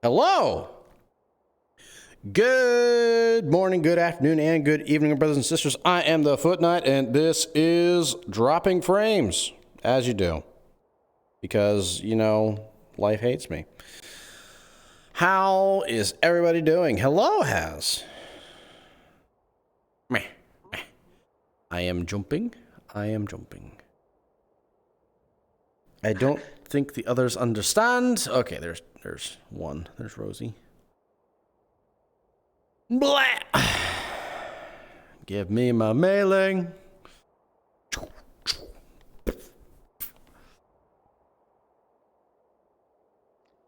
Hello. Good morning, good afternoon, and good evening, brothers and sisters. I am the FootKnight, and this is Dropping Frames, as you do. Because, you know, life hates me. How is everybody doing? Hello, Has. Meh, meh. I am jumping. I don't think the others understand. Okay, there's one. There's Rosie. Blah! Give me my mailing.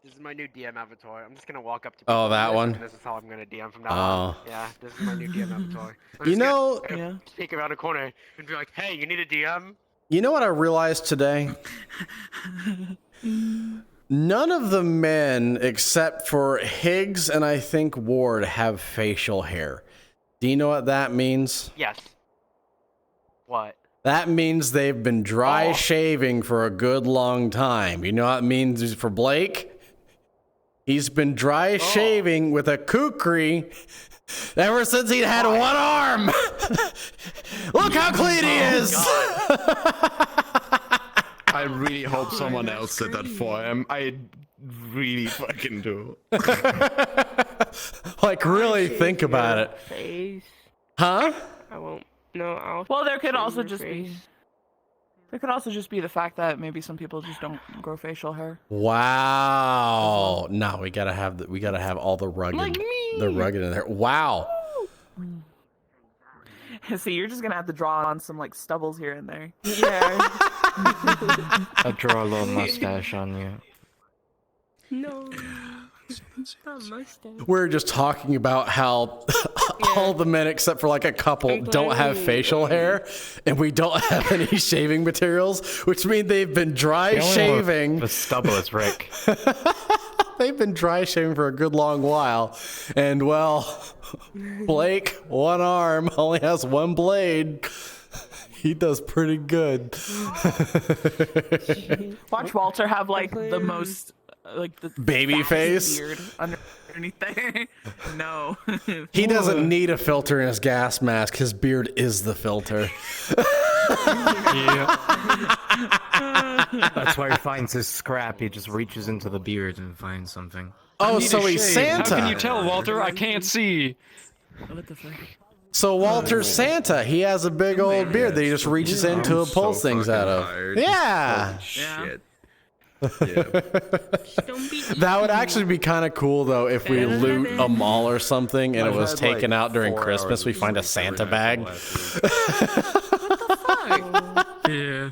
This is my new DM avatar. I'm just gonna walk up to Oh, people that and one? this is how I'm gonna DM from now on. Yeah, this is my new DM avatar. You know, Take around a corner and be like, "Hey, you need a DM?" you know what I realized today? None of the men, except for Higgs and I think Ward, have facial hair. Do you know what that means? Yes. What? That means they've been dry shaving for a good long time. You know what it means for Blake? He's been dry shaving with a kukri ever since he had one arm. Look how clean he is. I really hope someone else did that for him. I really fucking do. Like, really think about it. Face. Huh? I won't. No, I'll. Well, there could also your just face. be. There could also just be the fact that maybe some people just don't grow facial hair. Wow. No, we gotta have all the rugged, Like me. the rugged in there. Wow. See, you're just gonna have to draw on some like stubbles here and there. Yeah. I'll draw a little mustache on you. No. Not mustache. We're just talking about how all the men except for like a couple don't have facial hair, and we don't have any shaving materials, which means they've been dry shaving. The stubble is Rick. They've been dry shaving for a good long while, and well, Blake, one arm, only has one blade. He does pretty good. Watch Walter have like the most like the Baby face? beard underneath there. No. He doesn't need a filter in his gas mask. His beard is the filter. Yeah. That's why he finds his scrap. He just reaches into the beard and finds something. Oh, so he's Santa. How can you tell, Walter? I can't see. What the fuck? So Walter's Santa. He has a big old beard that he just reaches into and pulls things out of. Yeah. Shit. Don't be. That would actually be kind of cool, though, if we loot a mall or something and it was taken out during Christmas. We find a Santa bag. Yeah.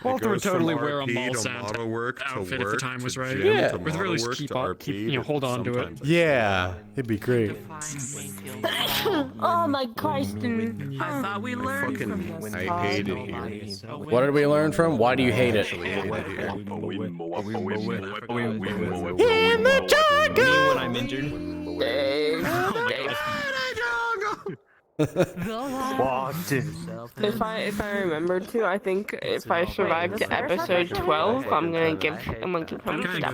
Walter would totally wear a mall Santa outfit if the time was right. Yeah. With really just keep hold on to it. Yeah, it'd be great. Oh my Christ! I thought we learned from this. I hate it here. What did we learn from? Why do you hate it? In the jungle! Me when I'm injured. If I remember to, I think if I survive to episode 12, I'm gonna give him a step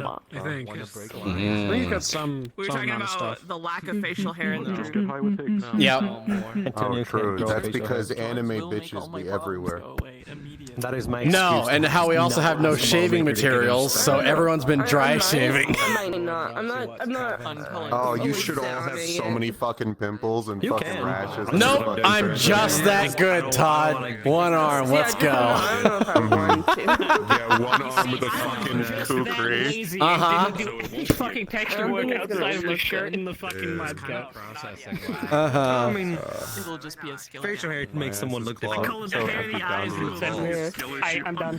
up. I think. He's got some We were talking amount of about stuff. the lack of facial hair in the Yep. Oh, true. That's because anime bitches be everywhere. That is my No, excuse. and how we also have no shaving materials, so everyone's been dry shaving. I'm not. Oh, you should all have so many fucking pimples and fucking can. rashes. Nope, I'm just that good, Todd. One arm, let's go. I don't know if I want to. Yeah, one arm with a fucking kukri. Uh-huh. Fucking texture work outside of the shirt in the fucking lab coat. Uh-huh. I mean, It'll just be a skill. Facial hair makes someone look like color the hair, the eyes, and I'm done.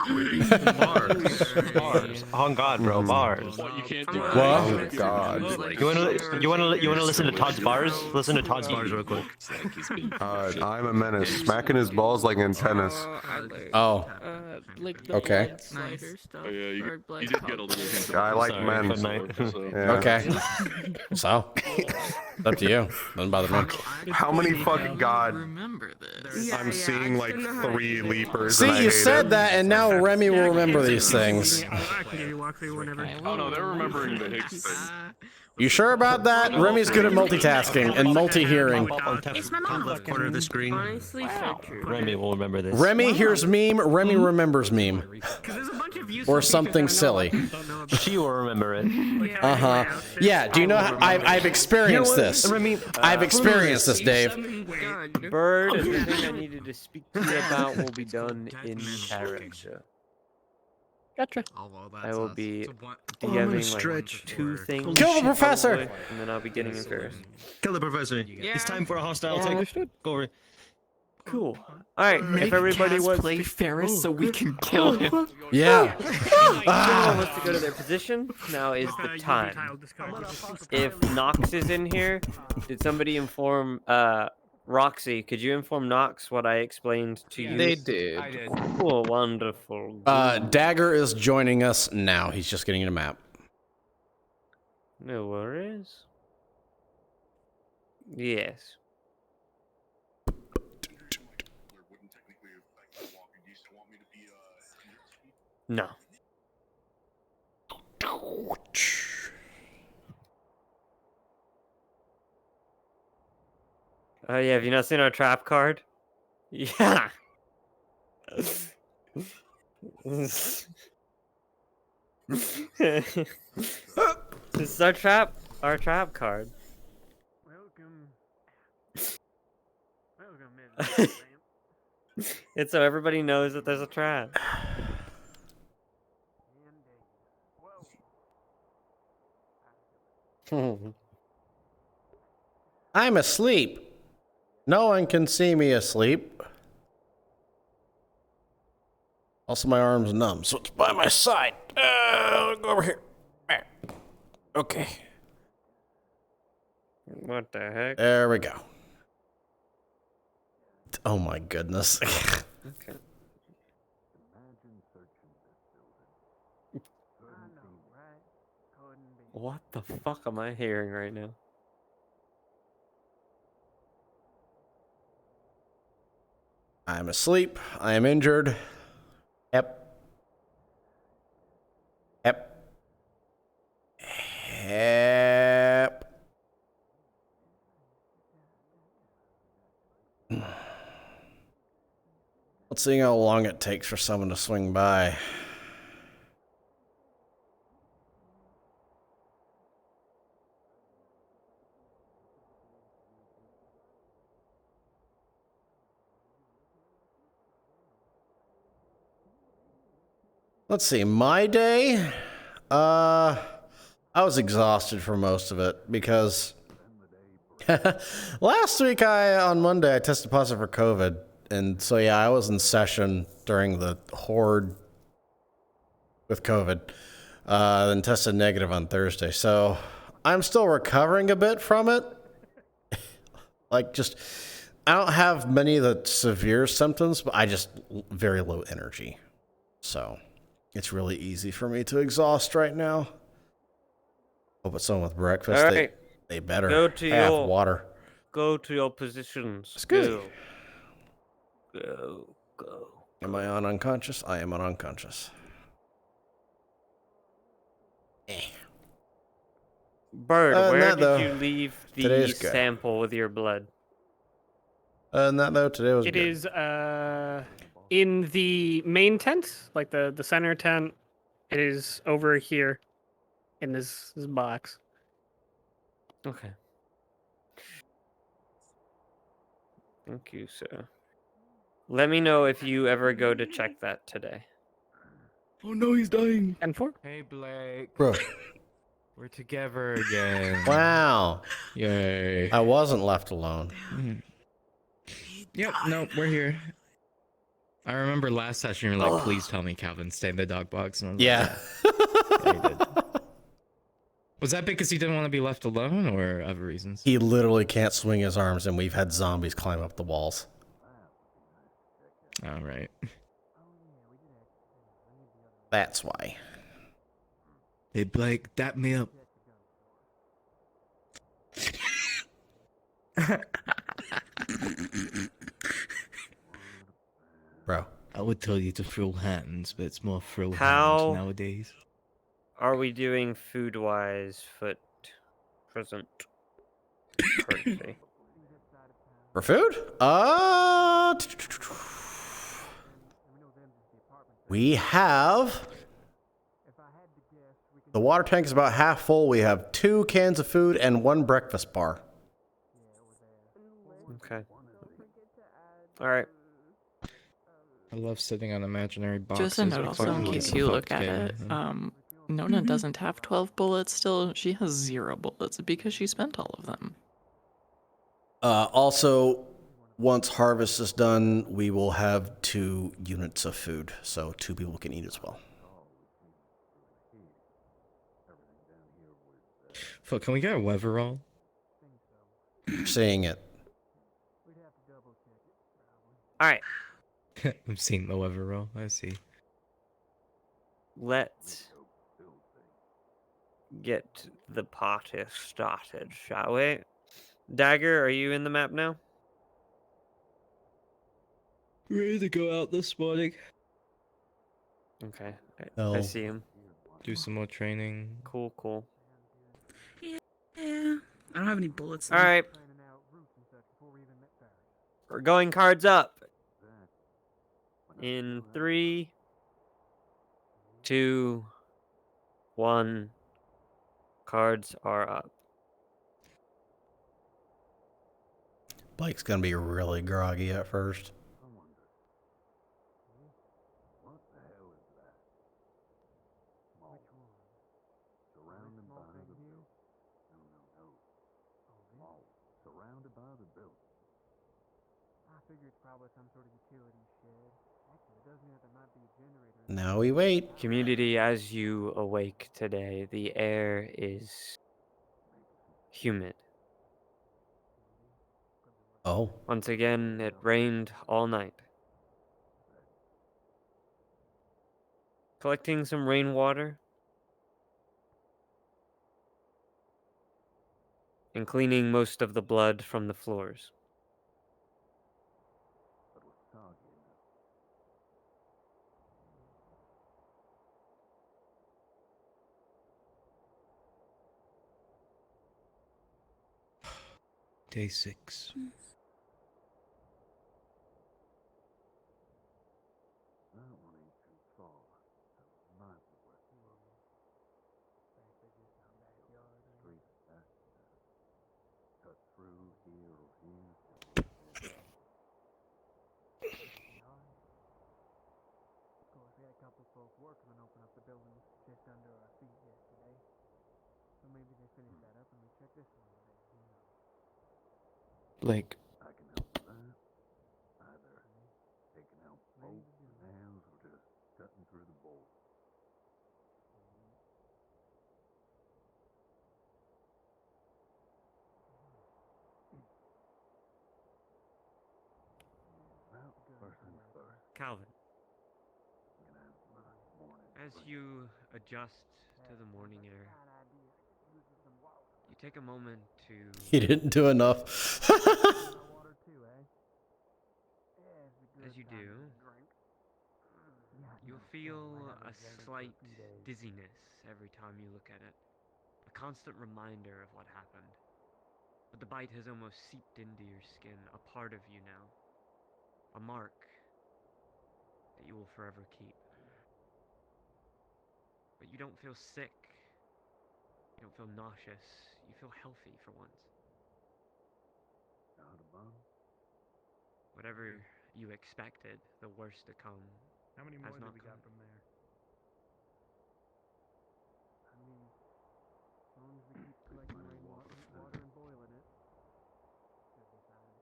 bars. Oh God, bro, bars. You can't do What? Oh God. You wanna listen to Todd's bars? Listen to Todd's bars real quick. I'm a menace. Smacking his balls like antennas. Oh, Like the Okay. blood slider stuff. you or blood did get a little hint. I like Sorry, men. FootKnight. Yeah. okay. So, It's up to you. Doesn't bother me. How many fucking god? Remember this. I'm seeing like 3 leapers. See, and I you hate said it. that, and now Remy will remember these things. I can give you walkthrough whenever. Oh no, they're remembering the Higgs thing. You sure about that? Remy's good at multitasking and multi-hearing. It's my Top left corner of the screen. Honestly, so true. Remy will remember this. Remy hears meme, Remy remembers meme. Because there's a bunch of Or something silly. She will remember it. Uh-huh. Yeah, do you know how I've experienced this. Remy, I've experienced this, Dave. Bird, everything I needed to speak to you about will be done in character. Gotcha. I will be DMing like 2 things. Kill the professor! probably, and then I'll be getting in first. Kill the professor. It's time for a hostile Yeah. take. Understood. Go over. Cool. Alright, if everybody wants play to... Ferris so we can kill him. Yeah. Everyone wants to go to their position, now is the time. If Nox is in here, did somebody inform Roxy? Could you inform Nox what I explained to you? They did. I did. Cool, wonderful. Dagger is joining us now. He's just getting a map. No worries. Yes. No. Oh yeah, have you not seen our trap card? Yeah. This is our trap card. Welcome. It's so everybody knows that there's a trap. I'm asleep. No one can see me asleep. Also, my arm's numb, so it's by my side. I'll go over here. Okay. What the heck? There we go. Oh my goodness. Okay. What the fuck am I hearing right now? I'm asleep. I am injured. Yep. Yep. Yep. Let's see how long it takes for someone to swing by. Let's see, my day, I was exhausted for most of it because last week on Monday I tested positive for COVID, and so yeah, I was in session during the horde with COVID, then tested negative on Thursday, so I'm still recovering a bit from it. Like I don't have many of the severe symptoms, but I just very low energy, so it's really easy for me to exhaust right now. Oh, but someone with breakfast, All right. they better Go to have your- water. Go to your positions. Excuse me. Go. Am I on unconscious? I am on unconscious. Bird, Other than where that, did though, you leave the today's good. sample with your blood? Other than that, though, today was It good. is in the main tent, like the center tent. It is over here in this box. Okay. Thank you, sir. Let me know if you ever go to check that today. Oh no, he's dying. And 4. Hey Blake, Bro. we're together again. Wow. Yay. I wasn't left alone. Yep, no, we're here. I remember last session you were like, please tell me Calvin stay in the dog box. And I was Yeah. like, yeah, he did. Was that because he didn't want to be left alone or other reasons? He literally can't swing his arms, and we've had zombies climb up the walls. All right. That's why. Hey Blake, dap me up. Bro. I would tell you to throw hands, but it's more throw How- hands nowadays. Are we doing food-wise, foot present currently? For food? We have. The water tank is about half full. We have 2 cans of food and 1 breakfast bar. Okay. All right. I love sitting on imaginary boxes. Just a note with also, in fucking case you look fucked at game. it, Nona doesn't have 12 bullets still. She has 0 bullets because she spent all of them. Also, once harvest is done, we will have 2 units of food, so 2 people can eat as well. Fuck, can we get a weather roll? Saying it. All right. I'm seeing the weather roll. I see. Let's get the party started, shall we? Dagger, are you in the map now? Ready to go out this morning. Okay. I Oh. see him. Do some more training. Cool, cool. Yeah, I don't have any bullets. All right. We're going cards up. In 3, 2, 1. Cards are up. Blake's gonna be really groggy at first. Now we wait. Community, as you awake today, the air is humid. Oh. Once again, it rained all night. Collecting some rainwater and cleaning most of the blood from the floors. Day 6. Blake. Calvin, as you adjust to the morning air, you take a moment to... He didn't do enough. As you do, you'll feel a slight dizziness every time you look at it. A constant reminder of what happened. But the bite has almost seeped into your skin, a part of you now. A mark that you will forever keep. But you don't feel sick. You don't feel nauseous. You feel healthy for once. Whatever you expected, the worst to come. How many more did we got from there? I mean, as long as we keep collecting rainwater and boiling it, should be fine.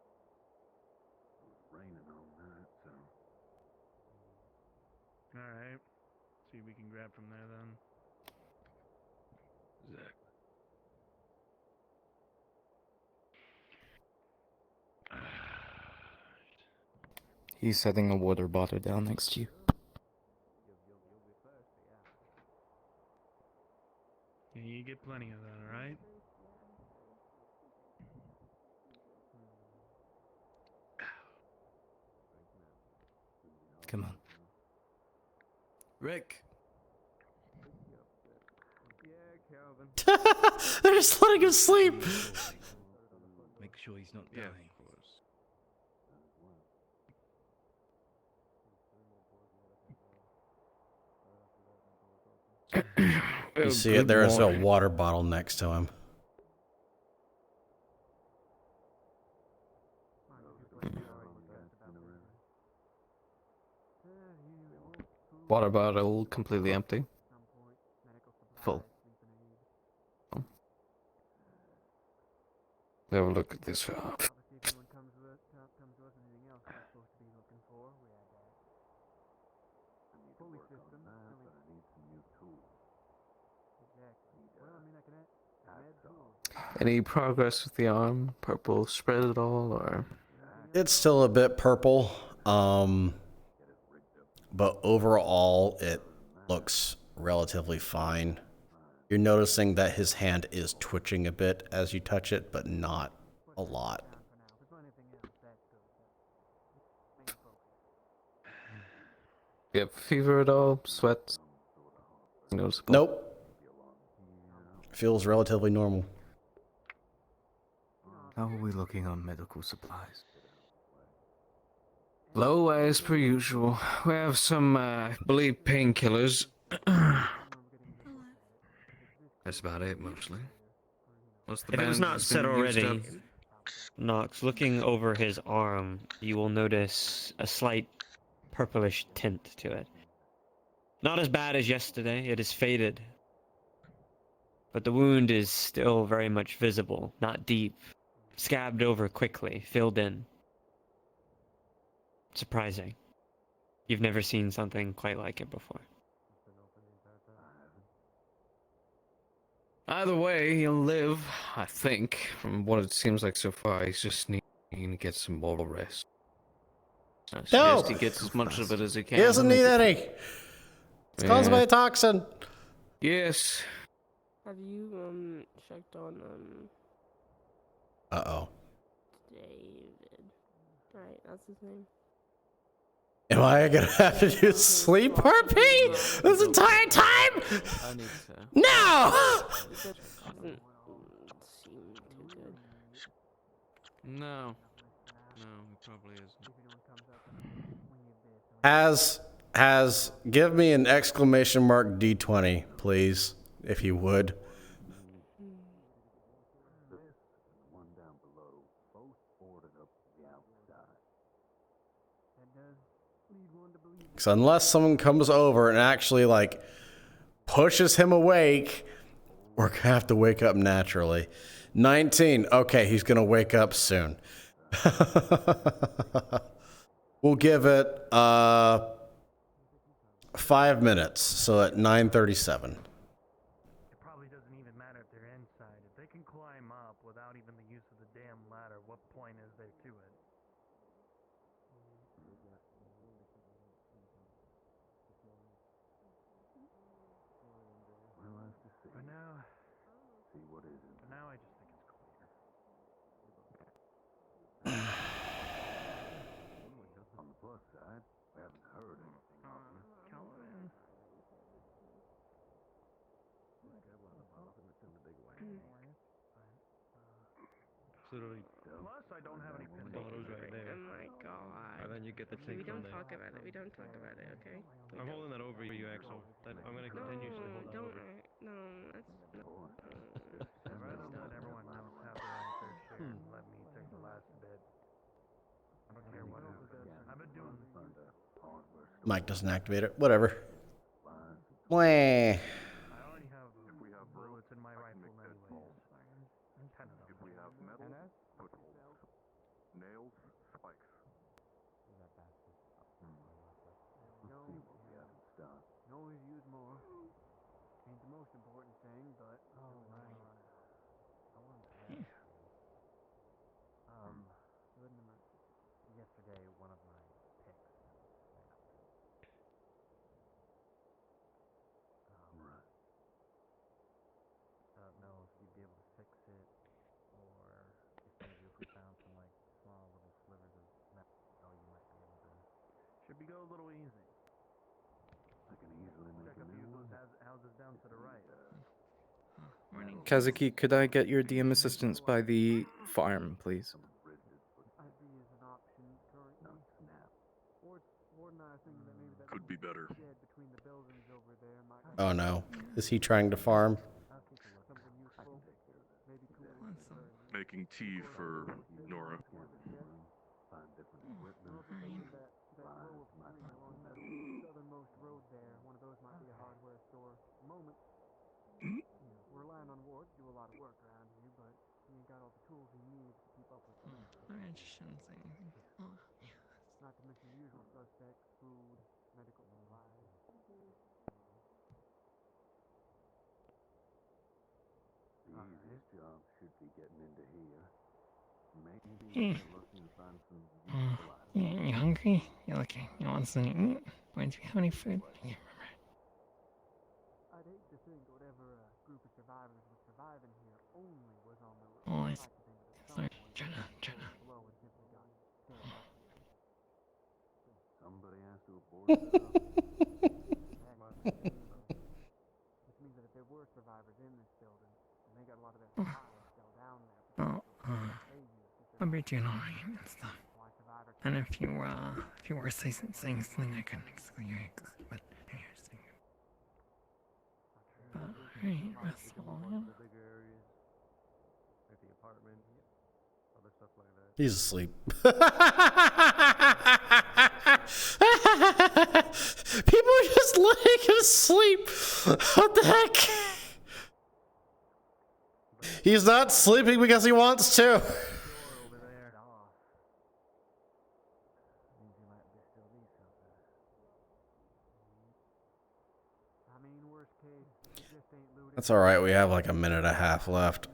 It was raining all night, so. All right. See if we can grab from there then. Exactly. He's setting a water bottle down next to you. Yeah, you get plenty of that, alright? Come on. Rick. They're just letting him sleep. Make sure he's not dying. You see it? There is a water bottle next to him. Water bottle completely empty. Full. Have a look at this. Any progress with the arm? Purple spread at all, or? It's still a bit purple, but overall it looks relatively fine. You're noticing that his hand is twitching a bit as you touch it, but not a lot. You have fever at all? Sweat? Noticeable? Nope. Feels relatively normal. How are we looking on medical supplies? Low as per usual. We have some, I believe, painkillers. That's about it, mostly. What's the If it was not bandage said been used already, up? Knox, looking over his arm, you will notice a slight purplish tint to it. Not as bad as yesterday, it is faded. But the wound is still very much visible, not deep. Scabbed over quickly, filled in. Surprising. You've never seen something quite like it before. Either way, he'll live, I think. From what it seems like so far, he's just needing to get some more rest. I suggest he gets as much of it as he can. He doesn't need any. It's caused by a toxin. Yes. Have you checked on Uh-oh. David? Right, that's his name. Am I gonna have to do sleep RP this entire time? I need to. No! Doesn't seem too good. No. No, he probably isn't. Give me an exclamation mark D20, please, if you would. Because unless someone comes over and actually, like, pushes him awake, we're going to have to wake up naturally. 19. Okay, he's going to wake up soon. We'll give it 5 minutes, so at 9:37. It probably doesn't even matter if they're inside. If they can climb up without even the use of the damn ladder, what point is there to it? For now, I just think it's clear. On the plus side, we haven't heard anything of him. Calvin. Plus, I don't have any pistols right there. Oh my god. And then you get the We don't talk about it. We don't talk about it, okay? I'm holding that over you, Axel. I'm gonna continuously hold that over. No, that's I'd rather let everyone else have their own fair share and let me take the last bit. I don't care what happens. I've been doing this. Mike doesn't activate it. Whatever. Wah. I already have bullets in my rifle anyways. 10 of them. If we have metal, nails, spikes. No, we've used more. Ain't the most important thing, but yesterday one of my picks I don't know if you'd be able to fix it, or if maybe if we found some like small little slivers of metal, you might be able to. Should be go a little easy. I can easily make a few of those houses down to the right. Kazuki, could I get your DM assistance by the farm, please? Could be better. Oh no. Is he trying to farm? Making tea for Nora. Relying on Ward to do a lot of work around here, but he ain't got all the tools he needs to keep up with things. I just shouldn't say anything. Not to mention the usual suspects, food, medical supplies. The easiest job should be getting into here. Maybe looking to find some useful items. You hungry? You looking? You want something to eat? Why do you have any food? Yeah. I'd hate to think whatever group of survivors was surviving here only was on the road. Oh, sorry. Jenna. Somebody has to abort it. Which means that if there were survivors in this building, and they got a lot of their supplies still down there. I'll be doing alright and stuff. And if you were saying something, I couldn't exclude you, but here's the thing. But alright, that's all. He's asleep. People are just letting him sleep. What the heck? He's not sleeping because he wants to. That's all right. We have like a minute and a half left.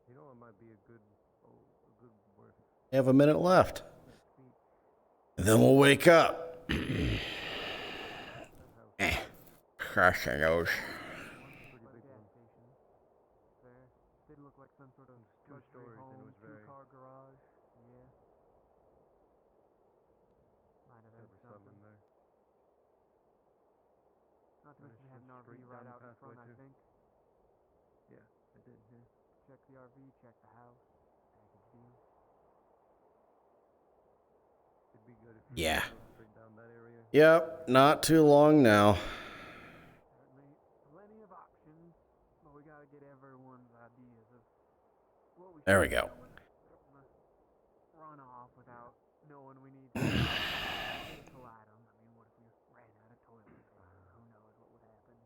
You know, it might be a good work. We have a minute left. And then we'll wake up. Gosh, I knows. Did look like some sort of two-story home, two-car garage. Yeah. Might have had something there. Not to mention you have an RV right out in front, I think. Yeah, I did. Yeah. Check the RV, check the house. Package deal. It'd be good if you Yeah. go straight down that area. Yep, not too long now. Certainly plenty of options, but we gotta get everyone's ideas of what we There we go. run off without knowing we need medical items. I mean, what if we ran out of toilet paper? Who knows what would happen?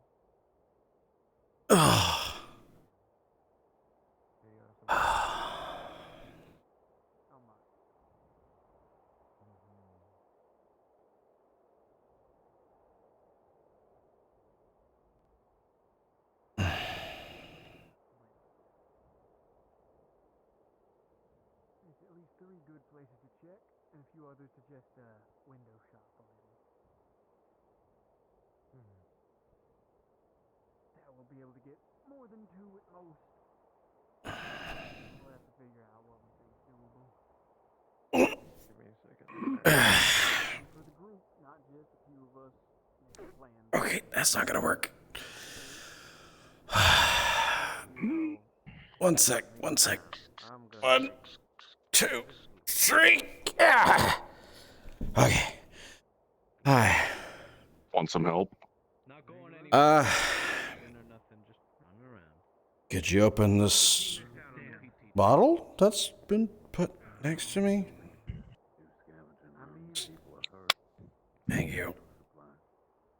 There's at least 3 good places to check, and a few others to just window shop a little. That will be able to get more than 2 at most. We'll have to figure out what we think's doable. Give me a second. For the group, not just a few of us. Make a plan. Okay, that's not gonna work. One sec. 1, 2, 3. Yeah. Okay. Hi. Want some help? Could you open this bottle that's been put next to me? Thank you.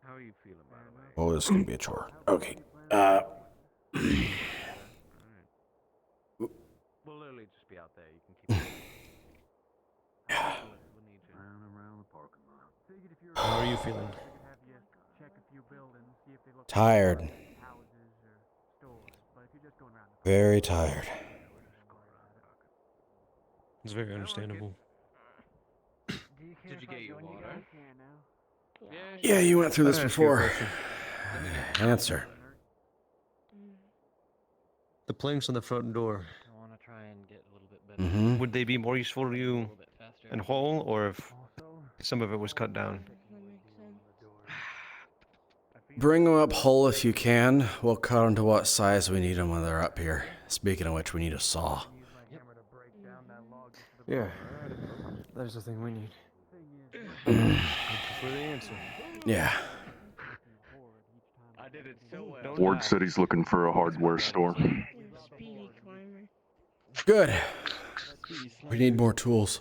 How are you feeling, by the way? Oh, this is gonna be a chore. Okay. We'll literally just be out there. You can keep it. We'll need you. Around the parking lot. Figured if you're How are you feeling? I could have you check a few buildings, see if they look Tired. like houses or stores. But if you're just going around the Very tired. It's very understandable. Did you get your water? Yeah, you went through this before. Answer. The planks on the front door. I want to try and get a little bit better. Mm-hmm. Would they be more useful to you in whole, or if some of it was cut down? Bring them up whole if you can. We'll cut them to what size we need them when they're up here. Speaking of which, we need a saw. Yeah, that is the thing we need. Thank you for the answer. Yeah. Ward said he's looking for a hardware store. Good. We need more tools.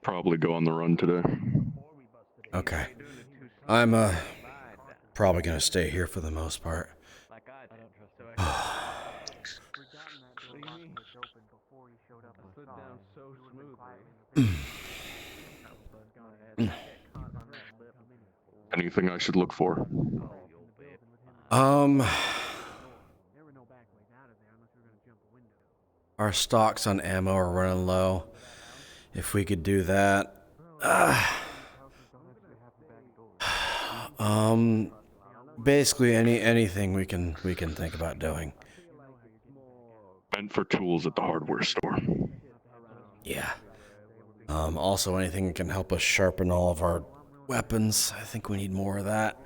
Probably go on the run today. Okay. I'm probably gonna stay here for the most part. Anything I should look for? Our stocks on ammo are running low. If we could do that. Basically anything we can think about doing. Meant for tools at the hardware store. Yeah. Also anything that can help us sharpen all of our weapons. I think we need more of that.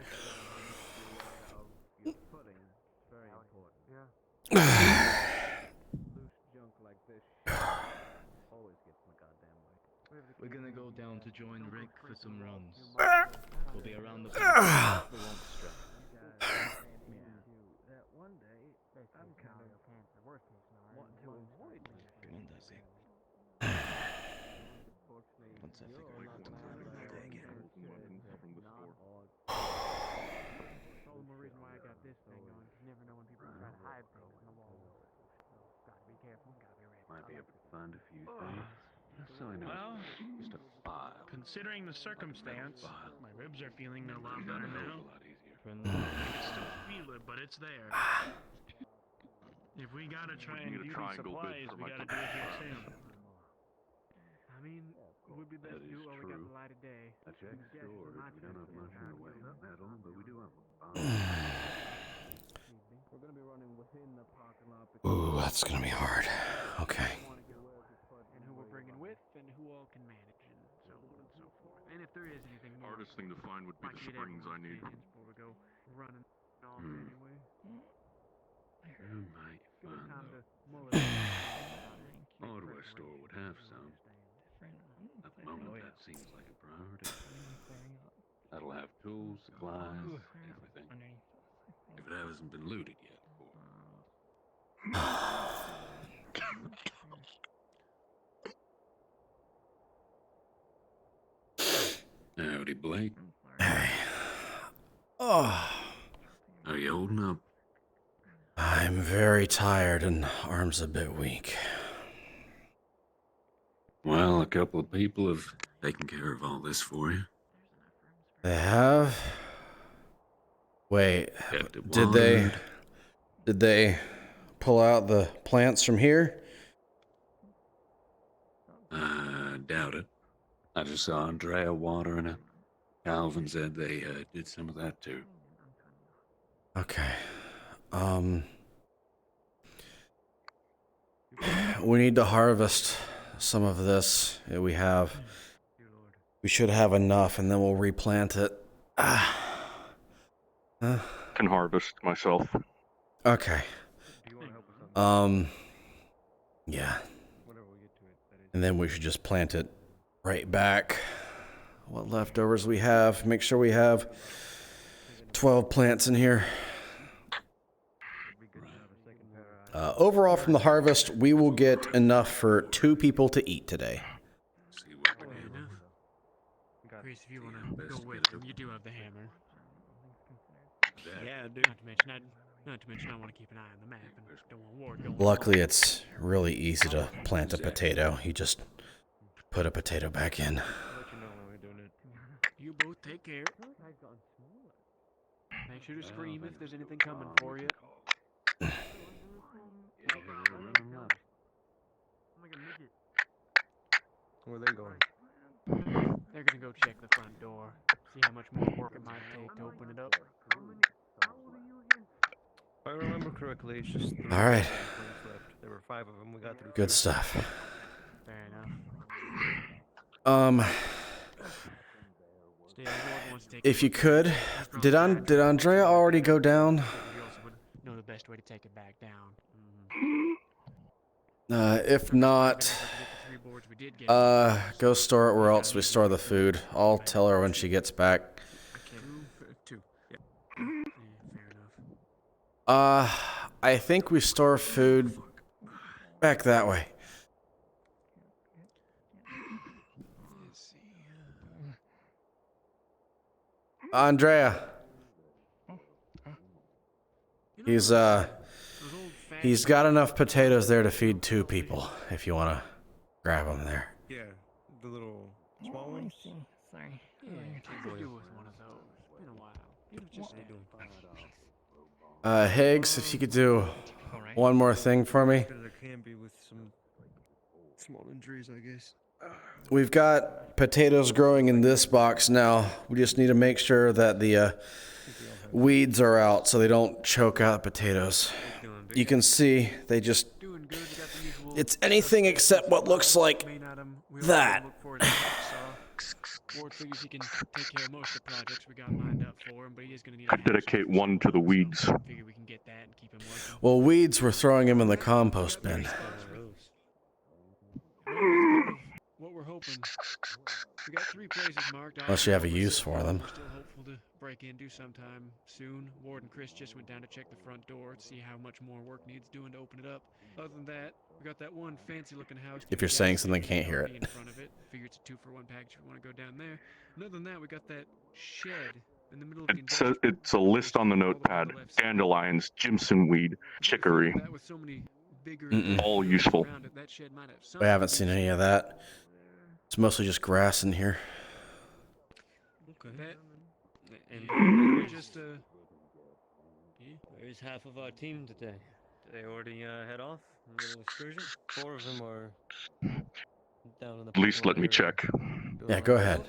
We're gonna go down to join Rick for some runs. We'll be around the block. We won't stress. Once I figure out Might be able to find a few things. So I know Well, just a file. considering the circumstance, my ribs are feeling a lot better now. I friendly. can still feel it, but it's there. If we gotta try and do these supplies, we gotta do it here soon. I mean, it would be best to do while we got the light of day. A check store. We don't have much in the way of metal, but we do have a We're gonna be running within the parking lot. Ooh, that's gonna be hard. Okay. And who we're bringing with, and who all can manage, and so on and so forth. And if there is anything more, Hardest thing to find would be the springs I need. before we go running off anyway. You might find the hardware store would have some. At the moment, that seems like a priority. That'll have tools, supplies, everything. If it hasn't been looted yet, of course. Howdy, Blake. Hey. Oh. Are you holding up? I'm very tired and arms a bit weak. Well, a couple of people have taken care of all this for you. They have? Wait, Kept did they pull out the plants from here? I doubt it. I just saw Andrea watering it. Calvin said they did some of that too. Okay. We need to harvest some of this. Yeah, we should have enough, and then we'll replant it. Can harvest myself. Okay. Yeah. And then we should just plant it right back. What leftovers we have. Make sure we have 12 plants in here. Overall, from the harvest, we will get enough for 2 people to eat today. Chris, if you wanna go with him, you do have the hammer. Yeah, dude. Not to mention, I want to keep an eye on the map and don't want Ward going. Luckily, it's really easy to plant a potato. You just put a potato back in. You both take care. Make sure to scream if there's anything coming for you. Where are they going? They're gonna go check the front door. See how much more work it might take to open it up. I remember correctly, it's just All right. left. There were 5 of them. We got through. Good stuff. Fair enough. If you could, did Andrea already go down? Know the best way to take it back down. If not, go store it where else we store the food. I'll tell her when she gets back. I think we store food back that way. Andrea. He's got enough potatoes there to feed 2 people, if you want to grab them there. Yeah, the little small ones. Sorry. Higgs, if you could do one more thing for me. There can be with some small injuries, I guess. We've got potatoes growing in this box now. We just need to make sure that the weeds are out so they don't choke out potatoes. You can see they just... It's anything except what looks like that. Ward figures he can take care of most of the projects we got lined up for him, but he is going to need I dedicate 1 to the weeds. figure we can get that and keep him working. Well, weeds, we're throwing them in the compost bin. What we're hoping, we got 3 places marked. Unless you have a use for them. We're still hopeful to break into sometime soon. Ward and Chris just went down to check the front door to see how much more work needs doing to open it up. Other than that, we got that one fancy-looking house. If you're saying something, I can't hear it. In front of it. Figure it's a 2-for-1 package if we want to go down there. And other than that, we got that shed in the middle of the It's a list on the notepad. Dandelions, Jimson weed, chicory. All useful. We haven't seen any of that. It's mostly just grass in here. Okay. And just Where's half of our team today? Did they already head off on a little excursion? 4 of them are down in the... At least let me check. Yeah, go ahead.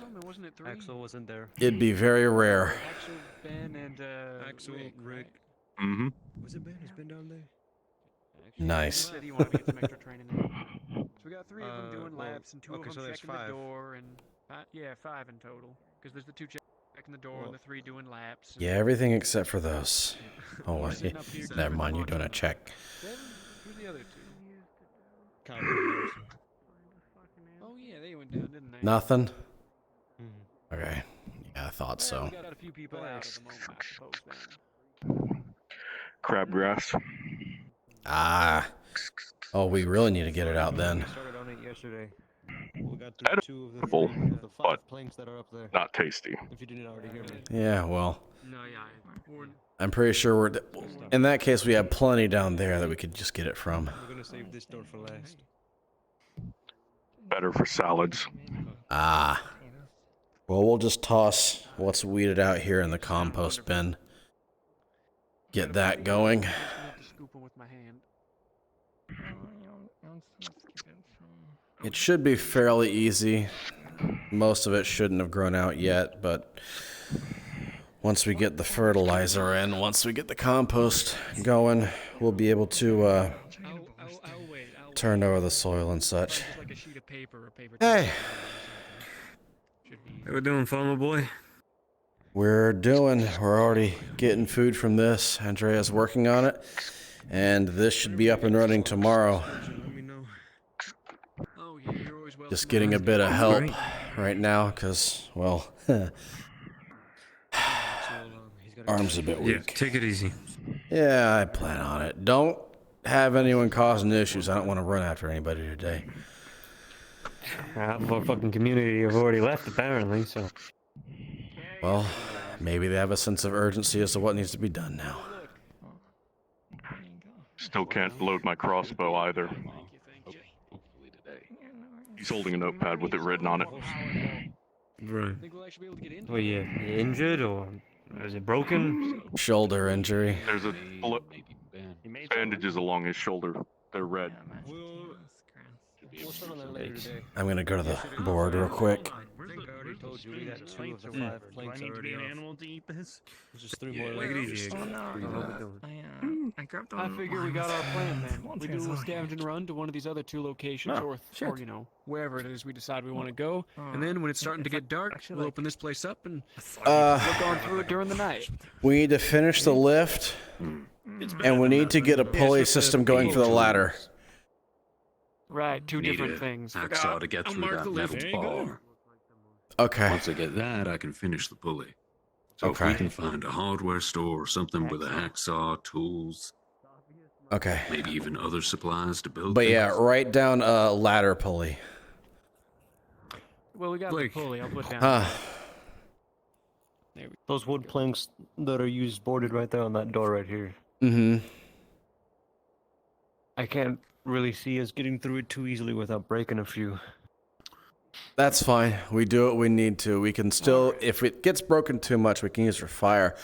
Axel wasn't there. It'd be very rare. Axel, Ben, and Axel, Rick. Mm-hmm. Was it Ben? Has Ben down there? Nice. Said he wanted to get some extra training in. So we got 3 of them doing labs and 2 of them checking the door, and 5 in total. Because there's the 2 checking the door and the 3 doing laps. Yeah, everything except for those. Oh, wait. Never mind, you're doing a check. Who's the other 2? Oh yeah, they went down, didn't they? Nothing? Okay. Yeah, I thought so. We got a few people out at the moment, I suppose, then. Crabgrass. Ah. Oh, we really need to get it out then. We started on it yesterday. We got through 2 of the Edible, 5 planks that are up there. Not tasty. If you didn't already hear me. Yeah, well. No, yeah. I'm pretty sure we're... In that case, we have plenty down there that we could just get it from. We're gonna save this door for last. Better for salads. Ah. Well, we'll just toss what's weeded out here in the compost bin. Get that going. It should be fairly easy. Most of it shouldn't have grown out yet, but once we get the fertilizer in, once we get the compost going, we'll be able to turn over the soil and such. Hey! How we doing, farmer boy? We're already getting food from this. Andrea's working on it, and this should be up and running tomorrow. Just getting a bit of help right now, because, well, arm's a bit weak. Yeah, take it easy. Yeah, I plan on it. Don't have anyone causing issues. I don't want to run after anybody today. Half of our fucking community have already left, apparently, so... Well, maybe they have a sense of urgency as to what needs to be done now. Still can't load my crossbow either. He's holding a notepad with it written on it. Right. Were you injured, or is it broken? Shoulder injury. There's a bullet. Bandages along his shoulder. They're red. I'm gonna go to the board real quick. Told you we got 2 of the 5 planks already off. Animal to eat this? There's just 3 more. Take it easy. I figure we got our plan then. We do a little scavenging run to one of these other 2 locations, or you know, wherever it is we decide we want to go. And then when it's starting to get dark, we'll open this place up and look on through it during the night. We need to finish the lift, and we need to get a pulley system going for the ladder. Right, 2 different things. Hacksaw to get through that metal bar. Okay. Once I get that, I can finish the pulley. So if we can find a hardware store or something with a hacksaw, tools, Okay. maybe even other supplies to build But things. yeah, write down a ladder pulley. Well, we got the pulley. I'll put down. Those wood planks that are used boarded right there on that door right here. Mm-hmm. I can't really see us getting through it too easily without breaking a few. That's fine. We do what we need to. We can still, if it gets broken too much, we can use for fire.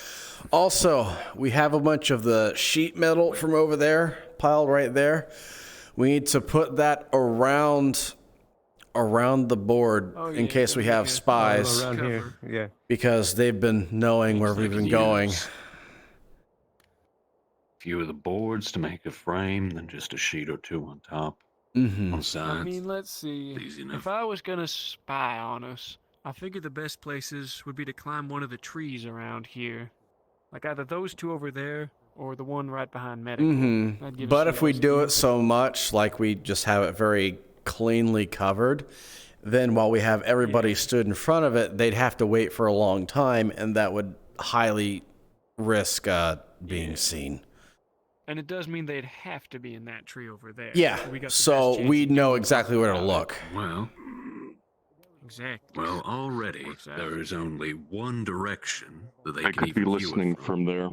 Also, we have a bunch of the sheet metal from over there piled right there. We need to put that around the board in case we have spies. Around here, yeah. Because they've been knowing where we've been going. Few of the boards to make a frame, then just a sheet or 2 on top. On sides. I mean, let's see. Easy enough. If I was gonna spy on us, I figured the best places would be to climb one of the trees around here. Like either those 2 over there, or the one right behind medical. Mm-hmm. But if we do it so much, like we just have it very cleanly covered, then while we have everybody stood in front of it, they'd have to wait for a long time, and that would highly risk being seen. And it does mean they'd have to be in that tree over there. Yeah, so we know exactly where to look. Well, exactly. Well, already there is only one direction that they I can could be even view listening it from there.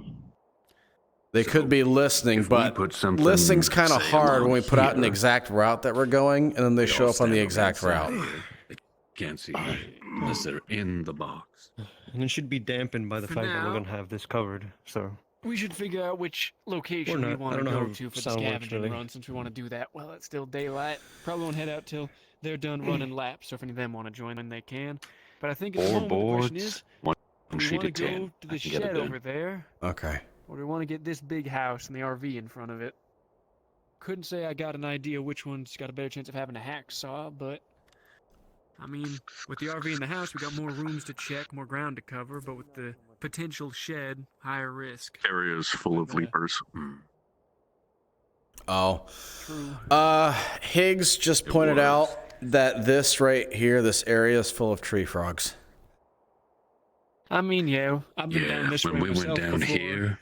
They could be listening, but listening's kind of hard when we put out an exact route that we're going, and then they show up on the exact route. They can't see it unless they're in the box. And it should be dampened by the For fact that we're now- going to have this covered, so... We should figure out which location we not. want I to don't know go how to for the sound works, scavenging really. run, since we want to do that. Well, it's still daylight. Probably won't head out till they're done running laps, so if any of them want to join, then they can. But I think at the 4 moment the question boards, is, 1 do we sheet want to of go 10. to the I can get it shed done. over there, Okay. or do we want to get this big house and the RV in front of it? Couldn't say I got an idea which one's got a better chance of having a hacksaw, but I mean, with the RV in the house, we got more rooms to check, more ground to cover, but with the potential shed, higher risk. Areas full of leapers. Oh. True. Higgs just pointed out that this right here, this area is full of tree frogs. I mean, yeah, I've been Yeah, down this when way we went myself down before. here,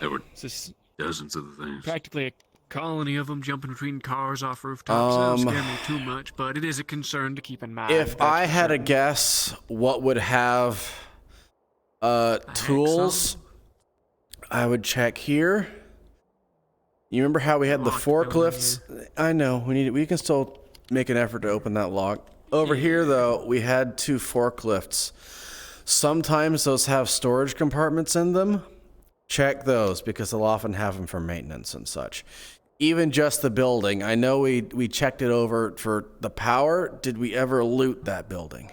there were It's just dozens of the things. practically a colony of them jumping between cars off rooftops. That don't scare me too Ah. much, but it is a concern to keep in mind. If I had a guess what would have tools, I would check here. You remember how we had the forklifts? I know, we can still make an effort to open that lock. Over here though, we had 2 forklifts. Sometimes those have storage compartments in them. Check those because they'll often have them for maintenance and such. Even just the building. I know we checked it over for the power. Did we ever loot that building?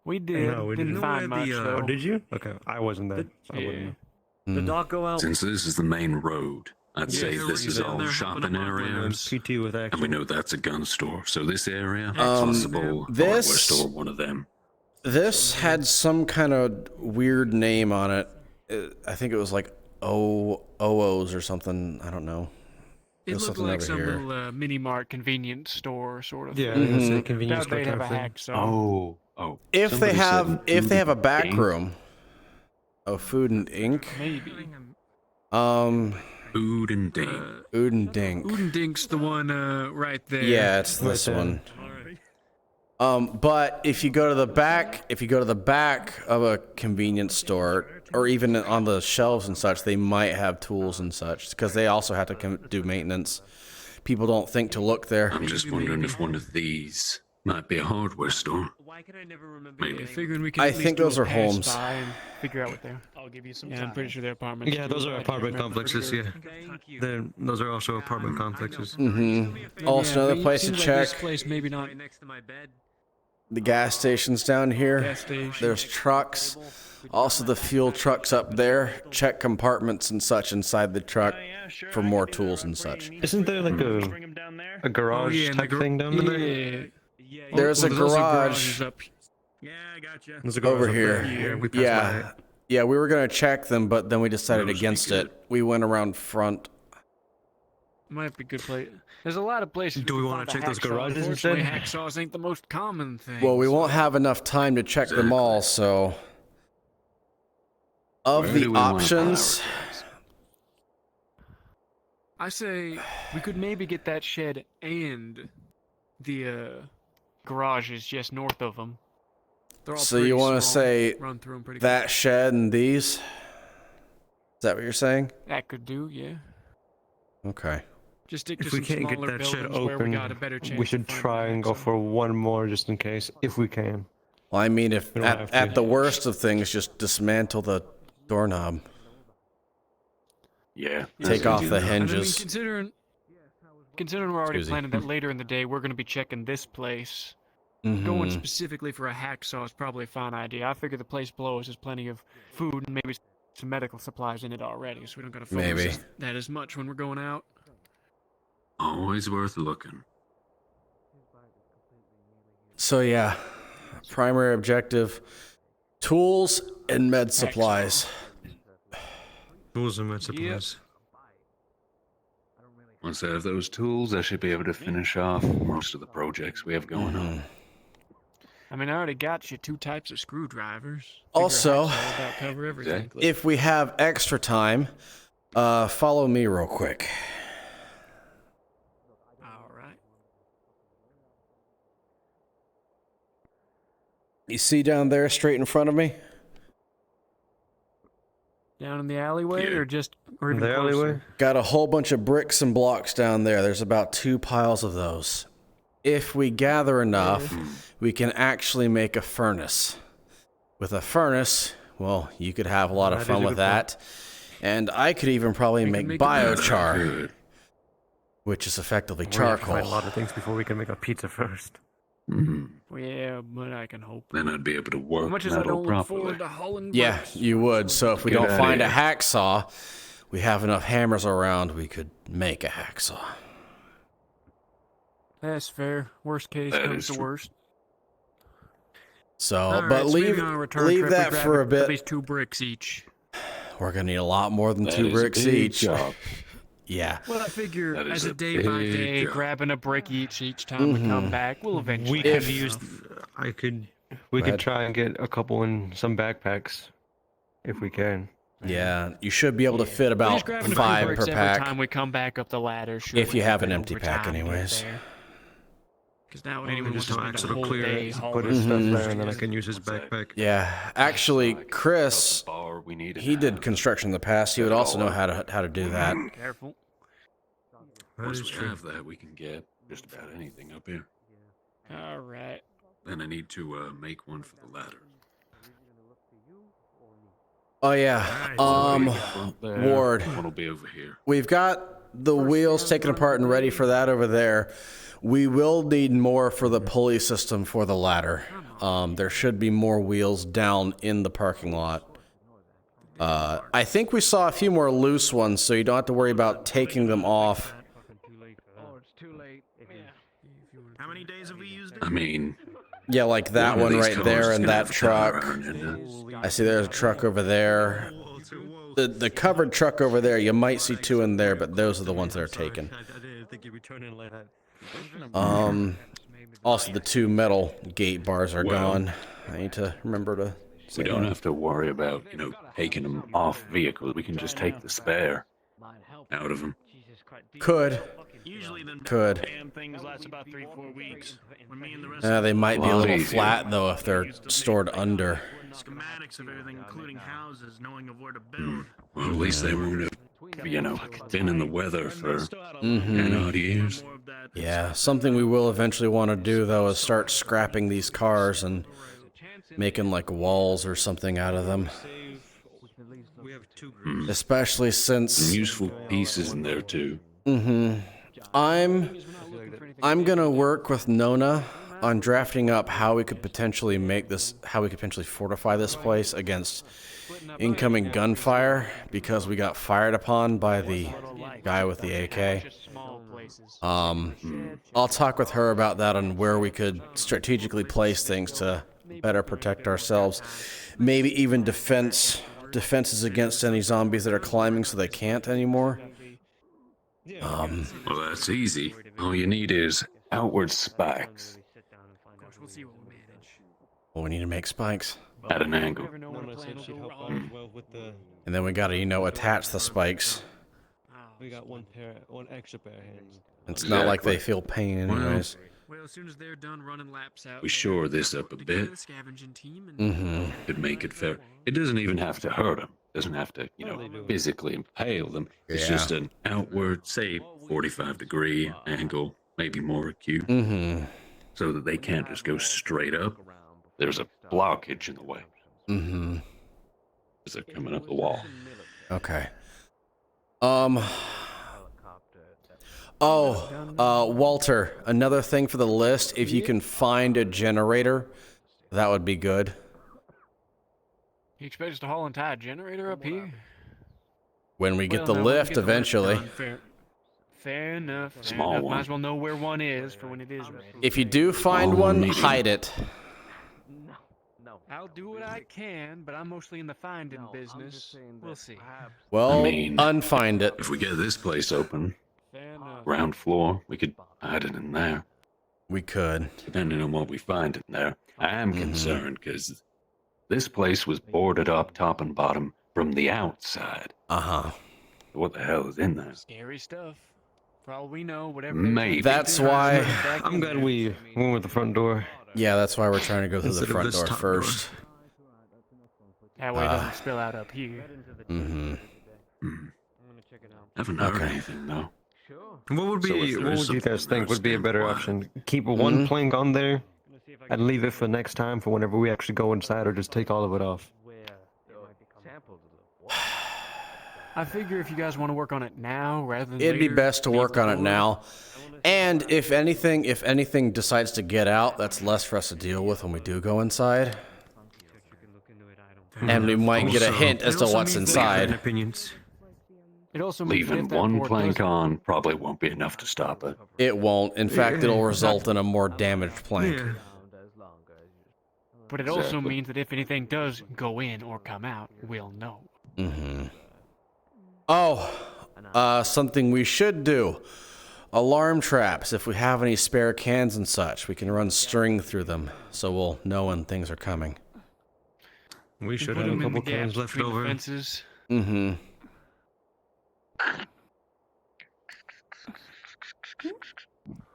We did. No, we didn't didn't. find much, though. Oh, did you? Okay, I wasn't there. So I Yeah. wouldn't. The dock go out. Since this is the main road, I'd say Yeah, this we're is down all there shopping helping 'em out with areas. PT with And we action. know that's a gun store. So this area, Um, possible this- hardware store, one of them. This had some kind of weird name on it. I think it was like OOs or something. I don't know. It There's looked something like over some here. little mini mart convenience store sort of Yeah, thing. it's a convenience Doubt they'd store have a type hack, so. Oh. If they Somebody said have a food back and ink. room. Oh, food and ink. Maybe. Food and dink. Food and dink. Udendink's the one right there. Yeah, it's this one. But if you go to the back of a convenience store, or even on the shelves and such, they might have tools and such because they also have to do maintenance. People don't think to look there. I'm just wondering if one of these might be a hardware store. Why can I never remember? Maybe. Figuring we can I at least think do those a are pass homes. by and figure out what they're. I'll give you some time. I'm pretty sure they're apartments. Yeah, those are Right, apartment right, complexes, yeah. Those are also apartment complexes. Also, Yeah, another but it place to seems like check. This place maybe not. Next to my bed. The gas station's down here. Gas station. There's trucks. Also, the fuel truck's up there. Check compartments and such inside the truck for more tools and such. Isn't there like a garage type thing down there? There's a garage Yeah, I gotcha. There's a garage over up here. there. Yeah, we passed by it. Yeah, we were gonna check them, but then we decided against it. We went around front. Might be a good place. There's a lot of places. Do we want to check those garages instead? instead? Hacksaws ain't the most common thing. Well, we won't have enough time to check them all, so... Of Where do the we wanna options... I say we could maybe get that shed and the garages just north of them. So you want to say run through 'em pretty that shed and these? Is that what you're saying? That could do, yeah. Okay. Just stick to If we some can't get smaller that shed buildings where we open, got a better chance we of should finding try and go for one more just in case, if we can. Well, I mean, if We don't have to. at the worst of things, just dismantle the doorknob. Yeah. Take off the And I mean, hinges. considering we're already Excuse me. planning that later in the day, we're going to be checking this place. Going specifically for a hacksaw is probably a fine idea. I figure the place below us has plenty of food and maybe some medical supplies in it already, so we don't got to focus Maybe. that as much when we're going out. Always worth looking. So yeah, primary objective, tools and med supplies. Tools and med supplies. Once I have those tools, I should be able to finish off most of the projects we have going on. I mean, I already got you 2 types of screwdrivers. Figure a Also, hacksaw about cover everything. if we have extra time, follow me real quick. All right. You see down there, straight in front of me? Down in the alleyway, or even The closer? alleyway? Got a whole bunch of bricks and blocks down there. There's about 2 piles of those. If we gather enough, we can actually make a furnace. With a furnace, well, you could have a lot of That fun is a with good point. that. And I could even probably make make biochar, which is effectively We have to charcoal. find a lot of things before we can make a pizza first. Well, yeah, but I can hope. Then I'd be able to As work much as I metal don't look properly. forward to hauling Yeah, bricks. you would. So if we Good don't find a idea. hacksaw, we have enough hammers around, we could make a hacksaw. That's fair. Worst case That comes is to true. worst. So, All right, but so leave maybe on a return leave trip, we that grab for a At bit. least 2 bricks each. We're gonna need a lot more than That 2 is a bricks big each. job. Yeah. Well, I figure That is as a a day by big day, job. grabbing a brick each time we come back, we'll eventually. We have could use. enough. We Red. could try and get a couple in some backpacks, if we can. Yeah, you should be able to fit We're about just grabbing a few 5 bricks per every pack. time we come back up the ladder. Sure, If you have an we'll empty over pack time get anyways. there. Because now We anyone can wants just to have spend Axel the whole clear day it, hauling put his stuff Mhm. there, and then I can use his backpack. Yeah, actually, Chris, Bar we need he did construction in the past. He would also know how to do that. Careful. Once we have that, we can get just about anything up here. All right. Then I need to make one for the ladder. Oh yeah, There. Ward. One will be over here. We've got the wheels taken apart and ready for that over there. We will need more for the pulley system for the ladder. There should be more wheels down in the parking lot. I think we saw a few more loose ones, so you don't have to worry about taking them off. Oh, it's too late. How many days have we used it? I mean, Yeah, like that one of one these right cars there is and gonna that have a tower truck. on it, isn't it? I see there's a truck over there. The covered truck over there, you might see 2 in there, but those are the ones that are taken. I didn't think you'd be turning like that. Also the 2 metal gate bars are Well, gone. I need to remember to say We don't that. have to worry about, taking them off vehicles. We can just take the spare out of them. Could. Usually them Could. damn things last about 3-4 weeks. When me and the rest They might be a Lot little easier. flat though if they're stored under. schematics of everything, including houses, knowing of where to build. Well, at least they won't have, been in the weather for 10 odd years. Yeah, something we will eventually want to do though is start scrapping these cars and making like walls or something out of them. Especially since Some useful pieces in there too. I'm gonna work with Nona on drafting up how we could potentially fortify this place against incoming gunfire, because we got fired upon by the guy with the AK. I'll talk with her about that on where we could strategically place things to better protect ourselves. Maybe even defenses against any zombies that are climbing so they can't anymore. Well, that's easy. All you need is outward spikes. Well, we need to make spikes. At an angle. And then we gotta, attach the spikes. We got one extra pair of hands. It's not like they feel pain anyways. Well, as soon as they're done running laps out, We shore this up a bit. Could make it fair. It doesn't even have to hurt them. Doesn't have to, physically impale them. It's Yeah. just an outward, say, 45-degree angle, maybe more acute, so that they can't just go straight up. There's a blockage in the way. As they're coming up the wall. Okay. Walter, another thing for the list, if you can find a generator, that would be good. You expect us to haul and tie a generator up here? When we get Well, the no, when we lift get the lift eventually. done, Fair enough. Fair Small enough. one. Might as well know where one is for when it is ready. If you do find one, hide it. I'll do what I can, but I'm mostly in the finding business. We'll see. Well, I mean, unfind it. If we get this place open, ground floor, we could hide it in there. We could. Depending on what we find in there. I am concerned because this place was boarded up top and bottom from the outside. What the hell is in there? Scary stuff. For all we know, whatever. Maybe. That's why. I'm glad we went with the front door. Yeah, that's why we're trying to go through the Instead of front this door top first. That way it doesn't spill out up here. Haven't heard anything though. What would So be? if there What is would you guys think would be a better option? Keep one plank on there, and leave it for next time for whenever we actually go inside, or just take all of it off. I figure if you guys want to work on it now rather than It'd be later, best to leave work the on it door. now. And if anything decides to get out, that's less for us to deal with when we do go inside. And we might get a hint as to what's inside. Opinions. It also means that Leaving if that one door plank does- on probably won't be enough to stop it. It won't. In fact, it'll result in a more damaged plank. But it also Exactly. means that if anything does go in or come out, we'll know. Something we should do. Alarm traps. If we have any spare cans and such, we can run string through them, so we'll know when things are coming. We should Put have a them in the couple cans gaps left between the over. fences.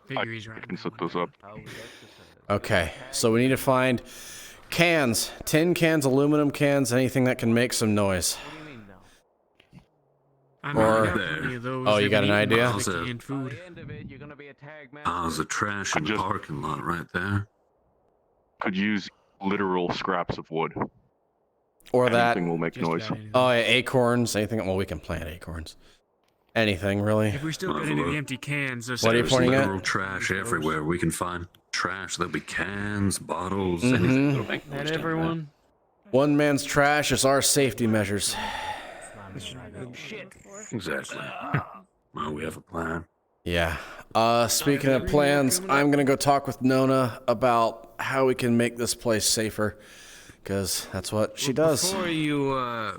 Figure he's right. Can set those up. Okay, so we need to find cans, tin cans, aluminum cans, anything that can make some noise. I Or- got plenty of those. Oh, you They've got been an eating idea? lots of canned food. Piles of trash in the parking lot right there. Could use literal scraps of wood. Or that. Anything will make noise. Oh, yeah, acorns, anything. Well, we can plant acorns. Anything, really. If we still got any of the empty cans, those What are you There's pointing at? literal trash everywhere. We can find trash. There'll be cans, bottles, anything that'll make noise. Not down everyone. One man's trash is our safety measures. there. Exactly. Well, we have a plan. Yeah. Speaking of plans, I'm gonna go talk with Nona about how we can make this place safer, because that's what she does. Before you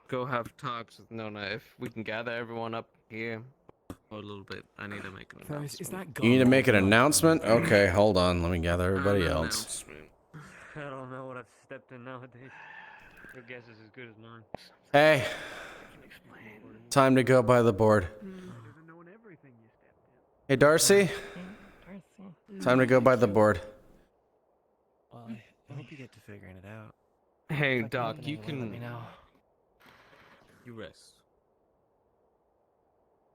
go have talks with Nona, if we can gather everyone up here for a little bit, I need to make an announcement. You need to make an announcement? Okay, hold on. Let me gather everybody else. I don't know what I've stepped in nowadays. Your guess is as good as mine. Hey. Time to go by the board. Hey, Darcy. Time to go by the board. Well, I hope you get to figuring it out. Hey, Doc, you Let can. me know. You rest.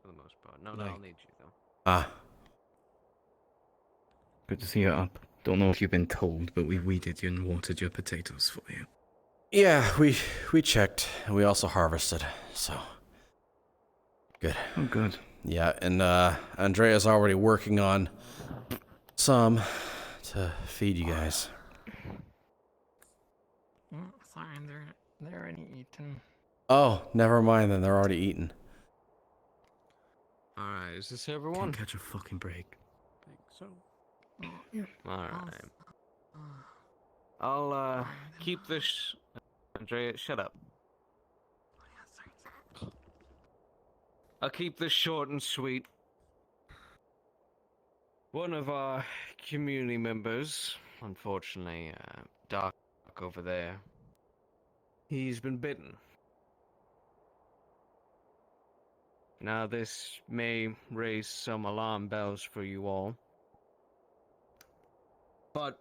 For the most part. No, Like- I'll need you though. Ah. Good to see you up. Don't know if you've been told, but we weeded you and watered your potatoes for you. Yeah, we checked. And we also harvested, so. Good. Oh, good. Yeah, and Andrea's already working on some to feed you guys. Sorry, they're already eaten. Oh, never mind then. They're already eaten. Alright, is this everyone? Can't catch a fucking break. Think so. Alright. I'll keep this. Andrea, shut up. I'll keep this short and sweet. One of our community members, unfortunately, Doc over there, he's been bitten. Now, this may raise some alarm bells for you all, but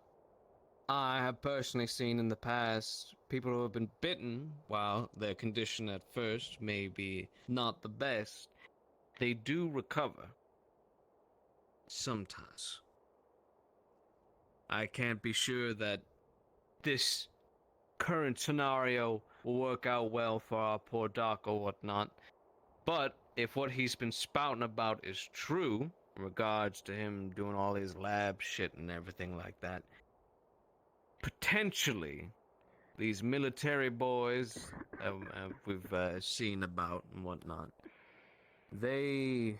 I have personally seen in the past people who have been bitten, while their condition at first may be not the best, they do recover. Sometimes. I can't be sure that this current scenario will work out well for our poor Doc or whatnot, but if what he's been spouting about is true, in regards to him doing all his lab shit and everything like that, potentially these military boys we've seen about and whatnot, they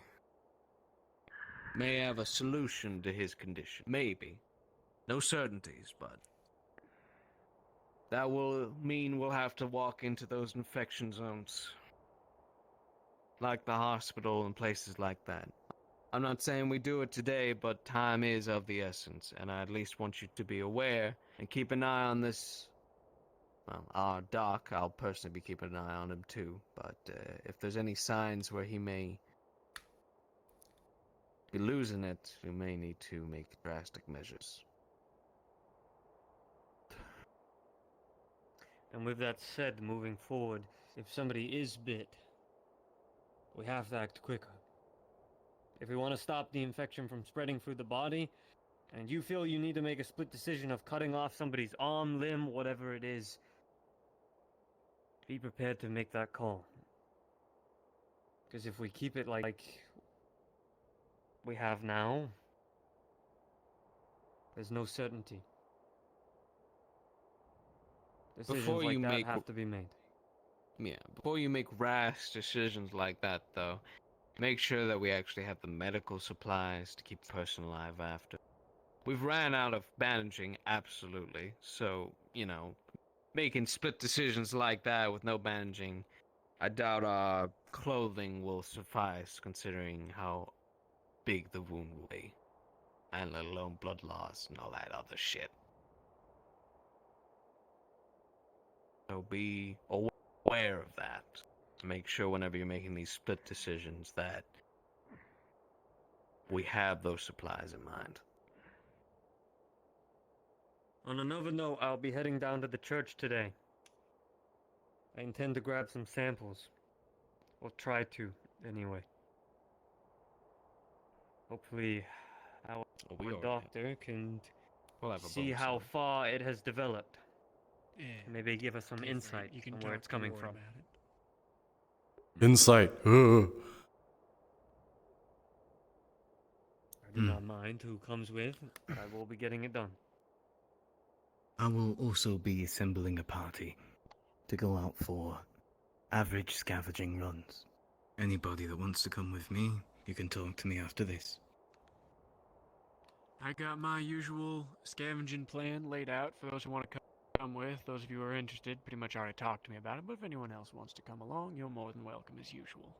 may have a solution to his condition. Maybe. No certainties, but that will mean we'll have to walk into those infection zones. Like the hospital and places like that. I'm not saying we do it today, but time is of the essence, and I at least want you to be aware and keep an eye on this. Well, our Doc, I'll personally be keeping an eye on him too, but if there's any signs where he may be losing it, we may need to make drastic measures. And with that said, moving forward, if somebody is bit, we have to act quicker. If we want to stop the infection from spreading through the body, and you feel you need to make a split decision of cutting off somebody's arm, limb, whatever it is, be prepared to make that call. Because if we keep it like we have now, there's no certainty. Decisions Before like you that make have to be made. Yeah, before you make rash decisions like that, though, make sure that we actually have the medical supplies to keep the person alive after. We've ran out of bandaging, absolutely. So, making split decisions like that with no bandaging, I doubt our clothing will suffice considering how big the wound will be. And let alone blood loss and all that other shit. So be aware of that. Make sure whenever you're making these split decisions that we have those supplies in mind. On another note, I'll be heading down to the church today. I intend to grab some samples. Or try to, anyway. Hopefully, our doctor can see how far it has developed. Yeah. Maybe give us some insight on where it's coming from. Insight. I do not mind who comes with. I will be getting it done. I will also be assembling a party to go out for average scavenging runs. Anybody that wants to come with me, you can talk to me after this. I got my usual scavenging plan laid out for those who want to come with. Those of you who are interested pretty much already talked to me about it, but if anyone else wants to come along, you're more than welcome as usual.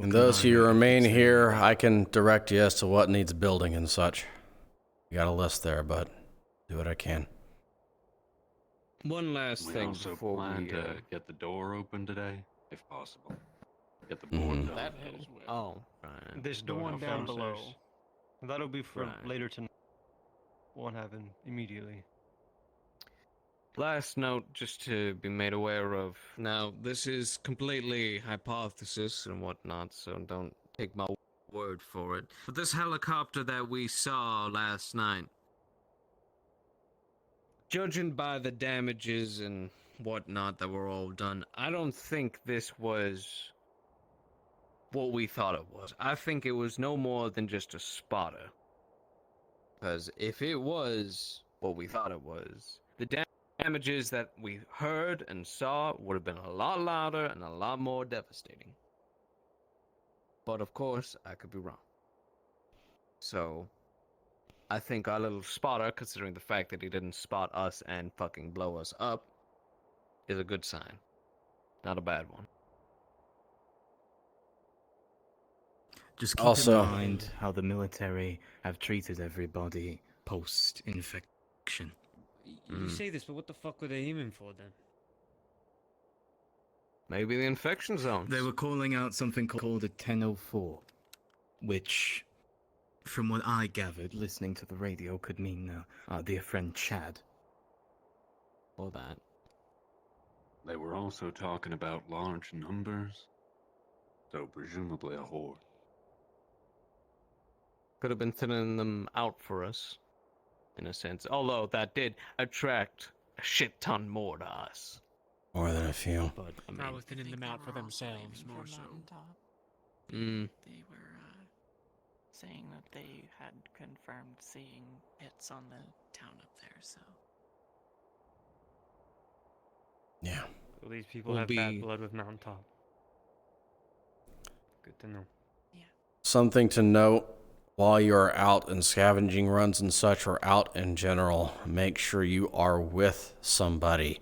And those who remain here, I can direct you as to what needs building and such. You got a list there, but do what I can. One last We thing also before plan we to get the door open today, if possible. Get the board done. that right. This The door one down below. downstairs. That'll be for Right. later tonight. Won't happen immediately. Last note, just to be made aware of. Now, this is completely hypothesis and whatnot, so don't take my word for it. But this helicopter that we saw last night, judging by the damages and whatnot that were all done, I don't think this was what we thought it was. I think it was no more than just a spotter. Because if it was what we thought it was, the damages that we heard and saw would have been a lot louder and a lot more devastating. But of course, I could be wrong. So, I think our little spotter, considering the fact that he didn't spot us and fucking blow us up, is a good sign. Not a bad one. Just keep Also- in mind how the military have treated everybody post-infection. You say this, but what the fuck were they aiming for then? Maybe the infection zones. They were calling out something called a 1004, which, from what I gathered, listening to the radio, could mean our dear friend Chad. Or that. They were also talking about large numbers, so presumably a horde. Could have been thinning them out for us, in a sense. Although that did attract a shit ton more to us. More than a few. But I mean, Probably thinning them out for themselves more so. They were saying that they had confirmed seeing hits on the town up there, so. Yeah. Well, these people Will have be- bad blood with Mountaintop. Good to know. Something to note while you're out in scavenging runs and such, or out in general, make sure you are with somebody.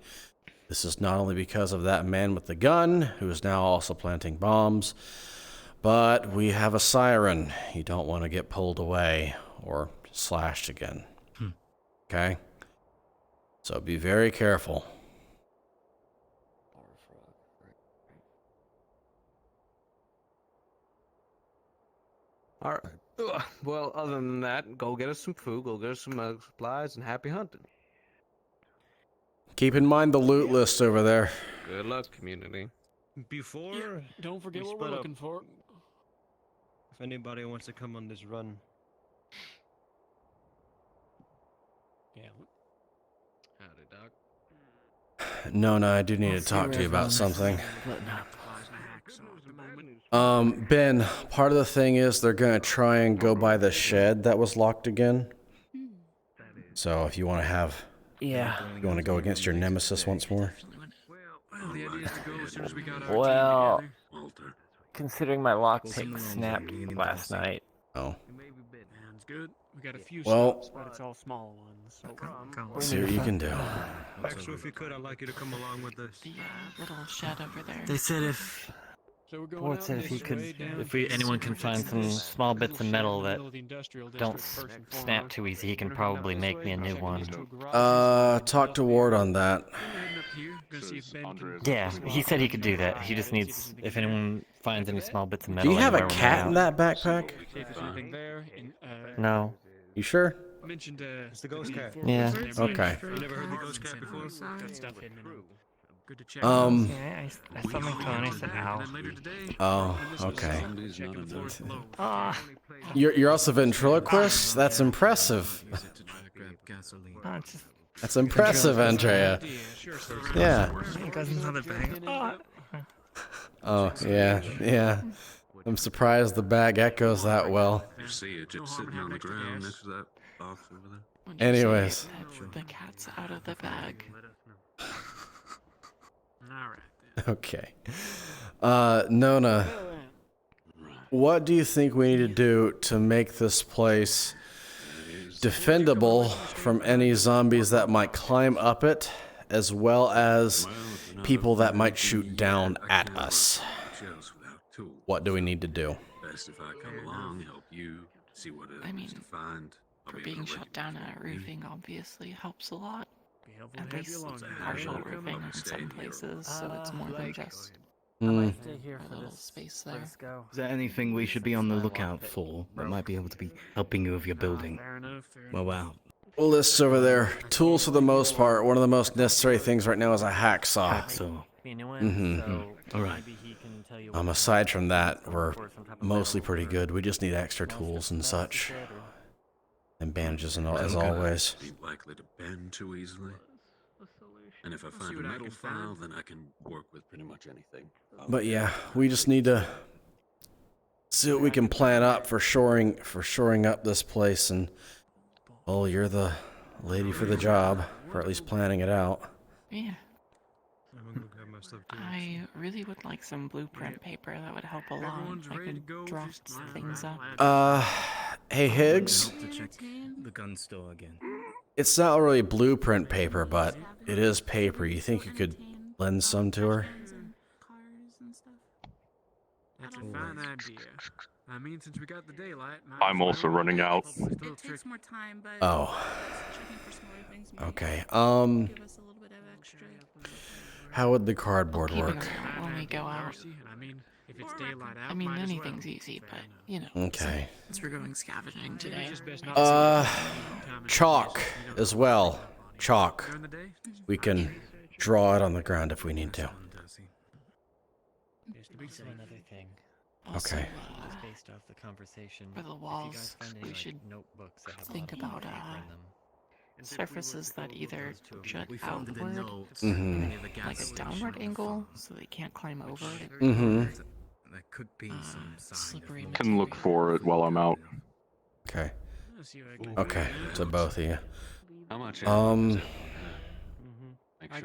This is not only because of that man with the gun, who is now also planting bombs, but we have a siren. You don't want to get pulled away or slashed again. Okay? So be very careful. Alright. Well, other than that, go get us some food, go get us some supplies, and happy hunting. Keep in mind the loot list over there. Good luck, community. Before Don't forget we what we're split up, looking for. if anybody wants to come on this run, Yeah. Howdy, Doc. No, I do need to talk to you about something. Ben, part of the thing is they're going to try and go by the shed that was locked again. So if you want to have... Yeah. You want to go against your nemesis once more? Well, the idea is to go as soon as we got our Well, team together. considering my lockpick snapped last night. Oh. Sounds good. We got a few Well- stops, but it's all small ones. So See what you can do. Maxwell, if you could, I'd like you to come along with us. The little shed over there. They said if So we're going Ford out said if this he could, way down if to we the anyone can secret find some entrance, small bits little of shed metal in the that middle of the industrial don't district, first and snap foremost. too easy, he can We're heading out probably this make way, me a new checking one. these two garages. Talk to Ward on that. We're heading up here, gonna see if Ben can Yeah, he said he could do that. He just needs, if anyone finds any small bits of metal. Do you have a anywhere when cat we're in out. that backpack? See if there's anything there. And, No. You sure? mentioned It's the ghost cat. Yeah. Okay. You never heard the ghost cat before? got stuff hidden in them. Good to check. Yeah, I saw my phone. I said, And ow. then later today, Oh, and this was okay. checking the floor below. Ah. You're also ventriloquist? That's impressive. Oh, it's just, That's impressive, Andrea. Yeah. it goes into the bag. Ah. Oh, yeah. I'm surprised the bag echoes that well. You see it just sitting on the ground next to that box over there. When you Anyways. say that the cat's out of the bag. Okay. Nona, what do you think we need to do to make this place defendable from any zombies that might climb up it, as well as people that might shoot down at us? What do we need to do? Best if I come along, help you, see what it I mean, is to find. I'll For be being able to shut down at roofing obviously helps a lot. At have you least along, partial man. roofing in some places, so it's more than just Stay here a little space there. Is there anything we should be on the lookout for that might be able to be helping you with your building? Well, wow. Lists over there. Tools for the most part. One of the most necessary things right now is a hacksaw. All right. Aside from that, we're mostly pretty good. We just need extra tools and such. And bandages and all, as always. Be likely to bend too easily. And if I find a metal file, then I can work with pretty much anything. But yeah, we just need to see what we can plan up for shoring up this place and Well, you're the lady for the job, or at least planning it out. Yeah. I'm gonna go grab my stuff too. I really would like some blueprint paper. That would help a lot. I could draft things up. Hey Higgs? To check the gun store again. It's not really blueprint paper, but it is paper. You think you could lend some to her? That's a fine idea. I mean, since we got the daylight, I'm also running out. It takes more time, but Oh. Okay. How would the cardboard work? When we go out. I mean, if it's daylight out, I mean, might as well. anything's easy, but you know. Okay. Since we're going scavenging today. Chalk as well. Chalk. We can draw it on the ground if we need to. Also, another thing. Okay. Just based off the conversation, For the if you walls, guys find any, we like, should notebooks that have think a lot about of paper in them. surfaces that either jut outward, Mhm. like a downward angle, so they can't climb over it. Mm-hmm. There could be some slippery Can look for it while I'm out. Okay. Okay, to both of you. How much?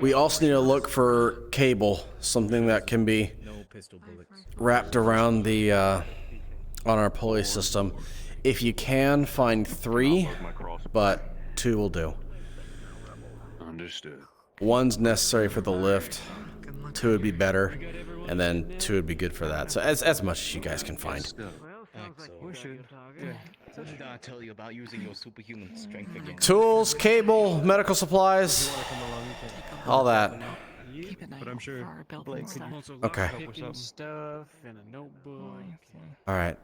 We also need to look for cable, something that can be wrapped around the on our pulley system. If you can, find 3, but 2 will do. Understood. 1's necessary for the lift, 2 would be better, and then 2 would be good for that. So as much as you guys can find. What did I tell you about using your superhuman strength again? Tools, cable, medical supplies, all that. But I'm sure Blake could Okay. Picking stuff in a notebook. All right.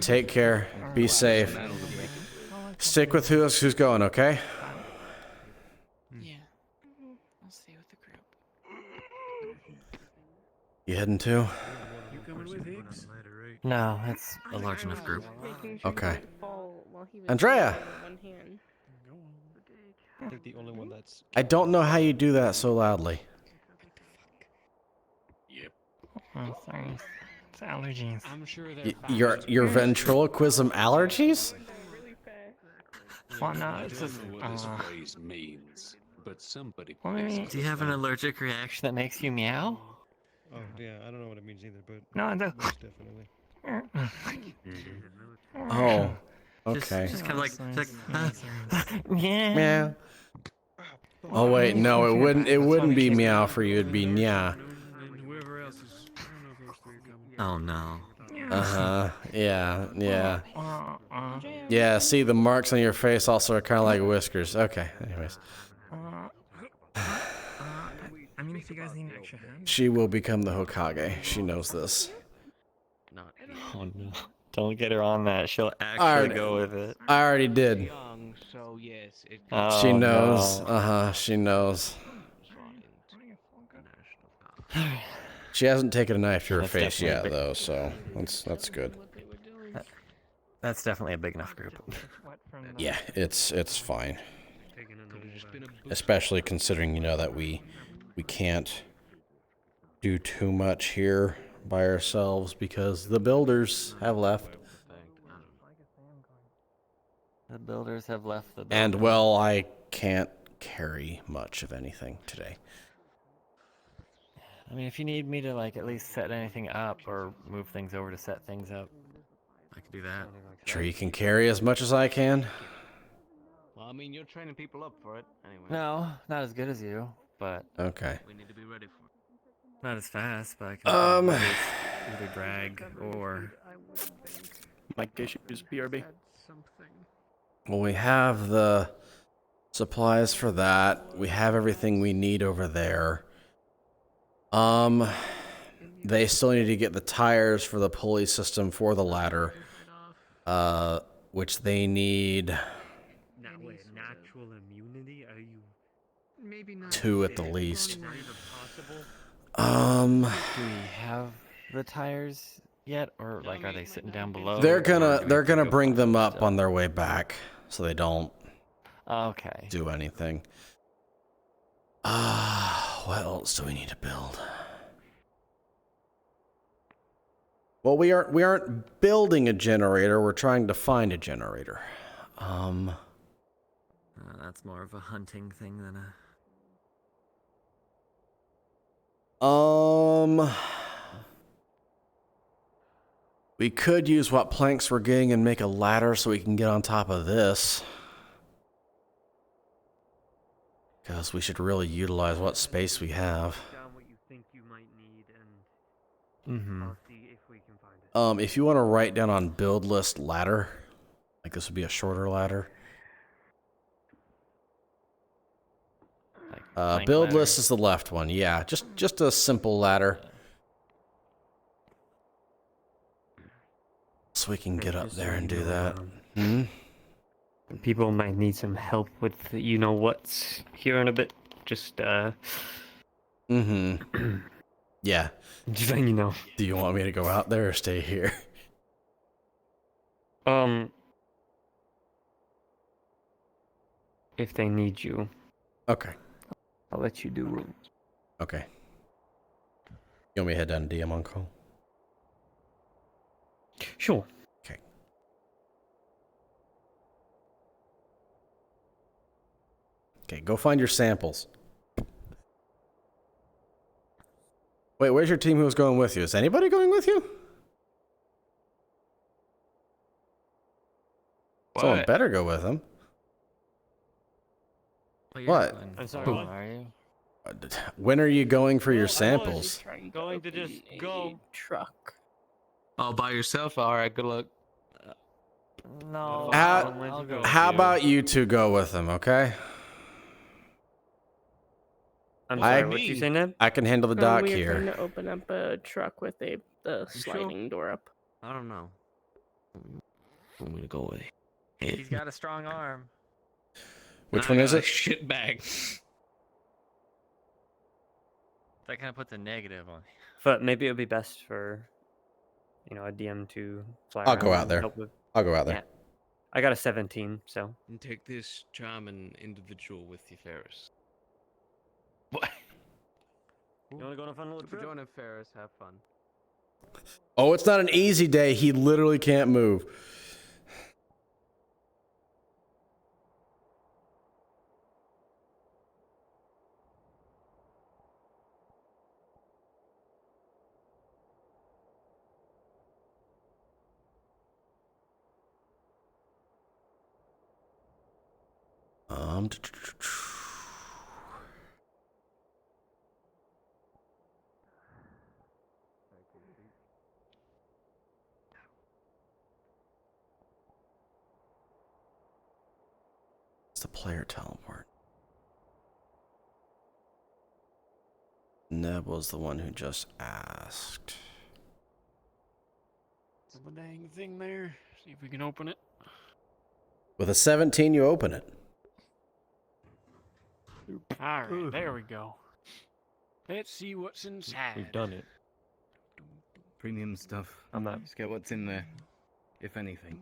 Take care. Be safe. Stick with who's going, okay? Yeah. I'll stay with the group. You heading too? You coming with Higgs? No, it's a large enough group. Okay. Andrea! they're the only one that's. I don't know how you do that so loudly. Oh, sorry. It's allergies. I'm sure they're Your ventriloquism allergies? Well, no, it's just. What this phrase means, but somebody. Do you have an allergic reaction that makes you meow? Oh yeah, I don't know what it means either, but No, most definitely. Oh. Okay. Just kind of like, yeah. Meow. Oh wait, no, it wouldn't be meow for you. It'd be nya. And whoever else is. I don't know if those 3 are coming. Oh no. Uh-huh. Yeah. Yeah, see, the marks on your face also are kind of like whiskers. Okay, anyways. I mean, if you guys need an extra hand. She will become the Hokage. She knows this. Oh no. Don't get her on that. She'll actually already- go with it. I already did. Young, so yes, it Oh, She knows. no. Uh-huh, she knows. She hasn't taken a knife to her That's face yet, definitely though, so that's good. That's definitely a big enough group. Yeah, it's fine. Especially considering, that we can't do too much here by ourselves because the builders have left. The builders have left the And building. well, I can't carry much of anything today. I mean, if you need me to like at least set anything up or move things over to set things up, I could do that. Sure you can carry as much as I can? Well, I mean, you're training people up for it anyway. No, not as good as you, but Okay. We need to be ready for it. not as fast. But I can Um, either drag or Mic issues, BRB. Well, we have the supplies for that. We have everything we need over there. They still need to get the tires for the pulley system for the ladder, which they need Now, wait, natural immunity? Are you maybe not 2 at the least. do we have the tires yet, or like are they sitting down below? They're or do we gonna have to go bring them find up stuff? on their way back, so they don't Okay. do anything. What else do we need to build? Well, we aren't building a generator. We're trying to find a generator. That's more of a hunting thing than a. We could use what planks we're getting and make a ladder so we can get on top of this. Because we should really utilize what space we have. If you want to write down on build list ladder, like this would be a shorter ladder. Build ladder. list is the left one. Yeah, just a simple ladder. So we can get up there and do that. People might need some help with you know what's here in a bit. Just Yeah. Just letting you know. Do you want me to go out there or stay here? If they need you. Okay. I'll let you do it. Okay. You want me to head down to DM on call? Sure. Okay. Okay, go find your samples. Wait, where's your team who was going with you? Is anybody going with you? Someone better go with them. What? I'm sorry, what are you? When are you going for your samples? Going to just go. Truck. All by yourself? Alright, good luck. No. How about you two go with them, okay? I'm sorry, what you saying, Ned? I can handle the dock we here. We're going to open up a truck with the sliding door up. I don't know. I'm gonna go with it. He's got a strong arm. Which one is it? Shit bag. That kind of puts a negative on. But maybe it would be best for, a DM to fly I'll go around out and there. help with- I'll go out there. Yeah. I got a 17, so. And take this charming individual with you, Ferris. You want to go on a fun little If we're trip? joining Ferris, have fun. Oh, it's not an easy day. He literally can't move. It's the player teleport. Neb was the one who just asked. The dang thing there. See if we can open it. With a 17, you open it. Alright, there we go. Let's see what's inside. We've done it. Premium stuff. I'm not. Just get what's in there, if anything.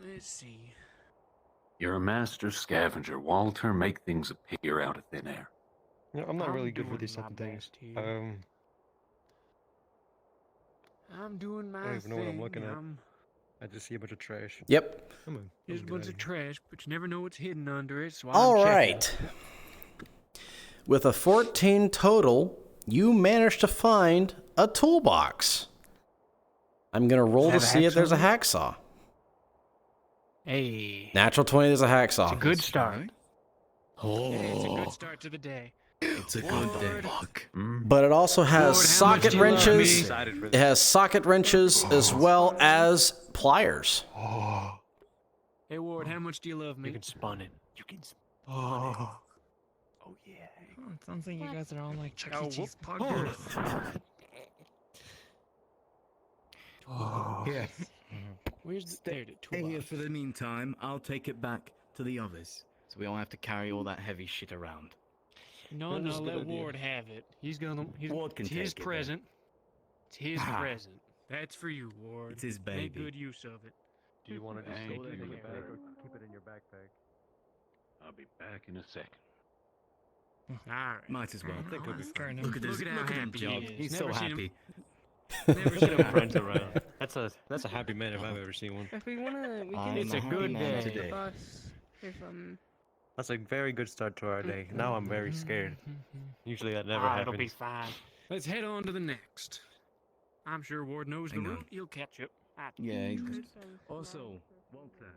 Let's see. You're a master scavenger, Walter. Make things appear out of thin air. Yeah, I'm not really good doing with these my type of things. best here. I'm doing my I don't even know what I'm thing. looking at. I just see a bunch of trash. Yep. Come on. There's a bunch of trash, but you never know what's hidden under it, so All I'm checking. right. With a 14 total, you managed to find a toolbox. I'm going to roll to Does it have see a if there's a hacksaw? hacksaw. Hey. Natural 20, there's a hacksaw. It's a good start. Oh. Yeah, it's a good start to the day. It's a good day. But it also has Lord, how much socket do you love wrenches. me? It has socket wrenches as well as pliers. Hey, Ward, how much do you love me? You can spun it. You can spun it. Oh, yeah. Oh, it sounds like you guys are all like Chuck Oh, E. Cheese whoop. puggers. Yeah. Where's the there, the Stay here toolbox? for the meantime. I'll take it back to the others, so we don't have to carry all that heavy shit around. No, That is no, a good let idea. Ward have it. He's gonna. Ward can it's his take it, then. present. It's his Ah. present. That's for you, Ward. It's his Make baby. good use of it. Do you want to just Thank throw that you, in your sir. bag or keep it in your backpack? I'll be back in a second. All right. Might as well. That could be fair enough. Look at his Look at how look at him happy he job. is. He's Never so seen him- happy. Never seen him friends around. That's That's a happy man if I've ever seen one. If we wanna, we I'm can. It's a happy good man day. Today. If That's a very good start to our day. Now I'm very scared. Usually that never happens. It'll be fine. Let's head on to the next. I'm sure Ward knows the Hang on. route. He'll catch up. Yeah. Also, Walter,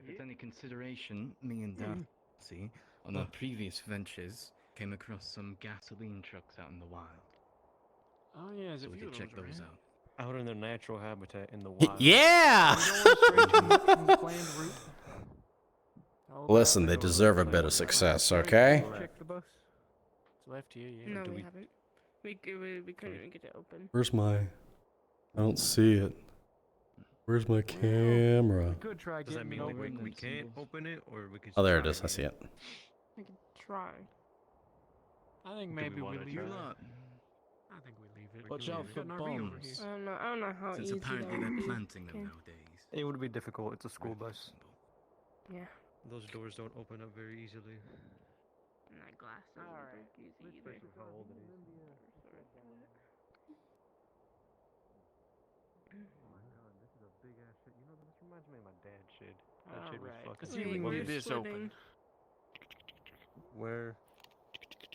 if it's any consideration, me and Darcy, on our previous ventures, came across some gasoline trucks out in the wild. Oh yeah, there's So a we few could of check those those around. out. Out in their natural habitat in the wild. Yeah! Planned route. Listen, they deserve a bit of success, okay? Check the bus. It's left here, yeah. No, we haven't. We couldn't even get it open. Where's my... I don't see it. Where's my camera? Could try Does that getting mean it like open. we can't open it, or we can? Oh, there it try is. I see it. We could try. I think maybe we leave it. lot. I think we leave it. Watch out We've for got an RV over bombs. here. I don't know how Since easy apparently that would they're be. planting them Okay. nowadays. It would be difficult. It's a school bus. Yeah. Those doors don't open up very easily. And that glass doesn't break easy either. This reminds me of my dad's shed. That All shed was right, fucking. let's see if we can get this open. Where?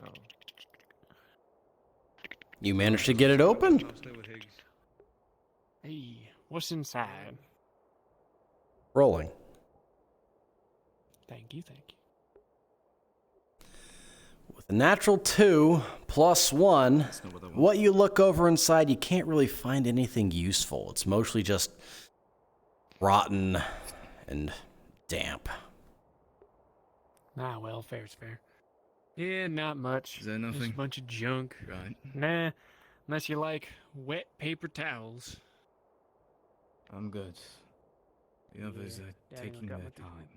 Oh. You managed to get it open? I'll stay with Higgs. Hey, what's inside? Rolling. Thank you, thank you. With a natural 2 plus 1, what you look over inside, you can't really find anything useful. It's mostly just rotten and damp. Ah, well, fair's fair. Yeah, not much. Is there Just nothing? a bunch of junk. Right. Nah, unless you like wet paper towels. I'm good. The others are Daddy taking got their me through. time.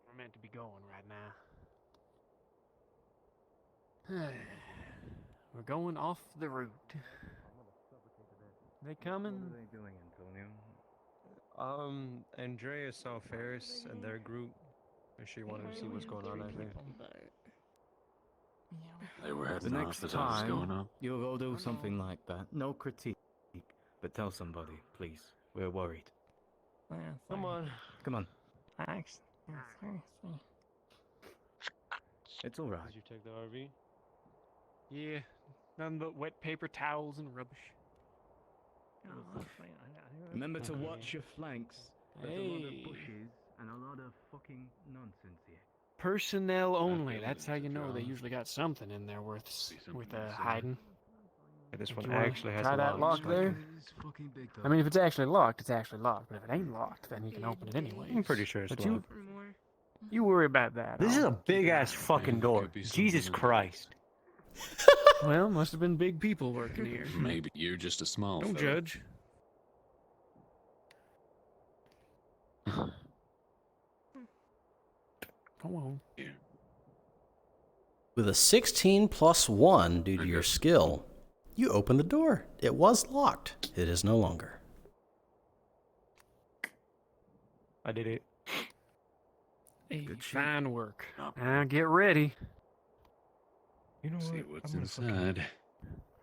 We're meant to be going right now. We're going off the route. They coming? What are they doing, Antonio? Andrea saw Ferris and their group, and she wanted to see what's going on out there. They were The heading off next as I was going time up. you'll go do something like that. No critique, but tell somebody, please. We're worried. Come on. Come on. Thanks. It's all right. Did you take the RV? Yeah, nothing but wet paper towels and rubbish. Remember to watch your flanks. There's a lot Hey. of bushes and a lot of fucking nonsense here. Personnel only. That's how you know they usually got something in there worth hiding. Yeah, this Do one you wanna actually has try a that lock. lock there? It's fucking big though. I mean, if it's actually locked, it's actually locked. But if it ain't locked, then you can open it anyway. I'm pretty sure it's But locked. you worry about that. This is I'll a big ass fucking door. Jesus Christ. Well, must have been big people working here. Maybe you're just a small Don't fella. judge. Come on. With a 16 plus 1 due to your skill, you open the door. It was locked. It is no longer. I did it. Hey, fine work. Now get ready. You know See what? what's I'm gonna inside.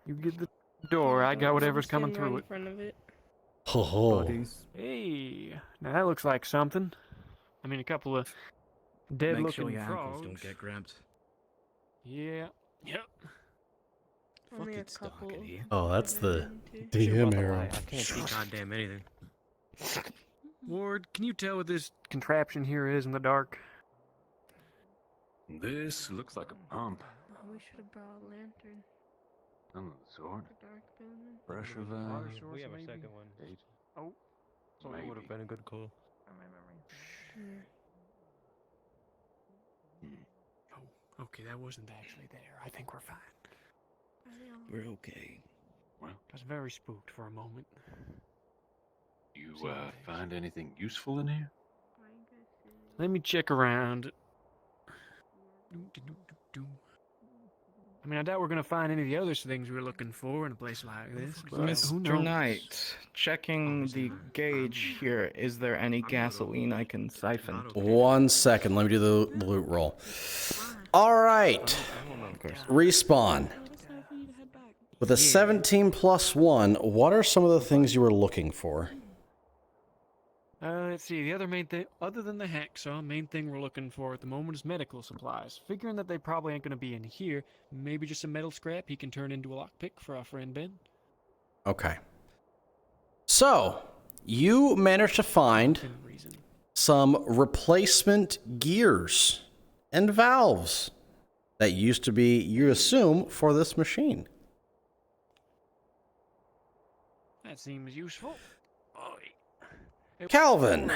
You get the door. I got whatever's coming Stand right through in it. front of it. Oh, Hey, now that looks like something. I mean, a couple of Make dead-looking sure your frogs. ankles don't get grabbed. Yeah. Yep. Only a it's dark couple. in here. Oh, that's the Shit, DM what the arrow. lie, I can't see goddamn anything. Ward, can you tell what this contraption here is in the dark? This looks like a pump. Oh, we should have brought a lantern. Some of the sort. For dark building. Pressure valve. We have a maybe? second one. Oh. So it would have been a good call. Yeah. Oh, okay, that wasn't actually there. I think we're fine. We're okay. Well, I was very spooked for a moment. you find anything useful in here? Let me check around. I mean, I doubt we're gonna find any of the other things we're looking for in a place like this. But who Mr. knows? Knight, checking the gauge here. Is there any gasoline I can siphon? 1 second. Let me do the loot roll. All right. Respawn. With a 17 plus 1, what are some of the things you were looking for? Let's see. The other main thing, other than the hacksaw, main thing we're looking for at the moment is medical supplies. Figuring that they probably ain't going to be in here, maybe just some metal scrap he can turn into a lockpick for our friend Ben. Okay. So, you managed to find some replacement gears and valves that used to be, you assume, for this machine. That seems useful. Calvin.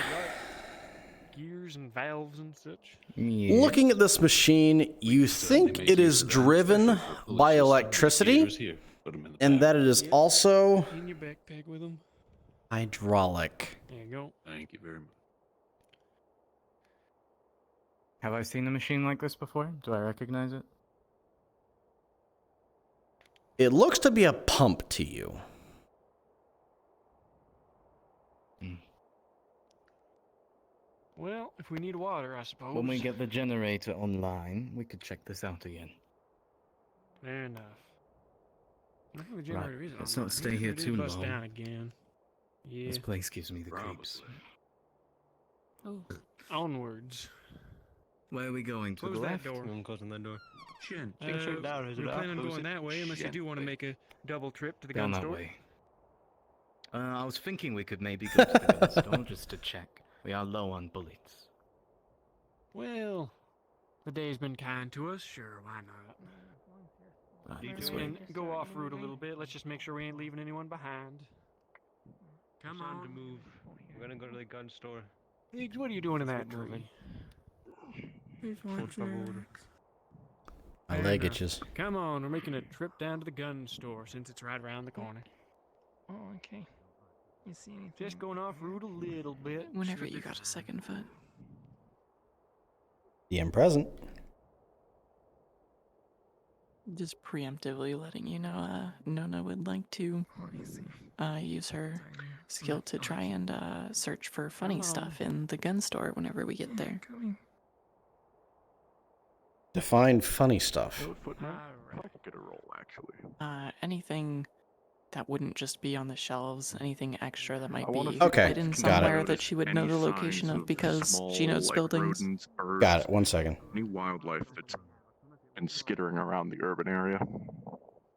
Gears and valves and such. Looking at this machine, you think it is driven by electricity, and that it is also In your backpack with them. hydraulic. There you go. Thank you very much. Have I seen a machine like this before? Do I recognize it? It looks to be a pump to you. Well, if we need water, I suppose. When we get the generator online, we could check this out again. Fair enough. I think the generator is let's online. not stay Even if here it is too bust long. down again. Yeah. This place gives me the creeps. Oh. Onwards. Where are we going? To Close the that left? door. I'm closing that door. Shin. Take it straight down, is it we up? plan on Close going it. that way unless you do want to make a double trip to the Down gun that store. way. I was thinking we could maybe go to the gun store just to check. We are low on bullets. Well, the day's been kind to us. Sure, why not? This way. And go off route a little bit. Let's just make sure we ain't leaving anyone behind. Come Time on. to move. We're gonna go to the gun store. Biggs, what are you doing in that movie? My Fair leg enough. itches. Come on, we're making a trip down to the gun store since it's right around the corner. Oh, okay. You see anything? Just going off route a little bit. Whenever Should you be got a fine. second foot. The am present. Just preemptively letting you know, Nona would like to use her skill to try and search for funny stuff in the gun store whenever we get there. Define funny stuff. I could get a roll, actually. Anything that wouldn't just be on the shelves, anything extra that might I wanna be see Okay, hidden got it. somewhere that she would know Any the location signs of because small, she knows like, buildings. rodents, birds, Got it. 1 second. Any wildlife that's been skittering around the urban area.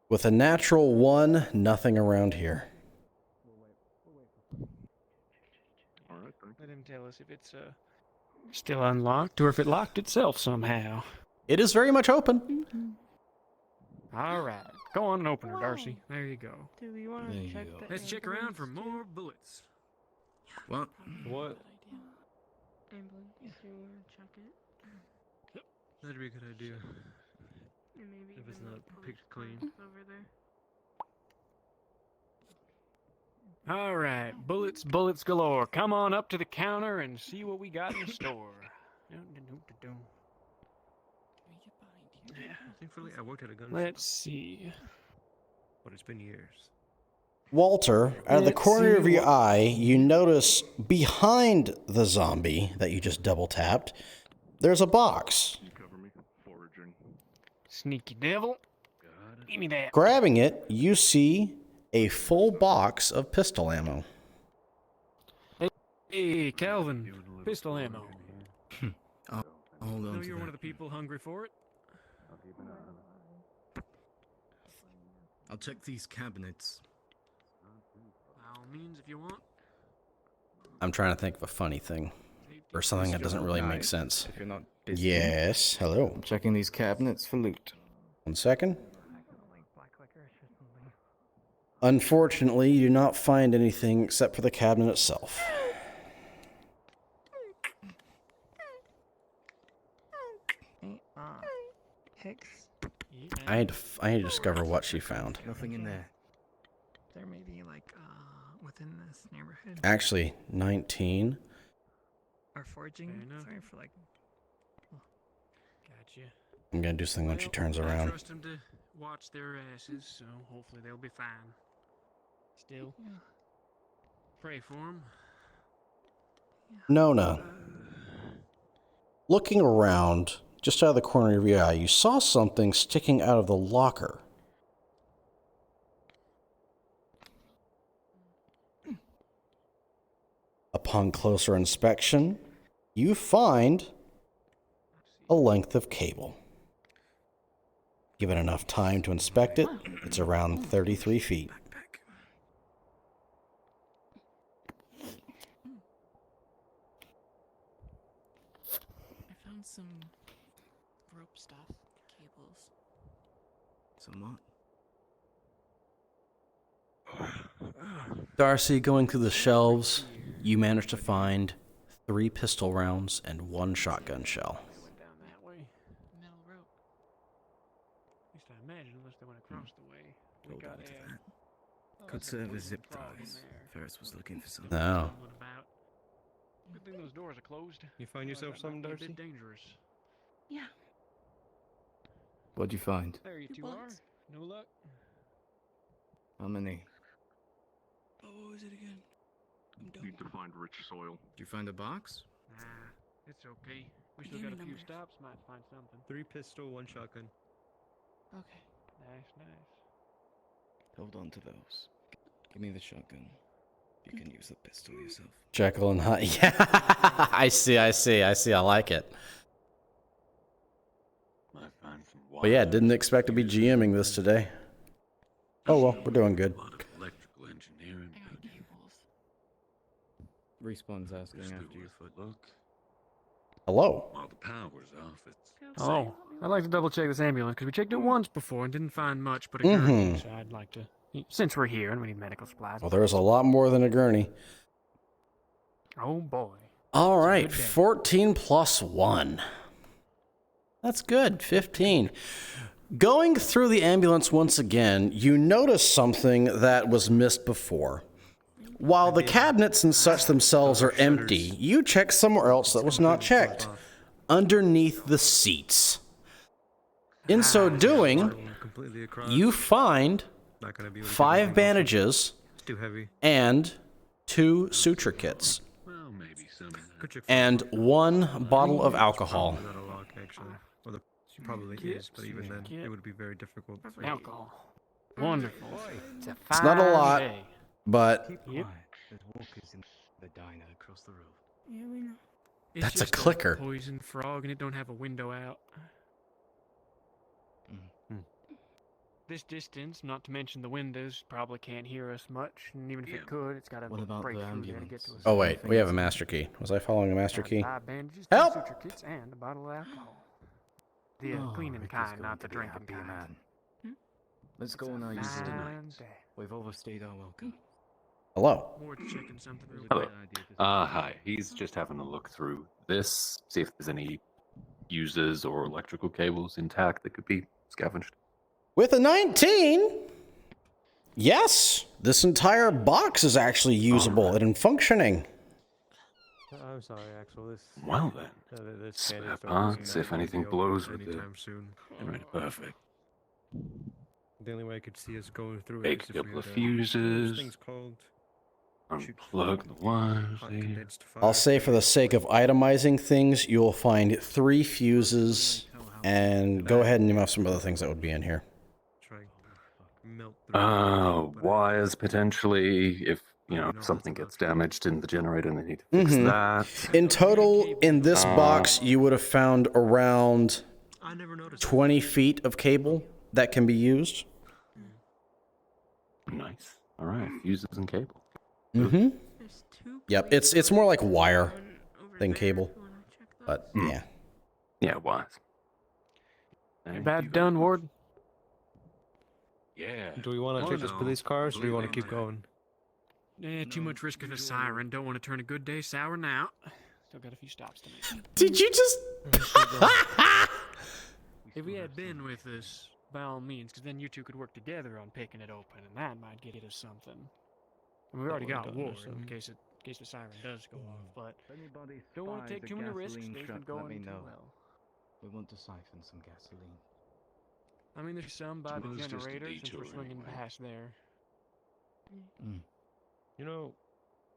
With a natural 1, nothing around here. Alright, Let him tell us if it's still unlocked or if it locked itself somehow. It is very much open. All right, go on and open her, Darcy. There you go. Do we want There to you check go. the Let's check around for more bullets. What? What? ambulance? Do you want to check it? That'd be a good idea. And maybe If it's even the not police picked clean. cars over there. All right, bullets galore. Come on up to the counter and see what we got in the store. Yeah, thankfully I worked at a gun Let's see. but it's been years. Walter, out of the Let's corner of see your what- eye, you notice behind the zombie that you just double tapped, there's a box. Cover me. Foraging. Sneaky devil. Give me that. Grabbing it, you see a full box of pistol ammo. Hey, Calvin. Pistol ammo. Hold Know on to you're that. one of the people hungry for it. I'll check these cabinets. By all means, if you want. I'm trying to think of a funny thing. Or something that doesn't really make Nice. sense. If you're not busy. Yes, hello. I'm checking these cabinets for loot. 1 second. Unfortunately, you do not find anything except for the cabinet itself. Hey, Hicks, I need to discover what she found. Nothing in there. there may be like within this neighborhood Actually, 19. or forging. Fair enough. Sorry for like. Gotcha. I'm going to do something when she turns I around. trust them to watch their asses, so hopefully they'll be fine. Still, pray for them. Nona, looking around, just out of the corner of your eye, you saw something sticking out of the locker. Upon closer inspection, you find a length of cable. Given enough time to inspect it, it's around 33 feet. I found some rope stuff, cables. Some what? Darcy, going through the shelves, you managed to find 3 pistol rounds and 1 shotgun shell. Down that way. Metal rope. At least I imagine, unless they went across the way. We Hold got on to a. that. Could serve as zip ties. Ferris was looking for something. No. What about? Good thing those doors are closed. You find yourself That something, might be a Darcy? bit dangerous. Yeah. What'd you find? There you 2 two are. bullets. No luck. How many? Oh, what was it again? I'm dumb. Need to find rich soil. Did you find a box? Nah, it's okay. We Give still me got a few numbers. stops. Might find something. 3 pistol, 1 shotgun. Okay. Nice. Hold on to those. Give me the shotgun. You can use the pistol yourself. Jekyll and Hyde. Yeah, I see. I like it. Might find some But yeah, didn't expect to be GMing this today. Oh well, we're doing good. A lot of electrical engineering. I got cables. Respawn's asking Just after do your a foot. look. While While the power's off, it's Hello. I'd like to double check this ambulance because we checked it once before and didn't find much but a gurney. So I'd like to, since we're here and we need medical supplies. Well, there's a lot more than a gurney. Oh boy. All right, good day. 14 plus 1. That's good, 15. Going through the ambulance once again, you notice something that was missed before. While the cabinets and such themselves are empty, you check somewhere else that was not checked. Underneath the seats. In so doing, Completely across. you find Not gonna be able to get 5 anything else. bandages It's too heavy. and 2 suture kits. well, maybe some. Could check And 1 bottle of alcohol. Probably not a lock, actually. Well, the probably is, but even then, it would be very difficult. Alcohol. Wonderful. It's a It's not a fine lot, day. but Keep quiet. There's walkers in the diner across the road. Yeah, we know. It's That's a just clicker. Poison frog, and it don't have a window out. This distance, not to mention the windows, probably can't hear us much, and even if it could, it's got to What about break the through there to get to us. oh wait, we have a master key. Was I following a master key? 5 bandages, Help! 2 suture kits, and a bottle of alcohol. The Oh, cleaning Ricky's kind, going not to the be a drinking happy kind. man. Let's go on our usual Fine night. day. We've overstayed our welcome. Hello. More checking something real Hello. quick. Hi. He's just having a look through this, see if there's any fuses or electrical cables intact that could be scavenged. With a 19, yes, this entire box is actually usable and functioning. I'm sorry, Axel. This. Well then, This spare scanning stuff parts isn't if anything gonna be blows open with it. anytime soon. Right, perfect. The only way I could see us going through Take it is a if we couple of had fuses. those things called Unplug the wires. hot there. condensed fire. I'll say for the sake of itemizing things, you'll find 3 fuses, and go ahead and name off some other things that would be in here. Try and melt through it. Wires potentially, if something gets damaged in the generator and they need to fix that. In total, in this box, you would have found around 20 feet of cable that can be used. Nice. All right, fuses and cable. Mm-hmm. Yep, it's more like wire than cable, but yeah. Yeah, wires. Ain't bad done, Ward. Yeah. Do we want to take this police cars, or do we want to keep going? Too much risk of a siren. Don't want to turn a good day sour now. Still got a few stops to make. Did you just... If we had been with us, by all means, because then you two could work together on picking it open, and that might get us something. And we already got Ward in case the siren does go off, but don't want to take too many risks. They've been going too well. We want to siphon some gasoline. I mean, there's some by the Well, it's just a generator since we're detour swinging anyway. past there. You know,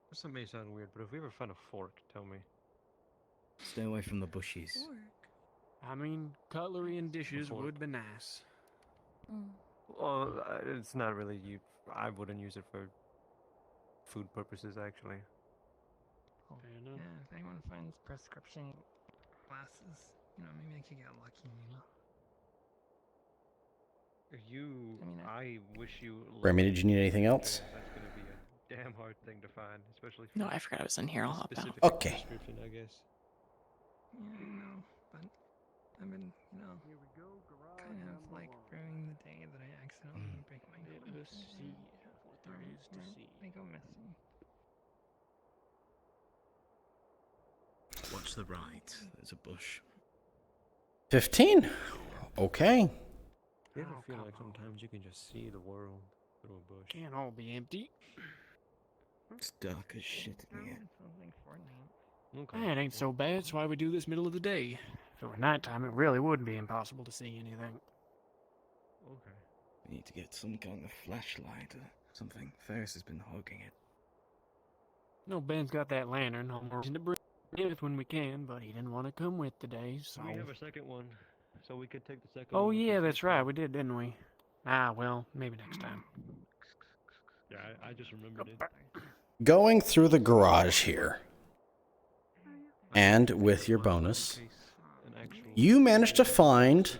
this may sound weird, but if we ever find a fork, tell me. Stay away from the bushes. I mean, cutlery and dishes would be nice. Well, it's not really I wouldn't use it for food purposes, actually. Yeah, if anyone finds prescription glasses, maybe they could get lucky, I wish you Remy, did you need anything else? That's gonna be a damn hard thing to find, especially No, I forgot I was in here. I'll hop out. Okay. prescription, I guess. Yeah, I know, but I've been, kind of like ruining the day that I accidentally break my nose. Let's see what there is to see. They go missing. Watch the right. There's a bush. 15. Okay. You ever feel like sometimes you can just see the world through a bush? Can't all be empty. It's dark as shit in here. It ain't so bad. That's why we do this middle of the day. If it were nighttime, it really would be impossible to see anything. Okay. We need to get some kind of flashlight or something. Ferris has been hogging it. No, Ben's got that lantern. I'm working to bring it when we can, but he didn't want to come with today, so... We have a second one, so we could take the second Oh one. yeah, that's right. We did, didn't we? Ah, well, maybe next time. Yeah, I just remembered it. Going through the garage here, and with your bonus, you managed to find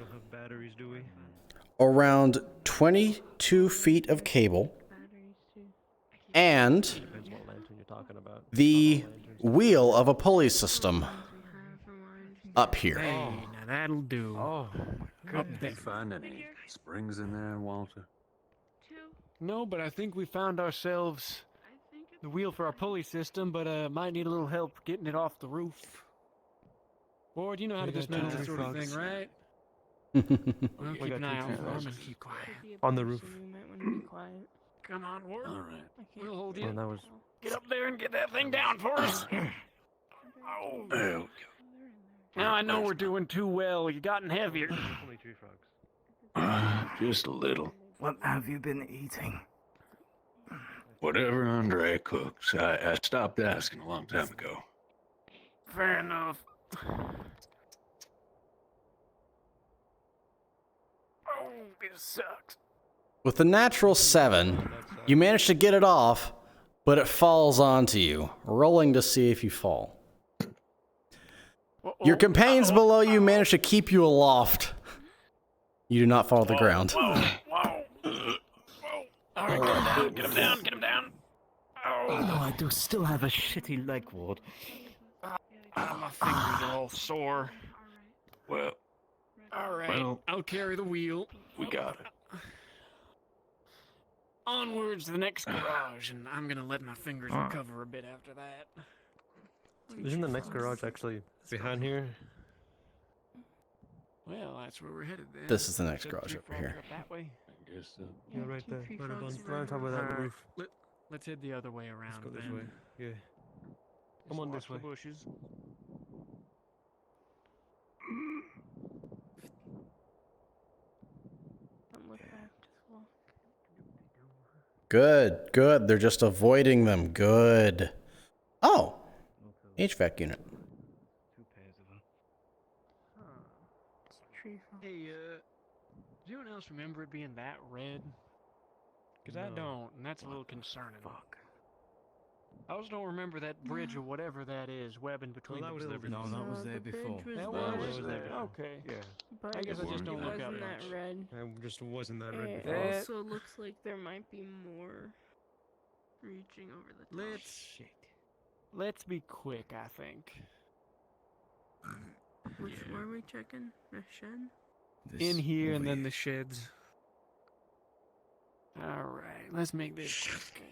around 22 feet of cable and Depends what lantern you're talking about. the wheel of a pulley system up here. Hey, now that'll do. Oh, Up did there. you find any springs in there, Walter? No, but I think we found ourselves the wheel for our pulley system, but might need a little help getting it off the roof. Ward, you know how to dismantle this sort of thing, right? Well, keep an eye out for him and keep quiet. On the roof. You might want to be quiet. Come on, Ward. All right. We'll hold you. Well, that was... Get up there and get that thing down for us. Oh. There we go. Now I know we're doing too well. You gotten heavier. Only tree frogs. Just a little. What have you been eating? Whatever Andre cooks. I stopped asking a long time ago. Fair enough. Oh, this sucks. With the natural 7, you manage to get it off, but it falls onto you, rolling to see if you fall. Your companions below you manage to keep you aloft. You do not fall to the ground. Whoa. All right, get him down, get him down. Oh no, I do still have a shitty leg, Ward. My fingers are all sore. Well, All right, Well, I'll carry the wheel. we got it. Onwards to the next garage, and I'm gonna let my fingers recover a bit after that. Isn't the next garage actually behind here? Well, that's where we're headed then. This is the next Set garage tree over frog here. up that way. I guess so. Yeah, right there. tree Right up frogs on top of that Alright, roof. Let's head the other way around. Let's go this then. way. Yeah. Come Just on watch this way. the bushes. Don't look back. Just walk. Good, good. They're just avoiding them. Good. Oh, HVAC unit. Two pairs of them. Tree frog. Hey, does anyone else remember it being that red? Because I No. don't, and that's a little concerning. Fuck. I also don't remember that bridge or whatever that is, webbing between that the was there buildings. No, that was No, there the before. bridge was That red. was was there. there. Okay. Yeah. But I guess I just it don't look wasn't up that much. red. I just wasn't that red It before. That- also looks like there might be more reaching over the top. Let's be quick, I think. Which were we checking? The shed? In here and over then the sheds. Alright, let's make this quick.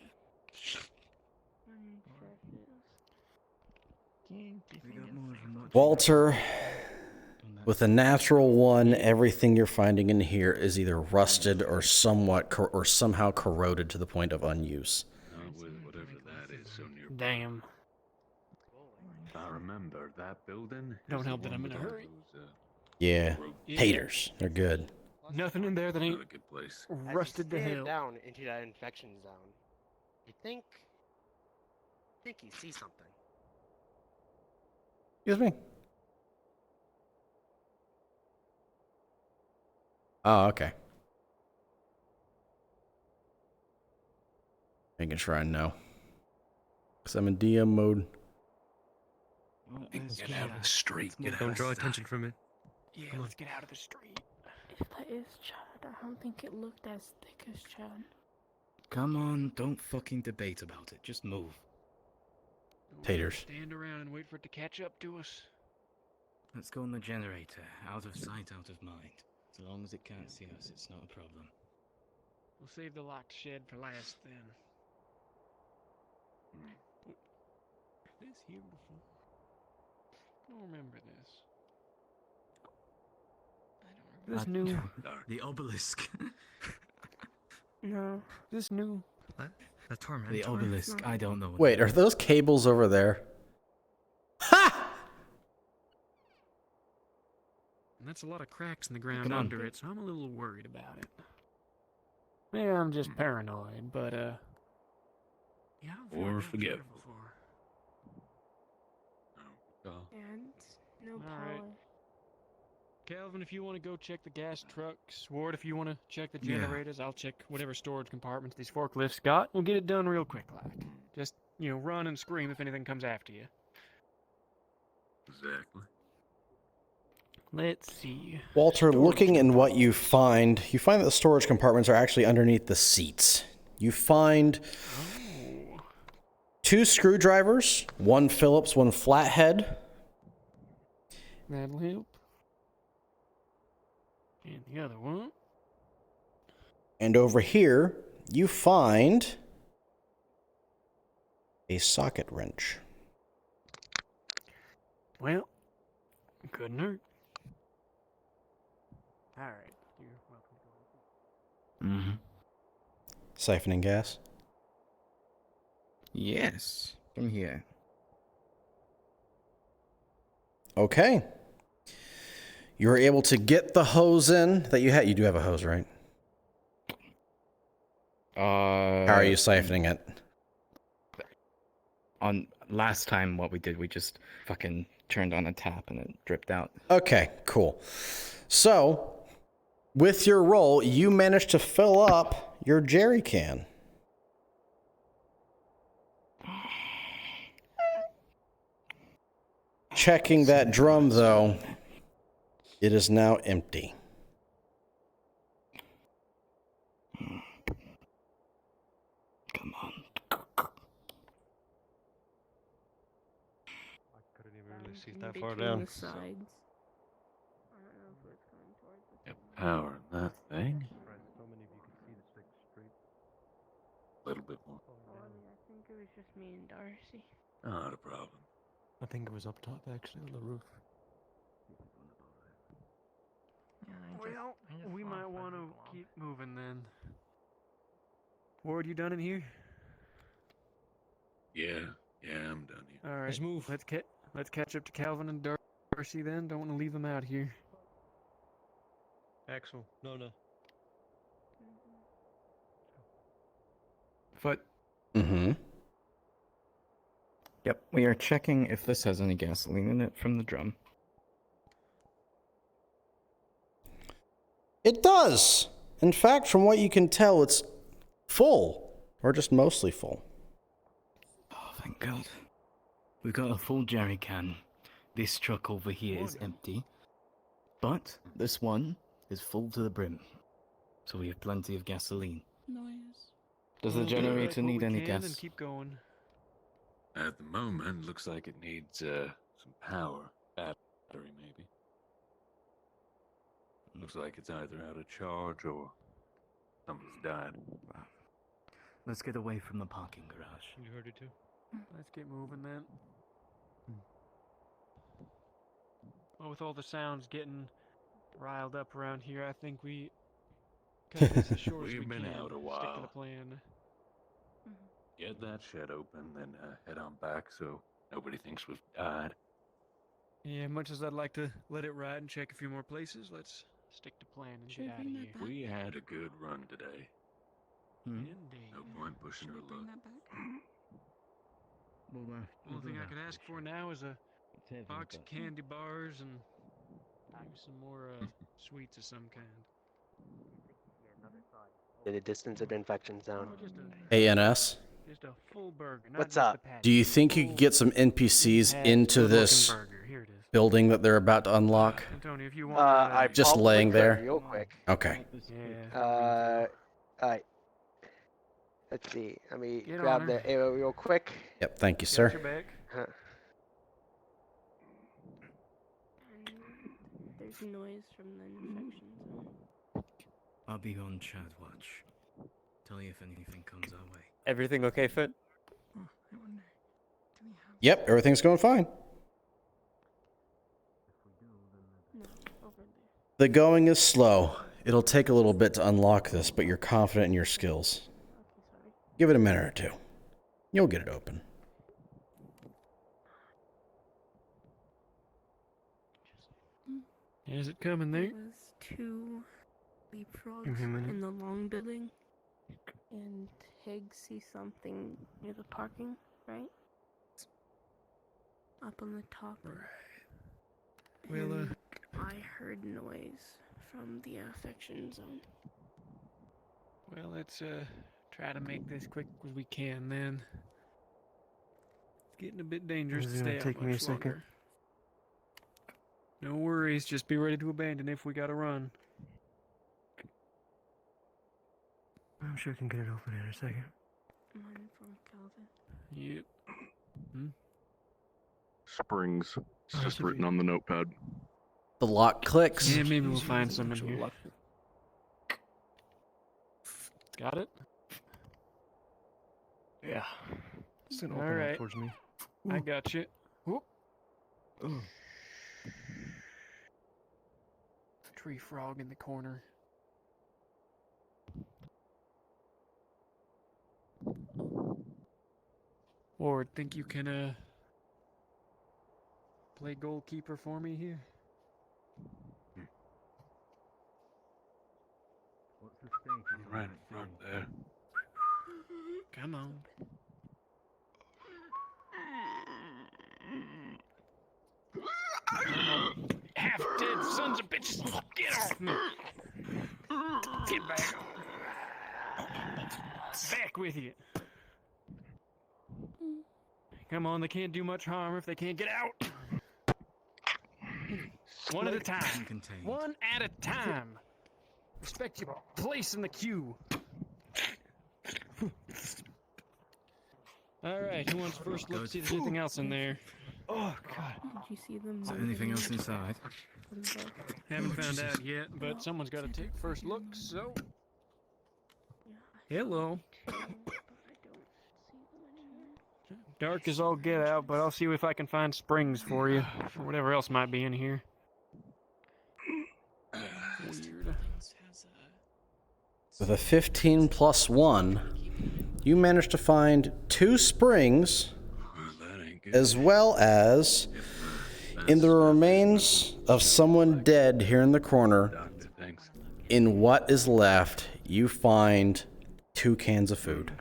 Walter, with a natural 1, everything you're finding in here is either rusted or or somehow corroded to the point of unuse. With whatever that is so near. Damn. I remember that building. Don't is the help that one I'm in a with all hurry. those, Yeah, Yeah. haters. They're good. Nothing in there that ain't Really good place. rusted to As you stare hell. down into that infection zone, you think you see something. Excuse me. Oh, okay. Making sure I know. Because I'm in DM mode. Get out of the street. Don't draw attention from it. Yeah, let's get out of the street. If that is Chad, I don't think it looked as thick as Chad. Come on, don't fucking debate about it. Just move. Taters. Stand around and wait for it to catch up to us. Let's go on the generator. Out of sight, out of mind. As long as it can't see us, it's not a problem. We'll save the locked shed for last then. This here before? I don't remember this. This new. The obelisk. No. This new. What? The tormentor. The obelisk. I don't know. Wait, are those cables over there? And that's a lot of cracks in the ground Come on. under it, so I'm a little worried about it. Maybe I'm just paranoid, but yeah. I don't feel Or like I've tried it forgetful. before. And no All power. right. Calvin, if you want to go check the gas trucks, Ward, if you want to check the Yeah. generators, I'll check whatever storage compartments these forklifts got. We'll get it done real quick, like. Just, run and scream if anything comes after you. Exactly. Let's see. Walter, looking in what you find that the storage compartments are actually underneath the seats. You find 2 screwdrivers, 1 Phillips, 1 flathead. That'll help. And the other one. And over here, you find a socket wrench. Well, couldn't hurt. All right, you're welcome to go. Siphoning gas. Yes, from here. Okay. You were able to get the hose in that you had. You do have a hose, right? How are you siphoning it? On last time, what we did, we just fucking turned on a tap and it dripped out. Okay, cool. So, with your roll, you managed to fill up your jerry can. Checking that drum, though, it is now empty. Come on. I couldn't even really see that far Between down. the sides. I don't know if it's going towards the Power in that thing. So many of you could see the stick straight. A little bit more. I think it was just me and Darcy. Not a problem. I think it was up top, actually, on the roof. Well, we might want to keep moving then. Ward, you done in here? Yeah, I'm done here. All right, Let's move. Let's catch up to Calvin and Darcy then. Don't want to leave them out here. Axel, Nona. Foot. Mm-hmm. Yep, we are checking if this has any gasoline in it from the drum. It does. In fact, from what you can tell, it's full, or just mostly full. Oh, thank God. We've got a full jerry can. This truck over here is empty. But this one is full to the brim. So we have plenty of gasoline. Noise. Does the generator need any gas? And keep going. At the moment, looks like it needs some power. Battery, maybe. Looks like it's either out of charge or something's died. Let's get away from the parking garage. You heard it too? Let's get moving then. Well, with all the sounds getting riled up around here, I think we cut this as short as we We've been can. out a Stick to while. the plan. Get that shed open, then head on back so nobody thinks we've died. Yeah, much as I'd like to let it ride and check a few more places, let's stick to plan and get out of here. We had a good run today. Indeed. No point pushing our luck. Only thing I could ask for now is a box of candy bars and maybe some more sweets of some kind. The distance of infection zone. ANS? Just a full burger. Not What's just up? a patty. Do you think you could get some NPCs into good-looking this burger. Here it is. building that they're about to unlock? Antonio, if you want, I Just probably laying could there? real quick. Okay. Yeah. Let's see. Let me Get grab on the her. arrow real quick. Yep, thank you, Got sir. your back. Huh. There's noise from the infection zone. I'll be on Chad watch. Tell you if anything comes our way. Everything okay, Foot? Yep, everything's going fine. The going is slow. It'll take a little bit to unlock this, but you're confident in your skills. Give it a minute or two. You'll get it open. Is it coming there? There was 2 leapfrogs Give me a minute. in the long building, and Higgs sees something near the parking, right? Up on the top. Well, And I heard noise from the affection zone. Well, let's try to make this quick as we can then. It's getting a bit dangerous to stay out take me a much second. longer. No worries, just be ready to abandon if we gotta run. I'm sure I can get it open in a second. Mine from Calvin. Yep. Springs. It's just written on the notepad. The lock clicks. Yeah, maybe we'll find some in here. Got it? Yeah. It's gonna open All right. up towards me. I got you. Whoop. Tree frog in the corner. Ward, think you can play goalkeeper for me here? Right in front there. Come on. Half dead sons of bitches. Get off me. Get back. Back with you. Come on, they can't do much harm if they can't get out. One at a time. One at a time. Respect your place in the queue. All right, who wants first look? See if there's anything else in there. Oh God. Did you see them? Is there anything else inside? Haven't found out yet, but someone's got to take first look. So, hello. Dark as all get out, but I'll see if I can find springs for you, or whatever else might be in here. Weird. With a 15 plus 1, you managed to find 2 springs, as well as in the remains of someone dead here in the corner. In what is left, you find 2 cans of food.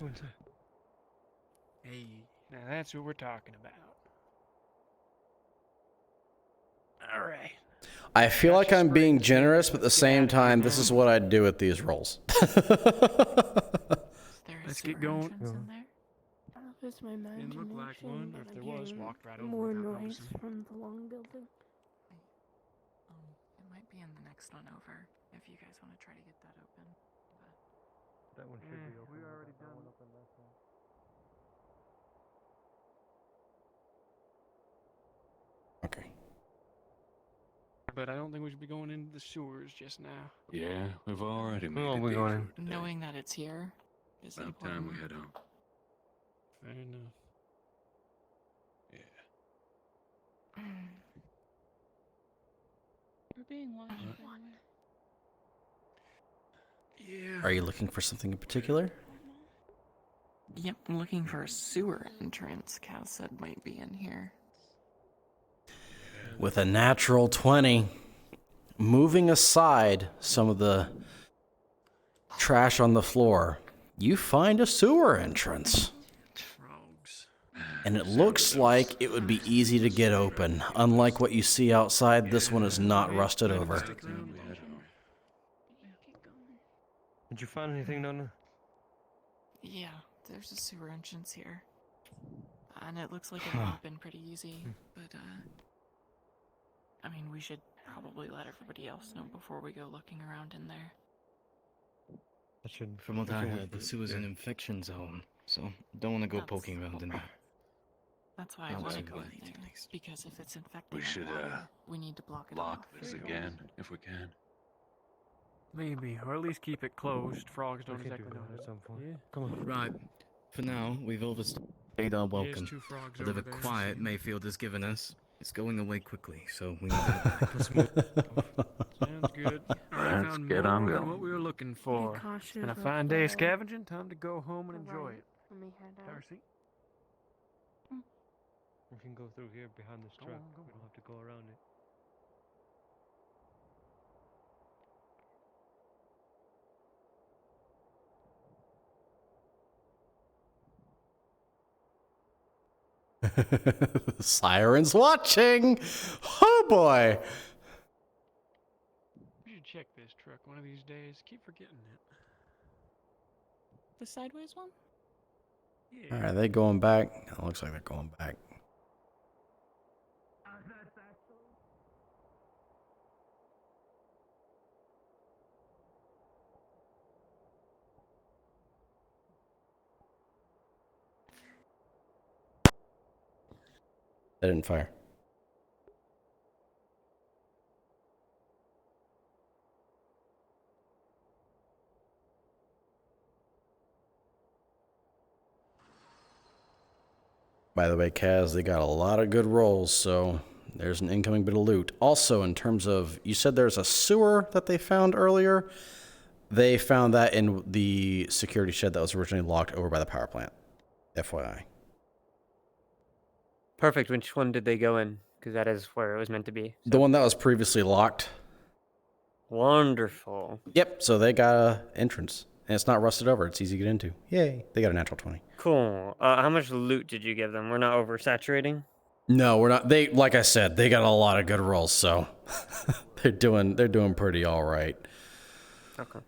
Hey, now that's what we're talking about. All right. I feel like I'm being generous, but at the same time, this is what I'd do with these rolls. Let's get going. It's my imagination. Didn't look like one, or if there was, walked right over more without noise noticing. from the long building. It might be in the next one over, if you guys want to try to get that open. That one should be open. We already done one. Okay. But I don't think we should be going into the sewers just now. Yeah, we've already made Where are it we deep going? for today. Knowing that it's here is About important. time we head home. Fair enough. We're being watched. Yeah. Are you looking for something in particular? Yep, I'm looking for a sewer entrance. Cal said might be in here. With a natural 20, moving aside some of the trash on the floor, you find a sewer entrance. And it looks like it would be easy to get open. Unlike what you see outside, this one is not rusted over. Did you find anything, Nona? Yeah, there's a sewer entrance here. And it looks like it would have been pretty easy, but, I mean, we should probably let everybody else know before we go looking around in there. From what I heard, the sewer's an infection zone, so don't want to go poking around in there. That's why I want to go in there, because if it's infecting We should water, we need to block it lock off. this again if we can. Maybe, or at least keep it closed. Frogs don't We can exactly do know that how at to. some point. Yeah. Come on. Right. For now, we've overstayed our welcome. two frogs Whatever over there, quiet see? Mayfield has given us, it's going away quickly, so we need to Sounds good. Alright, I Let's found get more on than going. what we were looking for. Be cautious And a of fine day of the- scavenging. Time to go home and enjoy it. Let me head out. Darcy. We can go through here behind this truck. We don't have to go around it. Siren's watching. Oh boy. We should check this truck one of these days. Keep forgetting it. The sideways one? Yeah. All right, are they going back? It looks like they're going back. They didn't fire. By the way, Kaz, they got a lot of good rolls, so there's an incoming bit of loot. Also, in terms of, you said there's a sewer that they found earlier. They found that in the security shed that was originally locked over by the power plant. FYI. Perfect. Which one did they go in? Because that is where it was meant to be. The one that was previously locked. Wonderful. Yep, so they got a entrance. And it's not rusted over. It's easy to get into. Yay. They got a natural 20. Cool. How much loot did you give them? We're not oversaturating? No, we're not. They, like I said, they got a lot of good rolls, so they're doing pretty all right. Okay.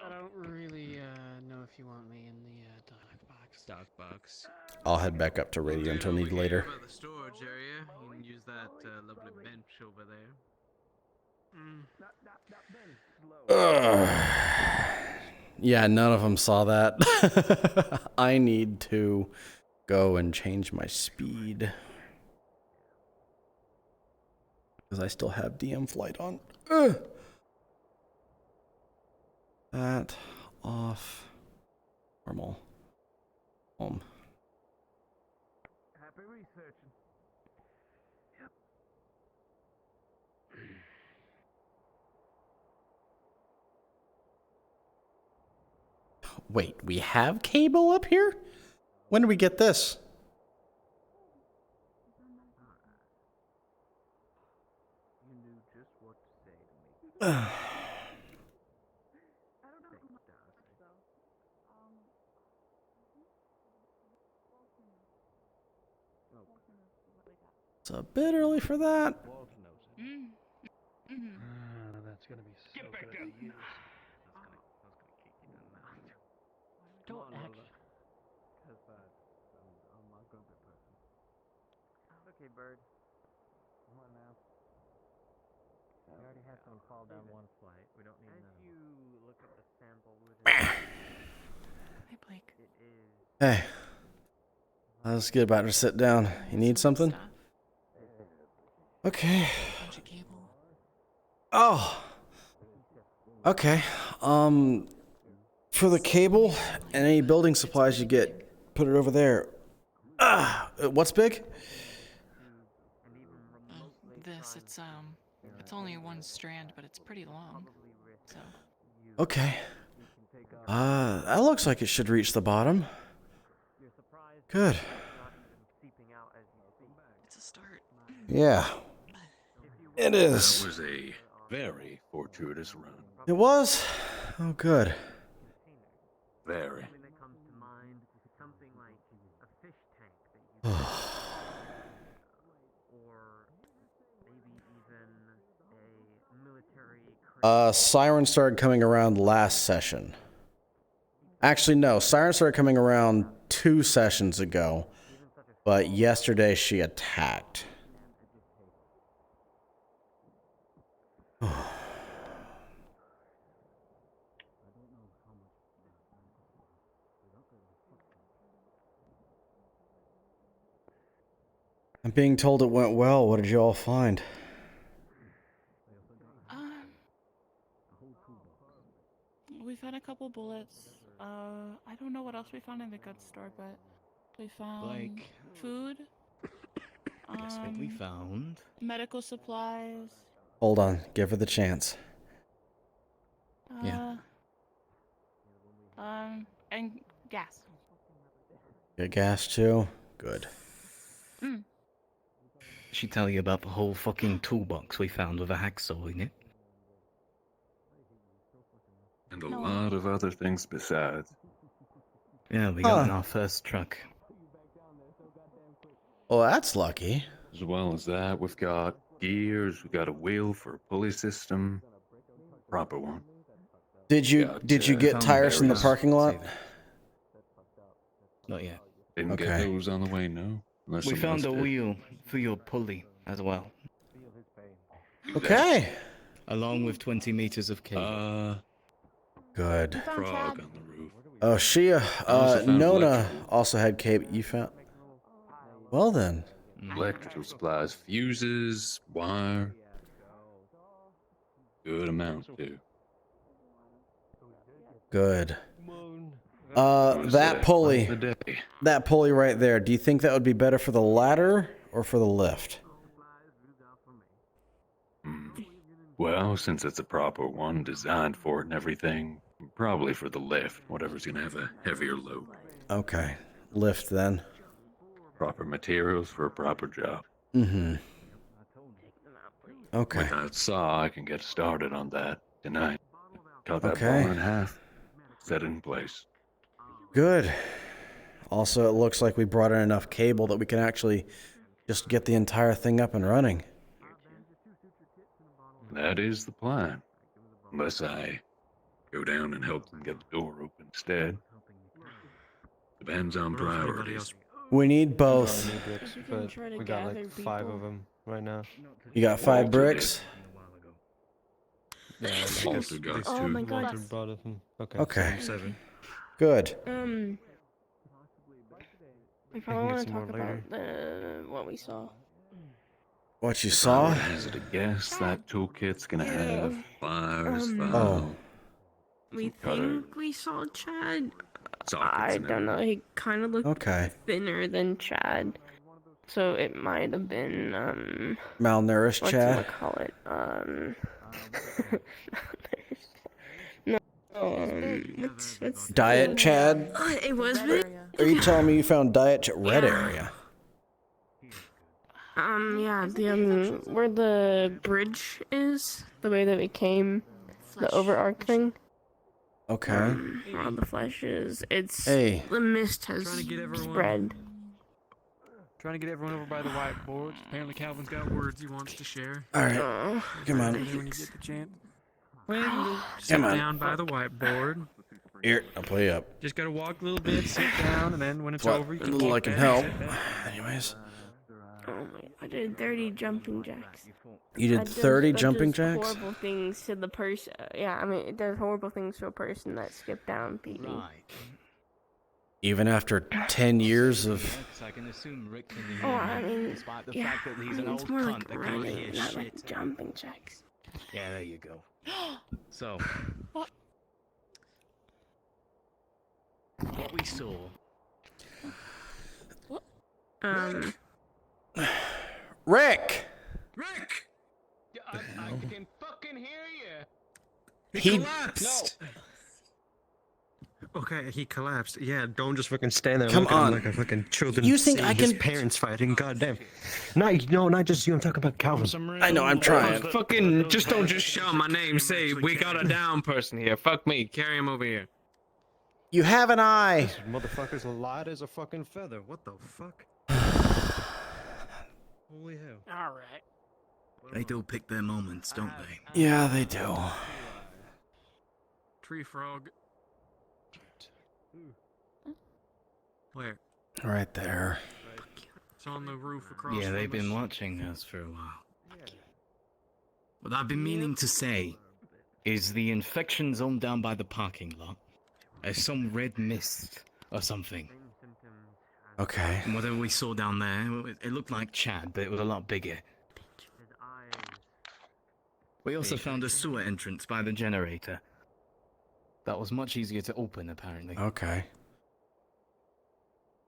I don't really know if you want me in the dock box. I'll head back up to radio until need later. By the storage area, you can use that lovely bench over there. Yeah, none of them saw that. I need to go and change my speed. Because I still have DM flight on. That off. Normal. Home. Happy researching. Yep. Wait, we have cable up here? When did we get this? You knew just what to say to me. It's a bit early for that. That's gonna be so good to use. Don't act. I'm a good person. Okay, bird. Come on now. We already had someone fall down one flight. We don't need As you look at the sample Hey, Blake. Hey. Let's get about to sit down. You need something? Okay. Bunch of cable. Oh. Okay. For the cable and any building supplies you get, put it over there. What's big? This, it's only one strand, but it's pretty long. So. Okay. That looks like it should reach the bottom. Good. It's a start. Yeah. It is. That was a very fortuitous run. It was? Oh, good. Very. Siren started coming around last session. Actually, no. Siren started coming around 2 sessions ago, but yesterday she attacked. I'm being told it went well. What did you all find? We found a couple bullets. I don't know what else we found in the goods store, but we found Like food. Guess what we found? Medical supplies. Hold on. Give her the chance. Yeah. And gas. Get gas too? Good. Mm. She tell you about the whole fucking toolbox we found with a hacksaw in it? And a lot of other things besides. Yeah, we got in our first truck. Well, that's lucky. As well as that, we've got gears, we've got a wheel for a pulley system. Proper one. Did you get tires in the parking lot? Not yet. Didn't get those on the way, no. Unless We someone found a else did. wheel for your pulley as well. Okay. Along with 20 meters of cable. Good. Frog on the roof. Oh, she, found Nona electrical. also had cable. You found. Well then. Electrical supplies, fuses, wire. Good amount, too. Good. Wanna That say, pulley. fight the day. That pulley right there. Do you think that would be better for the ladder or for the lift? Well, since it's a proper one, designed for it and everything, probably for the lift, whatever's gonna have a heavier load. Okay. Lift then. Proper materials for a proper job. Mm-hmm. Okay. With that saw, I can get started on that tonight. Cut that Okay. bar in half. Set it in place. Good. Also, it looks like we brought in enough cable that we can actually just get the entire thing up and running. That is the plan. Unless I go down and help them get the door open instead. Depends on priorities. We need both. But we got like 5 of them right now. You got 5 bricks? Yeah, I guess Walter got these two. two. my God. Walter brought it from. Okay. Okay. 7. Good. We can probably get want to some more talk about what we saw. What you If I saw? were to hazard a guess, that toolkit's gonna have pliers, Oh. file, We cutter. think we saw Chad. sockets, I and don't know. He kind of looked Okay. thinner than Chad, so it might have been Malnourished Chad? call it no what's Diet Chad? it was big. Are you telling me you found Diet Red area? Yeah, the where the bridge is, the way that we came, the over arc thing. Okay. Where all the flesh is. It's Hey. the mist has Trying to get everyone- spread. Trying to get everyone over by the whiteboard. Apparently, Calvin's got words he wants to share. All right. Come on. When you get the chance. When you sit Come on. down by the whiteboard. Here, I'll play you up. Just gotta walk a little bit, sit down, and then when it's What over, you can little walk I can back, help. sit back. Anyways. Oh my! I did 30 jumping jacks. You did That does- 30 that jumping does jacks? Horrible things to the person. Yeah, I mean, it does horrible things to a person that skipped down, PD. Even after 10 years of... I can assume Rick can Oh, I mean, despite the yeah, fact that he's I an mean, old it's more cunt like that can't hear running, not shit. like jumping jacks. Yeah, there you go. So, what we saw. Rick! Rick! I can fucking hear you. He collapsed. Okay, he collapsed. Yeah, don't just fucking stand there Come looking at him on. like a fucking children. You think seeing I his can- parents fighting? Goddamn. Not just you. I'm talking about Calvin. I know, I'm trying. Fucking just don't just shout my name. Say we got a down person here. Fuck me. Carry him over here. You have an eye! This motherfucker's light as a fucking feather. What the fuck? Holy hell. All right. They do pick their moments, don't they? Yeah, they do. Tree frog. Where? Right there. It's on the roof across Yeah, from they've been us. watching us for a while. What I've been meaning to say is the infection zone down by the parking lot. There's some red mist or something. Okay. And whatever we saw down there, it looked like Chad, but it was a lot bigger. We also found a sewer entrance by the generator. That was much easier to open, apparently. Okay.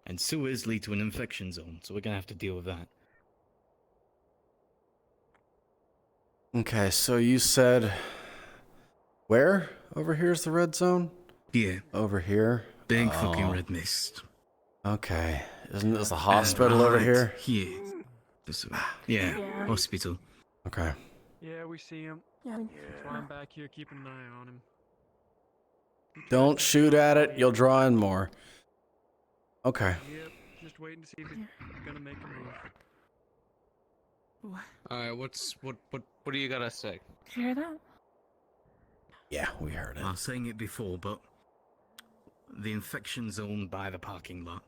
And sewers lead to an infection zone, so we're gonna have to deal with that. Okay, so you said... Where? Over here's the red zone? Yeah. Over here? Big fucking red mist. Okay. Isn't this the hospital over right here? Here. Yeah, hospital. Okay. Yeah, we see him. Yeah. That's why I'm back here keeping an eye on him. Don't shoot at it, you'll draw in more. Okay. Yep, just waiting to see if he's gonna make a move. Alright, what do you gotta say? Did you hear that? Yeah, we heard it. I was saying it before, but the infection zone by the parking lot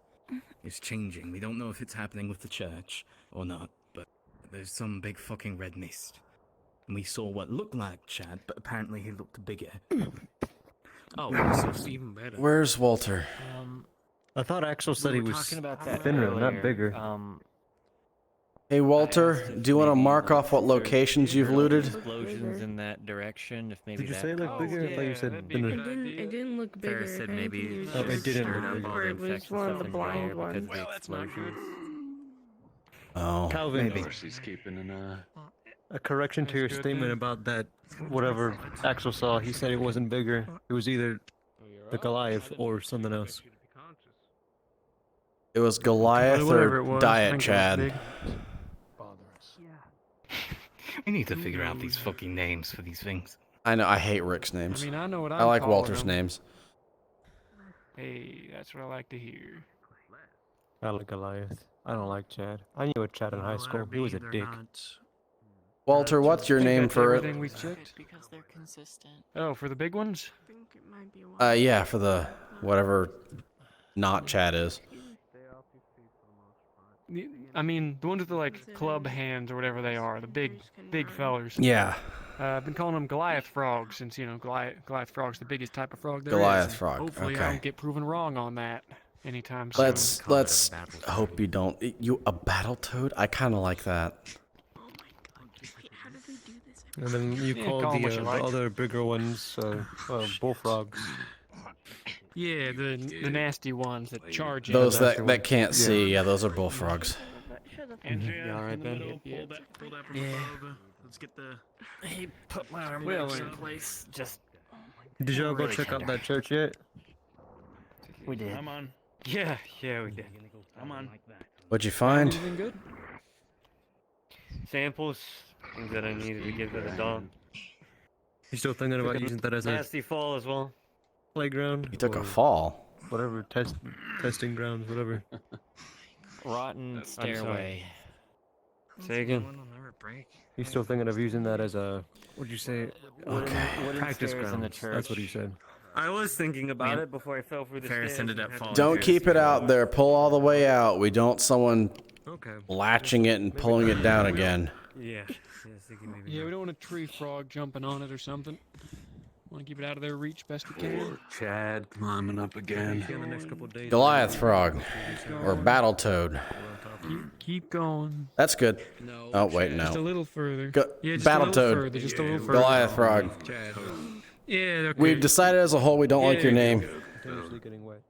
is changing. We don't know if it's happening with the church or not, but there's some big fucking red mist. And we saw what looked like Chad, but apparently he looked bigger. Oh, so it's even better. Where's Walter? I thought Axel said he was talking about that thinner, not earlier. bigger. Hey, Walter, do you want to mark off what locations you've looted? Explosions in that direction. If maybe Did you that say it looked bigger? I thought you said thinner. It didn't look bigger. Ferris said if maybe anything, it was Oh, it just didn't stirred look up bigger. all or the it was infection one of stuff the in the air blind because ones. of the explosions. Oh. Calvin, Of course, he's keeping an a correction to your good statement then. about that. Whatever Axel saw, he said it wasn't bigger. It was either the Goliath or something else. It was Goliath Whatever or it was, I Diet think it was Chad. big. We need to figure out these fucking names for these things. I know, I hate Rick's names. I mean, I know what I I'm like calling Walter's them. names. Hey, that's what I like to hear. I like Goliath. I don't like Chad. I knew a Chad in high school. He was a dick. Walter, what's your I think name that's for everything it? we checked. Because they're consistent. Oh, for the big ones? I think it might be one. Yeah, for the whatever not Chad is. I mean, the ones with the like club hands or whatever they are, the big fellers. Yeah. I've been calling them Goliath frogs since Goliath frog's the biggest type of frog there is. Goliath frog, Hopefully, okay. I don't get proven wrong on that anytime soon. Let's hope you don't. You a battle toad? I kind of like that. And then you Yeah, called call 'em the what you like. other bigger ones bullfrogs. Yeah, the nasty ones that charge you. Those that can't see, yeah, those are bullfrogs. You alright, Ben? Pull that from Yeah. above. Let's get the. He put my arm in place. Just. Did y'all go Really check out tender. that church yet? We did. I'm on. Yeah, we did. I'm on. What'd you find? Anything good? Samples, things that I needed to give to the dog. You still thinking about using that as a Nasty fall as well. playground? You took a or fall. Whatever, testing grounds, whatever. Rotten stairway. Say again. You still thinking of using that as a, what'd you say? Wooden Practice stairs in the grounds. church. That's what he said. I was thinking about it before I fell through the Ferris stairs. ended and up had to- falling. Don't keep it out there. Pull all the way out. We don't someone Okay. latching it and pulling it down again. Yeah. I was thinking maybe Yeah, not. we don't want a tree frog jumping on it or something. Want to keep it out of their reach best we can. Poor Chad climbing up again. In the next couple of days. Goliath frog or battle toad. Keep going. That's good. No. Oh wait, Just a no. little further. Go, Just battle a little toad. further. Just a little further. Goliath frog. Yeah, okay. We've decided as a whole we don't like your name. Continuously getting wet.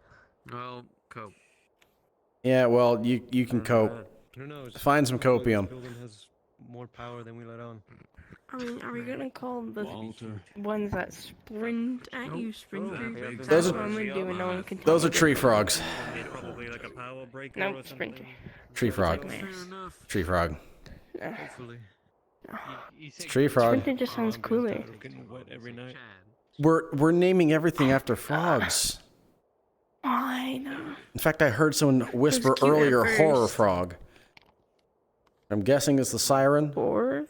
Well, cope. Yeah, well, you can cope. Who knows? Find some copium. This building has more power than we let on. I mean, are we gonna call the Walter. ones that sprint at you sprinters? Those That's are- what I'm gonna do, and no one can. Those are tree frogs. Probably like a power breaker Nope, or something. sprinter. Tree frog. Tree frog. Hopefully. It's tree frog. Sprinter just sounds cooler. Getting wet every night. We're naming everything after frogs. Fine. In fact, I heard someone whisper cute at earlier, first. horror frog. I'm guessing it's the siren. Or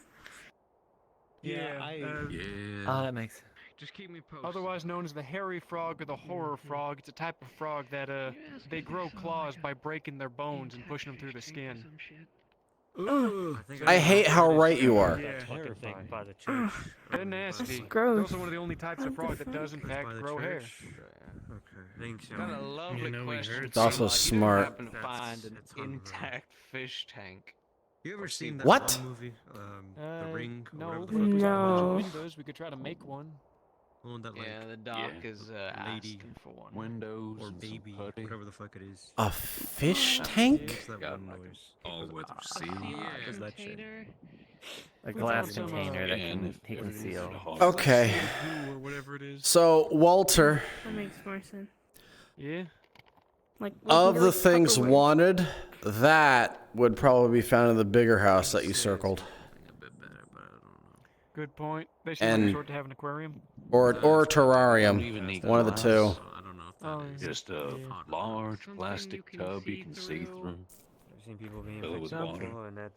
Yeah, Yeah. Ah, that makes. Just keep me posted. Otherwise known as the hairy frog or the horror frog, it's a type of frog that they grow claws by breaking their bones and pushing them through the skin. I hate how right you are. Yeah, Terrifying. By the church. They're nasty. gross. They're also one of the only types of frog that does in fact grow hair. Got a lovely question. It's also You smart. happen to find an intact fish tank. You ever seen that What? one movie? The Ring? Or No, whatever but the if there's a bunch No. of windows, we could try to make one. one that like Yeah, the doc is lady asking for one. Windows or and some baby, putty. whatever the fuck it is. A fish tank? Makes that one noise. All-weather seal. Does that shit. A glass some, container that and can, he can if it is seal. hot, Okay. Or whatever it is. So, Walter, That makes more sense. Yeah. Like of the things wanted, that would probably be found in the bigger house that you circled. Good point. They should And- resort to have an aquarium. Or a Don't terrarium. even need One of the glass. two. I don't know if Oh, that is. Just a large plastic tub you can see through. I've seen people being Fill it with water. successful, and that's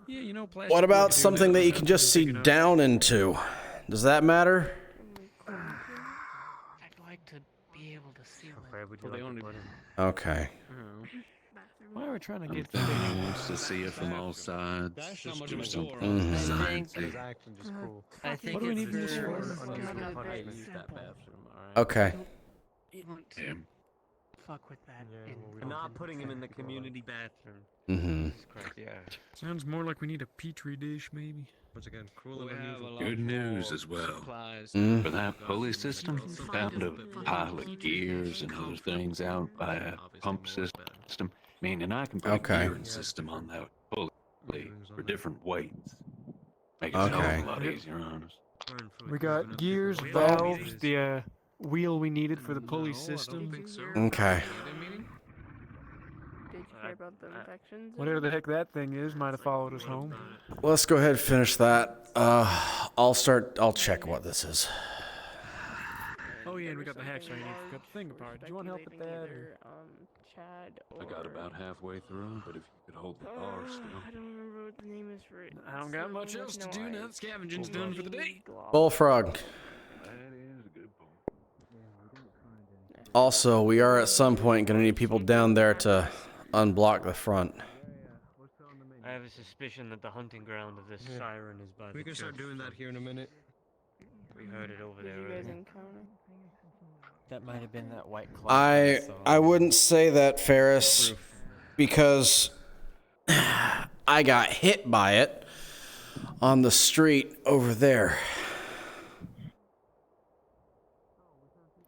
Yeah, you know, plastic. What about something that you can just see down into? Does that matter? I'd like to be able to see where would you Well, they like to only- put it? Okay. Why are we trying to get Everyone wants to see it from all sides. That's not Just much do of a something door. Mhm. sciencey. Actually, just cool. I think What do we it's need this for for? Unusual Gotta punishment. use that bathroom. Okay. You want to Damn. fuck with that. Yeah, well, we I'm don't not think putting it's him in the technical. community bathroom. Mm-hmm. Jesus Christ, yeah. Sounds more like we need a petri dish, maybe. Once again, cruel We and have a unusual. lot Good news more as well. supplies. Mm. For that pulley system, found a pile of gears and other things out by a pump system, meaning I can put Okay. a gearing system on that pulley for different weights. Make it a Okay. lot easier on us. We got gears, valves, the wheel we needed for the pulley system. Okay. Did you hear about the infections? Whatever the heck that thing is might have followed us home. Let's go ahead and finish that. I'll check what this is. Oh yeah, and we got the hacksaw you need to cut the thing apart. Do you want help with that? Or? Chad or... I got about halfway through, but if you could hold the bar still. I don't remember what the name is for it. I don't got much else to do now. The scavenging's done for the day. Bullfrog. That is a good point. Also, we are at some point going to need people down there to unblock the front. I have a suspicion that the hunting ground of this siren is by We the can start church. doing that here in a minute. We heard it over Did there you guys earlier. encounter? That might have been that white cloud. I wouldn't say that, Ferris, because I got hit by it on the street over there.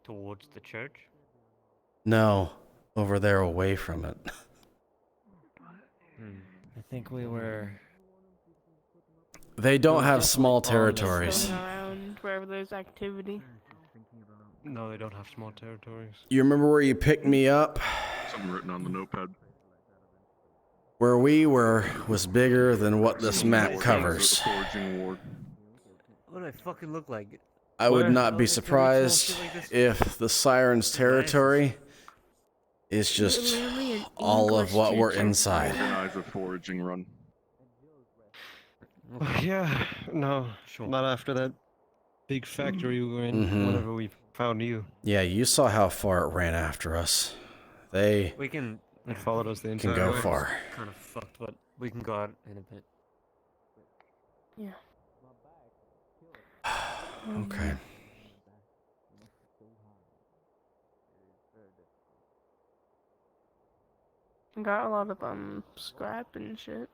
Towards the church? No, over there away from it. I think we were. They don't have small territories. Going around wherever there's activity. No, they don't have small territories. You remember where you picked me up? Something written on the notepad. Where we were was bigger than what this map covers. Foraging ward. What do I fucking look like? I would Where? not be Oh, surprised if the Siren's territory is just Literally an all of English what we're teacher. inside. Organize a foraging run. Yeah, no, Sure. not after that big factory we were in. Mhm. Whenever we found you, Yeah, you saw how far it ran after us. They We can it followed us the can entire go way. far. kind of fucked, but we can go out in a bit. Yeah. Okay. Got a lot of scrap and shit.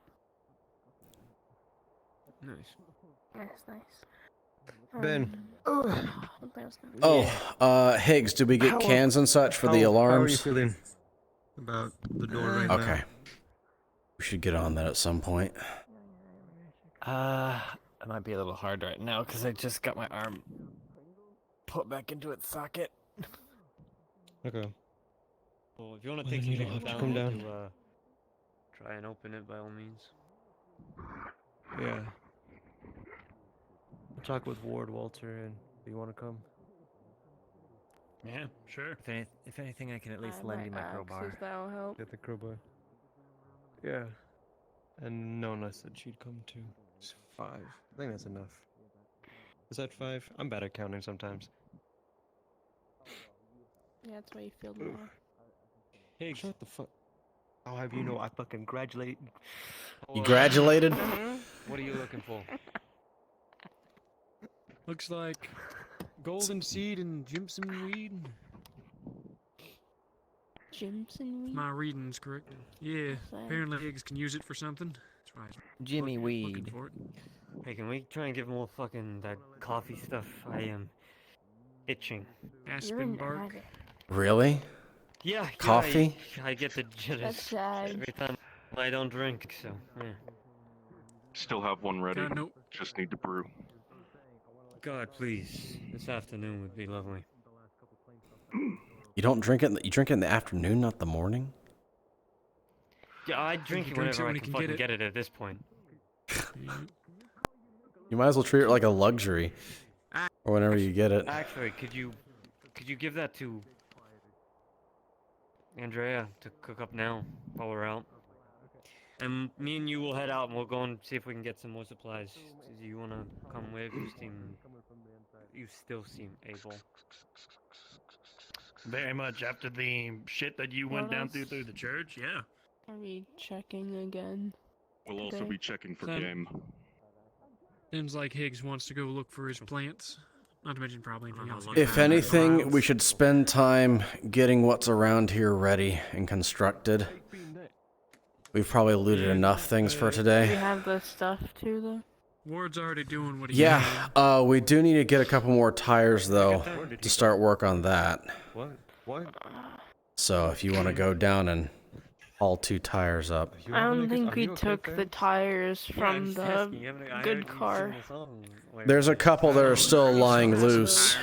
Nice. That's nice. Ben. What else gonna- Oh, Higgs, did we get cans and such for the How are you alarms? feeling about the door right now? Okay. We should get on that at some point. It might be a little hard right now because I just got my arm put back into its socket. Okay. Well, if you want to Well, take then you some don't have to down, come to down. try and open it by all means. Yeah. I'll talk with Ward, Walter, and do you want to come? Yeah, sure. If anything, I can at least I lend you might my axe, crowbar. if that'll help. Get the crowbar. Yeah. And Nona said she'd come too. It's 5. I think that's enough. Is that 5? I'm bad at counting sometimes. Yeah, that's why you feel more. Hey, shut the fuck. I'll have you know I fucking gratulate. You gratulated? What are you looking for? Looks like golden seed and Jimson weed. Jimson weed? My reading's correct. Yeah, apparently pigs can use it for something. That's right. Jimmy Looking weed. for it. Hey, can we try and give more fucking that coffee stuff? I am itching. Aspen bark. Really? Yeah. Coffee? I get the jitters That's sad. every time I don't drink. So yeah. Still have one ready. Nope. Just need to brew. God, please. This afternoon would be lovely. You don't drink it. You drink it in the afternoon, not the morning. Yeah, I drink He it drinks whenever I when he can can fucking get get it at this point. You might as well treat it like a luxury, or whenever you get it. Actually, could you give that to Andrea to cook up now while we're out? And me and you will head out and we'll go and see if we can get some more supplies. Do you wanna come with? You still seem able. Very much after the shit that you went down through the church, yeah. Are we checking again? We'll also today? be checking for Son. game. Seems like Higgs wants to go look for his plants. Not to mention probably anything else. If anything, we should spend time getting what's around here ready and constructed. We've probably looted enough things for Do we today. have the stuff too, though? Ward's already doing what he Yeah, we do need to get a couple more tires though to start work on that. What? So if you want to go down and haul 2 tires up. I don't think we took the tires from the good car. There's a couple that are still lying loose.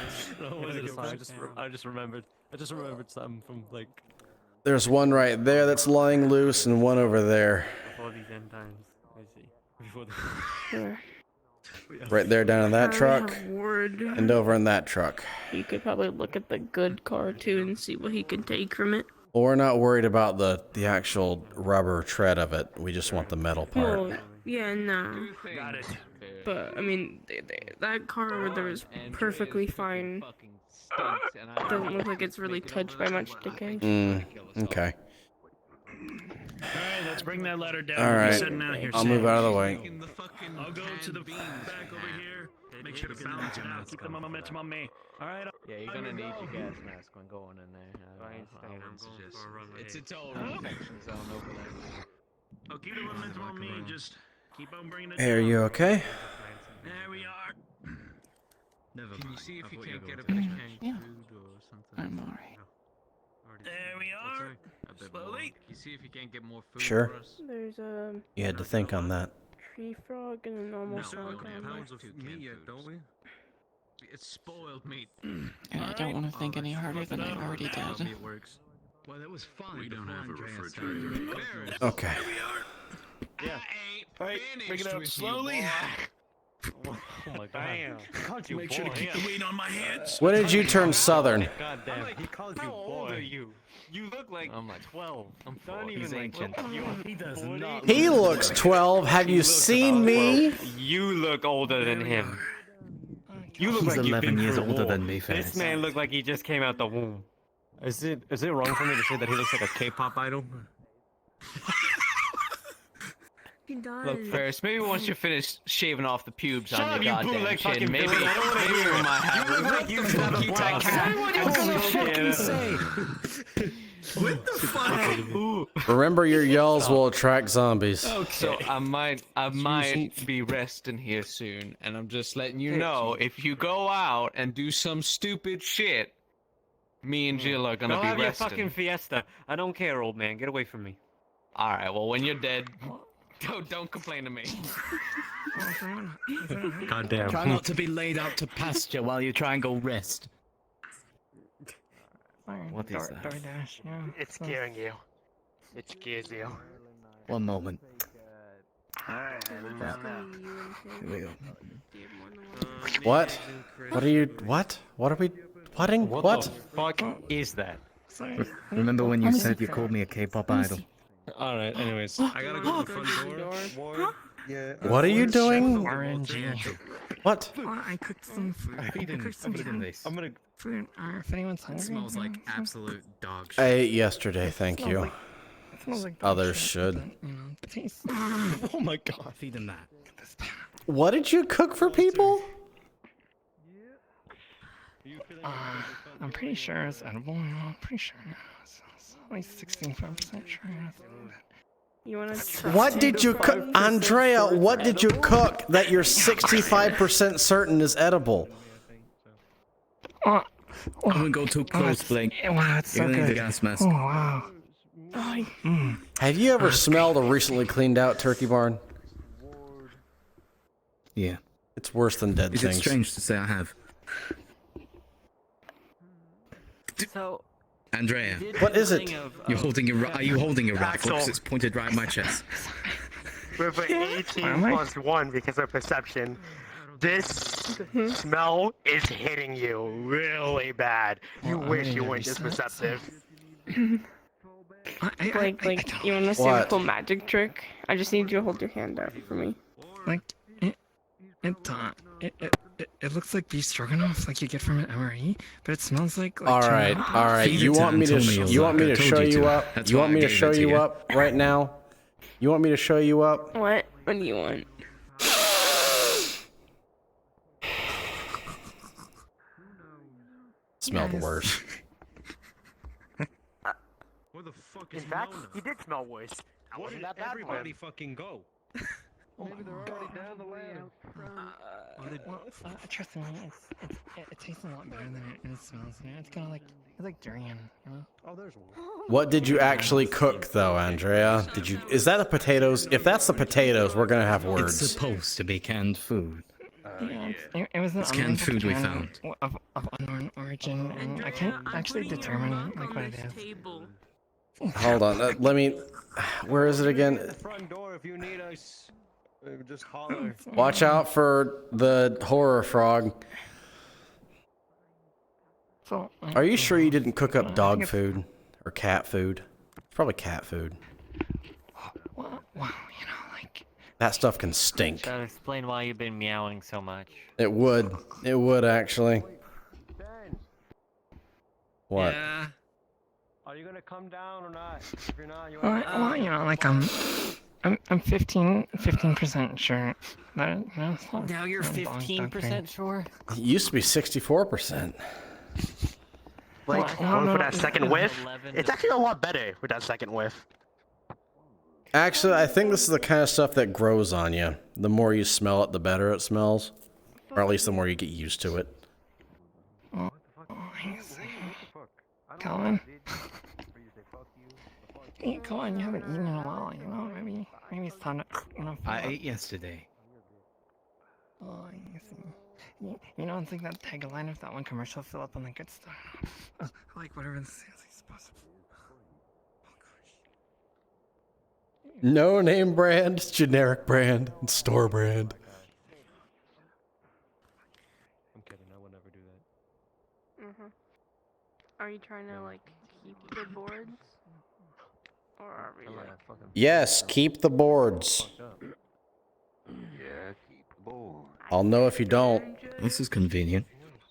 I just remembered something from like. There's one right there that's lying loose and one over there. Before these end times, I see. Before the... Sure. Right there down in that truck Ward. and over in that truck. You could probably look at the good car too and see what he can take from it. Well, we're not worried about the actual rubber tread of it. We just want the metal part. Well, yeah, no. But, I mean, that car over there is perfectly fine. Doesn't look like it's really touched by much decay. Okay. Alright, let's bring that ladder down. All We're right. sitting out here I'll move out of the way. I'll go to the back over here. Make sure to balance it out. Keep the momentum on me. Alright. Yeah, you're gonna need your gas mask when going in there. I would suggest. It's a total infection zone over there. Oh, keep the momentum on me. Just keep on bringing it Hey, are down. you okay? There we are. Can you see if you can't get a canned Yeah. food or something? I'm alright. There we are. Slowly. You see if you can't get more food Sure. for us? There's a You had to think on that. tree frog and a normal frog on there. Pounds of meat yet, don't we? It's spoiled meat. And I don't want to think any harder than I already did. It works. Well, that was fun. We don't before have a Andreas refrigerator. started. Okay. Yeah. Alright, bring it up slowly. Oh my god. Damn. He called you Make boy. sure to keep the weight on my hands. When did you turn southern? God damn, he called you How boy. old are you? You look like I'm like 12. I'm Not 4. even He's like ancient. He does not. He looks 12. Have you seen me? You look older than him. You look He's like you've 11 been years through older war. than me, This Fez. man looked like he just came out the womb. Is it wrong for me to say that he looks like a K-pop idol? He does. Look, Ferris, maybe once you're finished shaving off the pubes Shut on up, your you goddamn bootleg chin, fucking maybe villain. I don't wanna maybe hear we it. might have You look like you fucking talk. What the fuck? Remember, your yells will attract zombies. So I might be resting here soon, and I'm just letting you know if you go out and do some stupid shit, me and Jill are gonna Go be have your resting. fucking fiesta. I don't care, old man. Get away from me. All right. Well, when you're dead, don't complain to me. Goddamn. Try not to be laid out to pasture while you try and go rest. What is that? DoorDash, yeah. It's scaring you. It scares you. One moment. Alright, Here we go. What? What are you? What? What are we? Whatting? What? the fuck is that? Remember when you said you called me a K-pop idol? Alright, anyways. I gotta go to the front door. What are you doing? RNG. What? Well, I cooked some food. I cooked some food. If anyone's hungry. It smells like absolute dog shit. I ate yesterday, thank you. It smells like Others should. the taste. Oh my god. Feed them that. What did you cook for people? I'm pretty sure it's edible. I'm pretty sure. It's like 65% sure. You want to? What did you cook, Andrea? What did you cook that you're 65% certain is edible? I wouldn't go too close, Blake. Wow, it's so You're gonna need good. the gas mask. Oh wow. Have you ever smelled a recently cleaned out turkey barn? Yeah. It's worse than dead Is it things. strange to say I have? So, Andrea. What is it? You're holding your. Are you holding your rifle? Axel. Because it's pointed right at my chest. We're at 18 plus 1 because of perception. This smell is hitting you really bad. You wish you weren't this perceptive. Like, you want to see a What? cool magic trick? I just need you to hold your hand out for me. Like it looks like beef stroganoff, like you get from an MRE, but it smells like. All right, tuna. all right. You want me to? You want me to show you up? You want me to show you up right now? You want me to show you up? What? What do you want? Smelled worse. In fact, he did smell worse. Where did everybody fucking go? Maybe they're already down the ladder. Trust me, it tastes a lot better than it smells. You know? It's kind of like durian, you know. Oh, there's one. What did you actually cook, though, Andrea? Did you? Is that the potatoes? If that's the potatoes, we're gonna have words. It's supposed to be canned food. It was an It's canned food we can found. of unknown origin, and I can't actually determine like what it is. Hold on. Let me. Where is it again? Front door if you need us. Just holler. Watch out for the horror frog. Are you sure you didn't cook up dog food or cat food? It's probably cat food. Wow, you know, like That stuff can stink. That'll explain why you've been meowing so much. It would. It would actually. What? Yeah. Are you gonna come down or not? If you're not, you well, you know, like I'm 15% sure that it's not. Now you're 15% sure? It used to be 64%. Like, going for that second whiff? It's actually a lot better with that second whiff. Actually, I think this is the kind of stuff that grows on you. The more you smell it, the better it smells. Or at least the more you get used to it. Colin? Hey, Colin, you haven't eaten in a while, you know? Maybe it's time to, you know. I ate yesterday. Oh, I see. You know, it's like that tagline of that one commercial, fill up on the good stuff. Like whatever the sales is supposed to be. No name brand, generic brand, and store brand. I'm kidding. I would never do that. Are you trying to like keep the boards, or are we like? Yes, keep the boards. Yeah, keep the board. I'll know if you don't. This is convenient.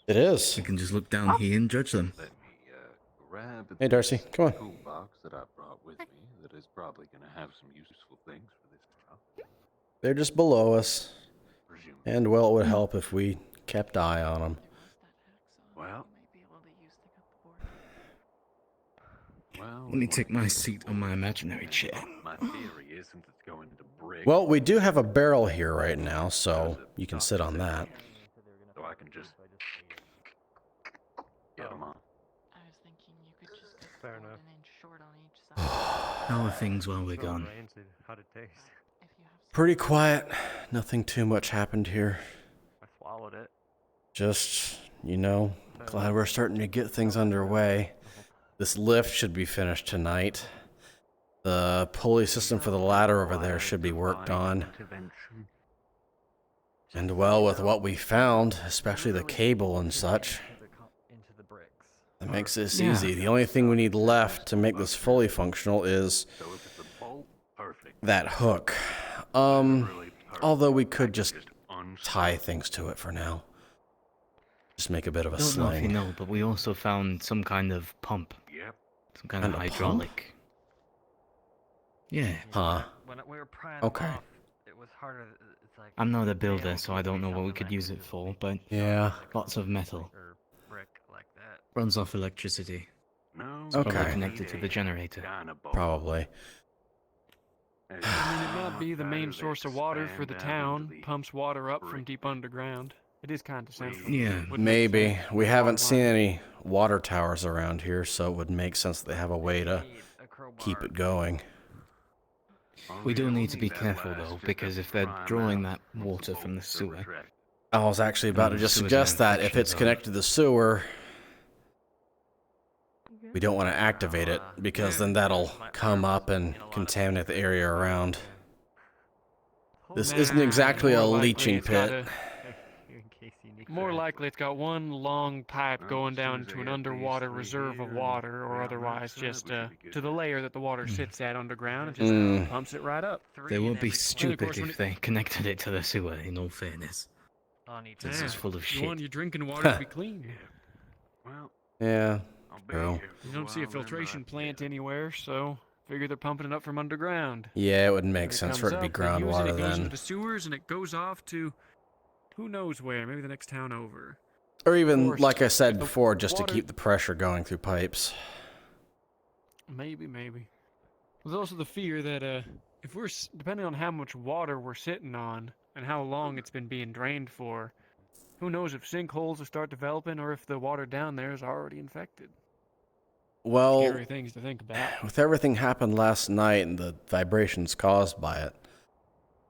It is. You can just look down here and judge them. Grab Hey, Darcy, come on. toolbox that I brought with me that is probably going to have some useful things for this job. They're just below us. And, well, it would help if we kept eye on them. Well, Let me take my seat on my imaginary chair. my theory is since it's going to brick, Well, we do have a barrel here right now, so you can sit on that. so I can just get them on. Fair enough. How are things while we're gone? How'd it taste? Pretty quiet. Nothing too much happened here. I swallowed it. Just, you know, glad we're starting to get things underway. This lift should be finished tonight. The pulley system for the ladder over there should be worked on. And well, with what we found, especially the cable and such, that makes this easy. The only thing we need left to make this fully functional is that hook. Although we could just tie things to it for now. Just make a bit of a Don't know if you sling. know, but we also found some kind of pump. Yep. Some kind of And a pump? hydraulic. Yeah. Huh. When we were prying Okay. them off, it was harder. It's like I'm not a builder, so I don't know what we could use it for, but Yeah. lots of metal. or brick like that. Runs off electricity. No. It's probably Okay. connected to the generator. Probably. I mean, it might be the main source of water for the town, pumps water up from deep underground. It is kind of central. Yeah. Maybe. We haven't seen any water towers around here, so it would make sense that they have a way to keep it going. We do need to be careful though, because if they're drawing that water from the sewer, I was actually about to just Sewer's suggest an that if infection it's zone. connected to the sewer, we don't want to activate it, because then that'll come up and contaminate the area around. This isn't exactly a more likely leaching it's got pit. More likely, it's got one long pipe going down to an underwater reserve of water, or otherwise just to the layer that the water sits at underground, and just pumps it right up. they would be And of stupid course, when if they connected it to the sewer, in all fairness. This is full of You want shit. your drinking water to be clean. Well, Yeah, true. You don't see a filtration plant anywhere, so figure they're pumping it up from underground. Yeah, it would make When sense for it to be comes up, they use groundwater it goes into then. the sewers, and it goes off to who knows where, maybe the next town over. Or even, course, like I said if the before, just to water- keep the pressure going through pipes. Maybe. There's also the fear that if we're depending on how much water we're sitting on and how long it's been being drained for, who knows if sinkholes will start developing or if the water down there is already infected. Well, Scary things to think about. with everything happened last night and the vibrations caused by it,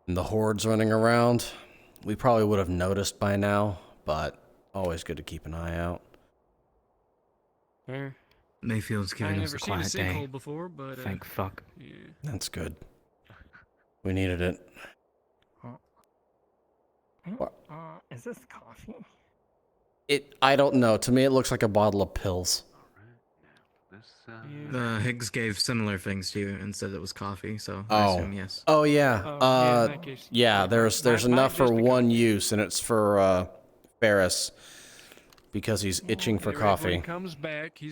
and the hordes running around, we probably would have noticed by now, but always good to keep an eye out. Fair. Mayfield's I giving ain't us a never seen a quiet day. sinkhole before, but Thank fuck. yeah. That's good. We needed it. What? Is this coffee? I don't know. To me, it looks like a bottle of pills. Higgs gave similar things to you and said it was coffee, so I Oh. assume yes. Oh, yeah. yeah, in that case, Yeah, there's Mine enough for just a one use, and it's for Ferris, because he's itching for Anyway, When coffee. he comes back, he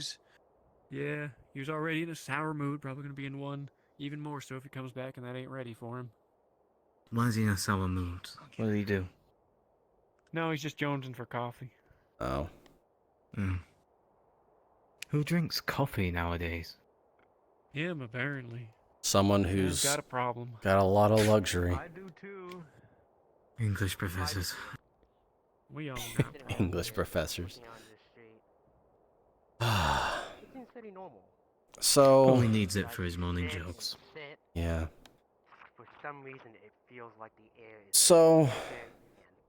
was already in a sour mood, probably going to be in one even more so if he comes back and that ain't ready for him. Why is he in a sour mood? What did he do? No, he's just jonesing for coffee. Oh. Mm. Who drinks coffee nowadays? Him, apparently. Someone He's who's got a problem. got a lot of luxury. I do too. English professors. We all got problems. English professors. Seems pretty normal. So, Probably needs it for his morning jokes. yeah. For some reason, it feels like the air is So,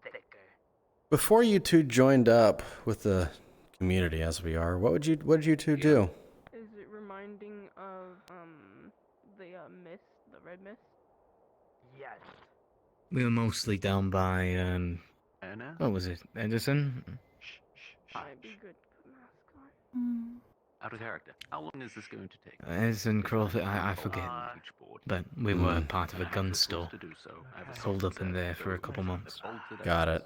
thicker. before you two joined up with the community as we are, what did you two do? Is it reminding of the mist, the red mist? Yes. We were mostly down by, Anna? what was it, Edison? Might be good to put mask on. Out of character. How long is this going to take? Edison Crawford, I forget. But we were part of a gun store. To do so. I have a Holed up in there for a couple months. Got it.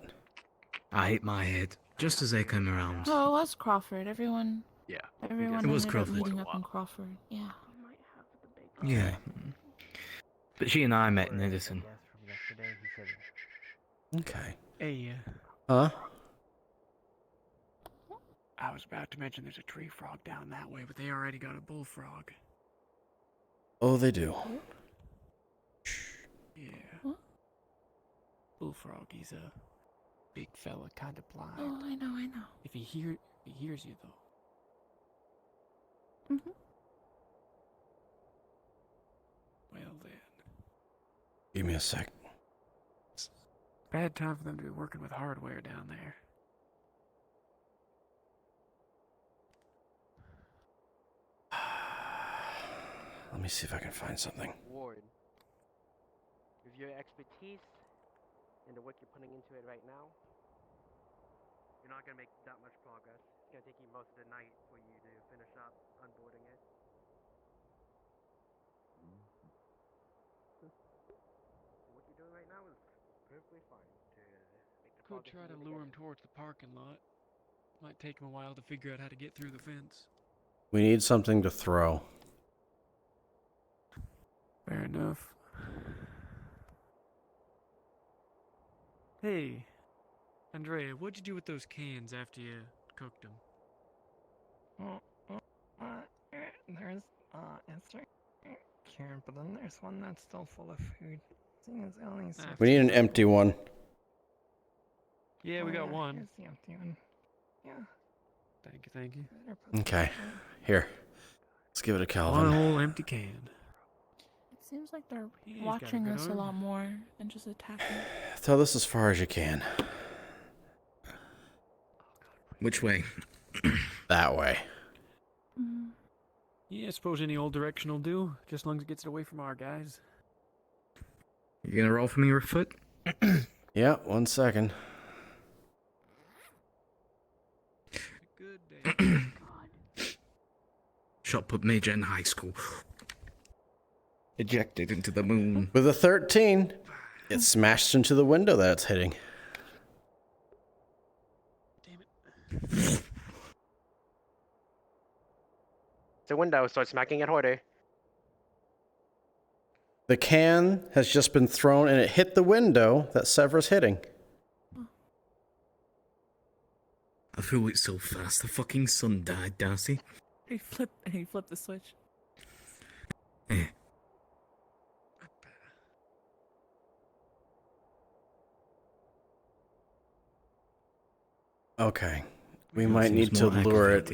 I hit my head, just as they came around. Oh, it was Crawford. Everyone. Yeah. Everyone It was ended up Crawford. meeting up in Crawford. Yeah. Yeah. But she and I met in Edison. Okay. Hey, Huh? I was about to mention there's a tree frog down that way, but they already got a bullfrog. Oh, they do. Yeah. Bullfrog, he's a big fella, kind of blind. Oh, I know. If he hears you though. Mhm. Well then, Give me a sec. bad time for them to be working with hardware down there. Let me see if I can find something. Ward, with your expertise and the work you're putting into it right now, you're not gonna make that much progress. It's gonna take you most of the night for you to finish up unboarding it. What you're doing right now is perfectly fine. could try to lure him towards the parking lot. Might take him a while to figure out how to get through the fence. We need something to throw. Fair enough. Hey, Andrea, what'd you do with those cans after you cooked them? There's insert here, but then there's one that's still full of food. Seeing as I only served We need an empty one. Yeah, we got one. Here's the empty one. Yeah. Thank you. Okay. Here. Let's give it a One Calvin. whole empty can. It seems like they're He's got a watching good us a arm. lot more than just attacking. Throw this as far as you can. Which way? That way. Yeah, I suppose any old direction will do, just as long as it gets it away from our guys. You gonna roll for me with foot? Yeah, 1 second. Shot put major in high school. Ejected into the moon. With a 13, it smashed into the window that it's hitting. The window, so it's smacking it harder. The can has just been thrown and it hit the window that Sever's hitting. I threw it so fast the fucking sun died, Darcy. He flipped the switch. Okay. We might need to lure it.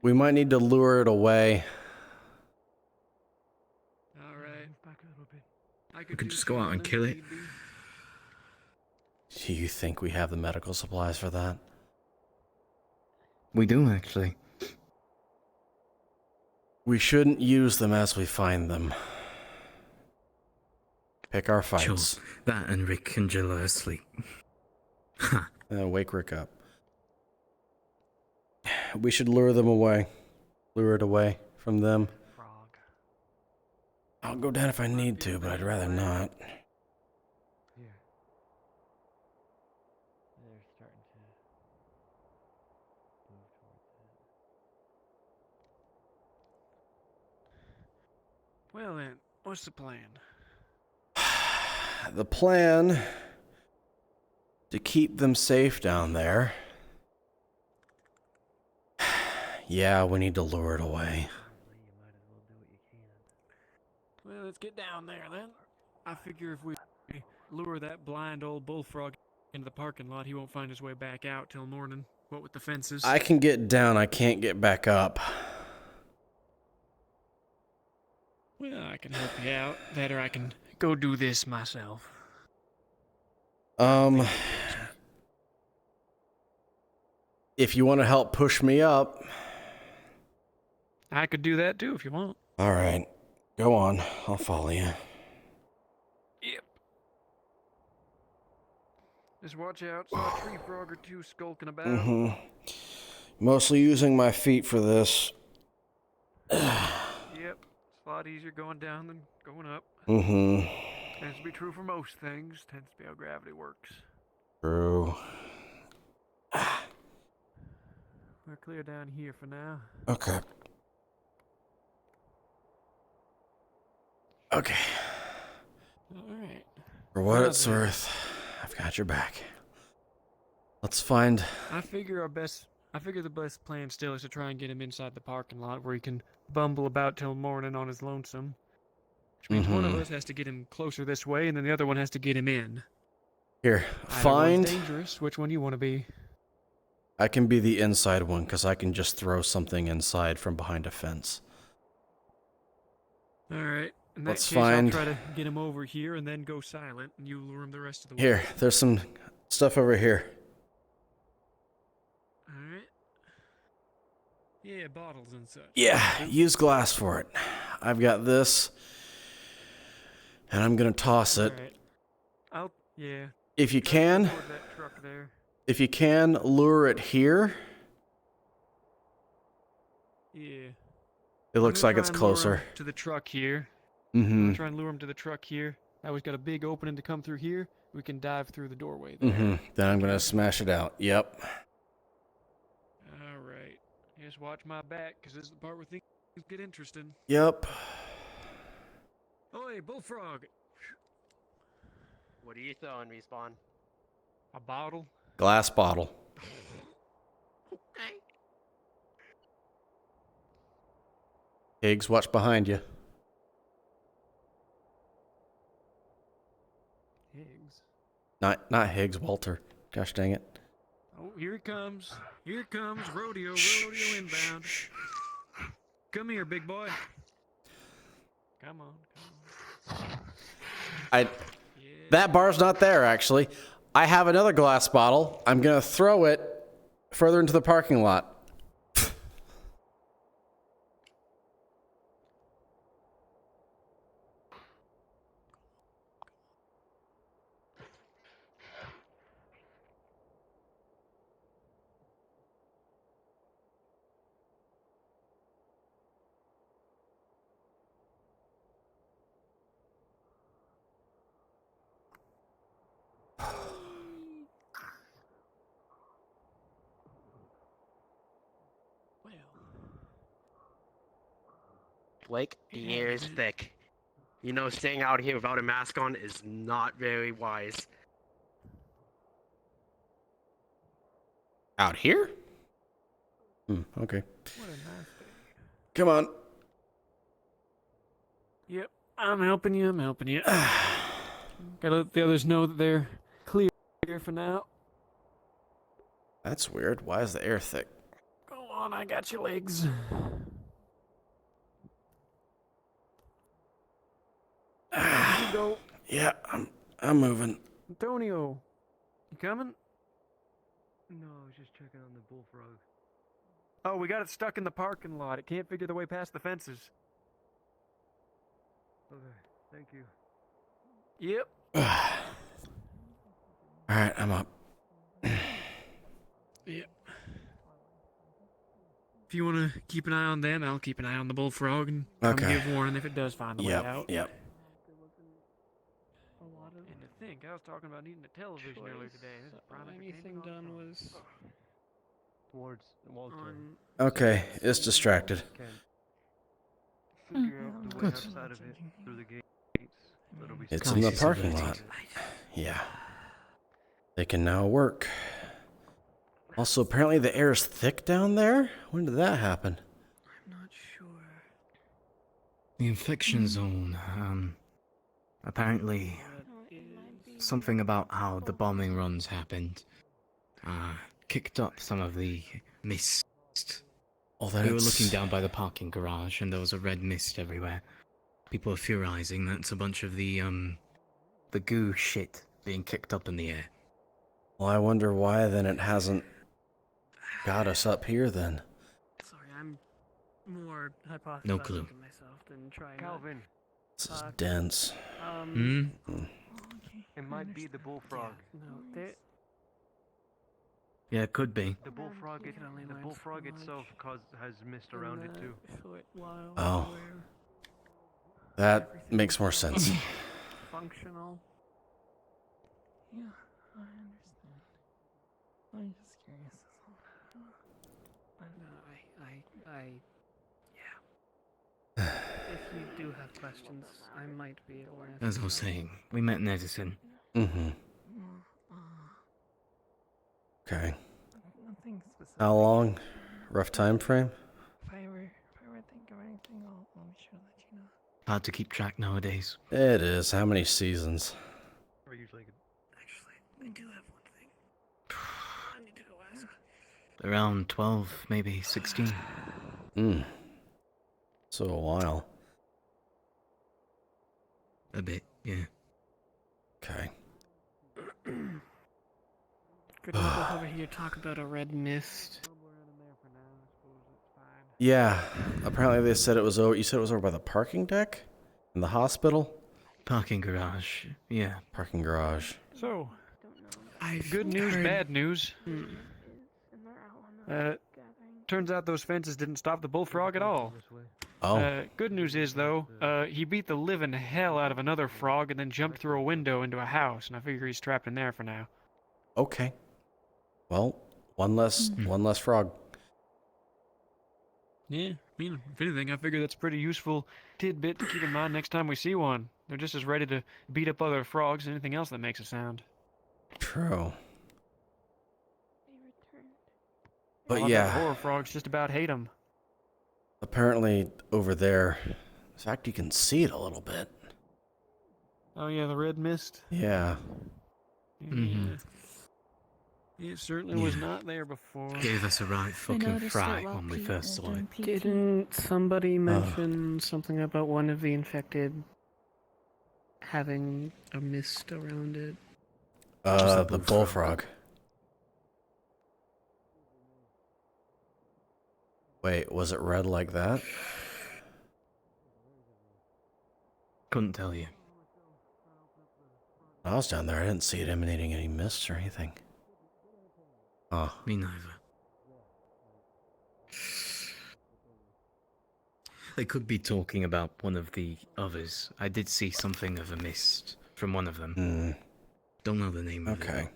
We might need to lure it away. We could just go out and kill it. Do you think we have the medical supplies for that? We do, actually. We shouldn't use them as we find them. Pick our fights. Sure, that and Rick and Jill are asleep. Wake Rick up. We should lure them away. Lure it away from them. I'll go down if I need to, but I'd rather not. Well then, what's the plan? The plan to keep them safe down there. Yeah, we need to lure it away. Well, let's get down there then. I figure if we lure that blind old bullfrog into the parking lot, he won't find his way back out till morning. What with the fences? I can get down, I can't get back up. Well, I can help you out. That or I can go do this myself. If you want to help push me up. I could do that too if you want. All right, go on. I'll follow you. Yep. Just watch out. Saw a tree frog or two skulking about. Mostly using my feet for this. Yep. It's a lot easier going down than going up. Tends to be true for most things. Tends to be how gravity works. True. We're clear down here for now. Okay. Okay. Alright. For what it's worth, I've got your back. Let's find... I figure the best plan still is to try and get him inside the parking lot where he can bumble about till morning on his lonesome. Which means one of us has to get him closer this way, and then the other one has to get him in. Here, Either one's find... dangerous. Which one do you want to be? I can be the inside one, because I can just throw something inside from behind a fence. Alright. In that Let's case, find... I'll try to get him over here and then go silent, and you lure him the rest of the way. Here, there's some stuff over here. Alright. Yeah, bottles and such. Yeah, use glass for it. I've got this, and I'm gonna toss it. Alright. Yeah. If you can, That truck there. if you can, lure it here. Yeah. It looks like it's closer. To the truck here. Mm-hmm. Try and lure him to the truck here. Now we've got a big opening to come through here. We can dive through the doorway there. Mm-hmm. Then I'm gonna smash it out. Yep. All right. Just watch my back, because this is the part where things get interesting. Yep. Oh, hey, bullfrog. What are you throwing, Respawn? A bottle? Glass bottle. Okay. Higgs, watch behind you. Higgs. Not Higgs, Walter. Gosh dang it. Oh, here it comes. Here it comes. Rodeo inbound. Come here, big boy. Come on. That bar's not there, actually. I have another glass bottle. I'm gonna throw it further into the parking lot. Blake, the air is thick. You know, staying out here without a mask on is not very wise. Out here? Okay. Come on. Yep, I'm helping you. Gotta let the others know that they're clear for now. That's weird. Why is the air thick? Go on, I got your legs. You go. Yeah, I'm moving. Antonio, you coming? No, I was just checking on the bullfrog. Oh, we got it stuck in the parking lot. It can't figure the way past the fences. Okay, thank you. Yep. All right, I'm up. Yep. If you want to keep an eye on them, I'll keep an eye on the bullfrog and come give warning if it does find the way out. Yep. And to think, I was talking about needing a television earlier today. This is prime Anything done was Towards Walter. Okay, it's distracted. Good. It's in the parking lot. Yeah. They can now work. Also, apparently the air is thick down there? When did that happen? The infection zone, apparently something about how the bombing runs happened, kicked up some of the mist. Oh, We were looking down by the parking garage and there was a red mist everywhere. People are theorizing that's a bunch of the goo shit being kicked up in the air. Well, I wonder why then it hasn't got us up here then. Sorry, I'm more hypothesizing No clue. to myself than trying Calvin. This is dense. It might be the bullfrog. No, Yeah, it could be. The bullfrog itself has mist around it too. Oh. That makes more sense. Functional. Yeah, I understand. I'm just curious. Yeah. If you do have questions, I might be able to answer. As I was saying, we met in Edison. Mm-hmm. Okay. Nothing specific. How long? Rough time frame? If I ever think of anything, I'll be sure to let you know. Hard to keep track nowadays. It is. How many seasons? Actually, I do have one thing. I need to go ask. Around 12, maybe 16. So a while. A bit, yeah. Okay. Good enough over here talk about a red mist. Yeah. Apparently they said it was over. You said it was over by the parking deck? In the hospital? Parking garage, yeah. Parking garage. So, good news, bad news. Turns out those fences didn't stop the bullfrog at all. Oh. Good news is, though, he beat the living hell out of another frog and then jumped through a window into a house, and I figure he's trapped in there for now. Okay. Well, one less frog. Yeah, I mean, if anything, I figure that's a pretty useful tidbit to keep in mind next time we see one. They're just as ready to beat up other frogs as anything else that makes a sound. True. But All yeah. that horror frogs just about hate them. Apparently, over there, in fact, you can see it a little bit. Oh yeah, the red mist. Yeah. Yeah. It certainly was not there before. Gave us a right fucking fright when we first saw it. Didn't somebody mention something about one of the infected having a mist around it? The bullfrog. Wait, was it red like that? Couldn't tell you. I was down there, I didn't see it emanating any mist or anything. Oh. Me neither. They could be talking about one of the others. I did see something of a mist from one of them. Don't know the name of it. Okay.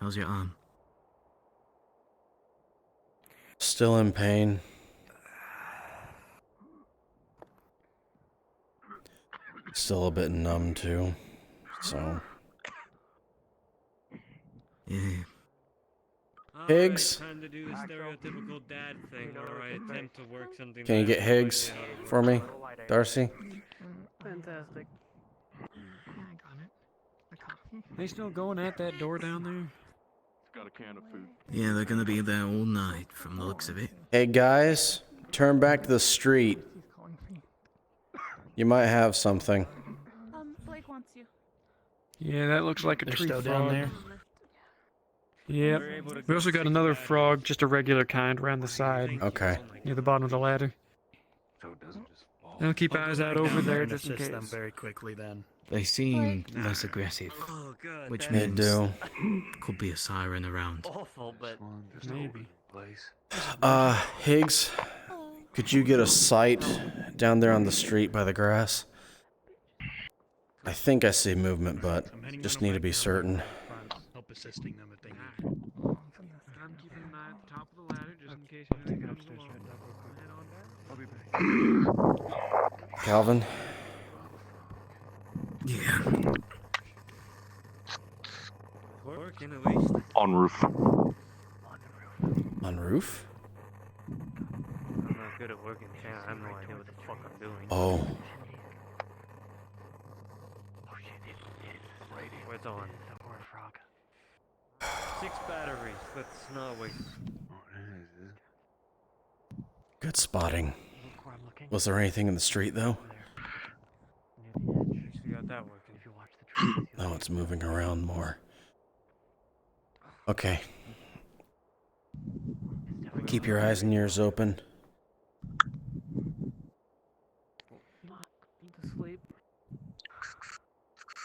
How's your arm? Still in pain. Still a bit numb too. So. Yeah. Higgs? Time to do the stereotypical dad thing where I attempt to work something. Can you get Higgs for me, Darcy? Fantastic. They still going at that door down there? Got a can of food. Yeah, they're gonna be there all night from the looks of it. Hey guys, turn back to the street. You might have something. Blake wants you. Yeah, that looks like a They're tree still frog. down there. Yep. We also got another frog, just a regular kind, around the side. Okay. Near the bottom of the ladder. So it doesn't just fall. I'll keep eyes out over there just in Assist them case. very quickly then. They seem less aggressive, which They means do. could be a siren around. Awful, but maybe. Higgs, could you get a sight down there on the street by the grass? I think I see movement, but just need to be certain. Help assisting them if they need. I'm keeping an eye at the top of the ladder just in case anything comes along. Head on back. Calvin? Yeah. Working at least. On roof. On roof? I'm not good at working here. I have no idea what the fuck I'm doing. Oh. Where's on? The horror frog. 6 batteries. Let's not waste. Good spotting. Was there anything in the street though? We got that working. If you watch the trees. No, it's moving around more. Okay. Keep your eyes and ears open. To sleep.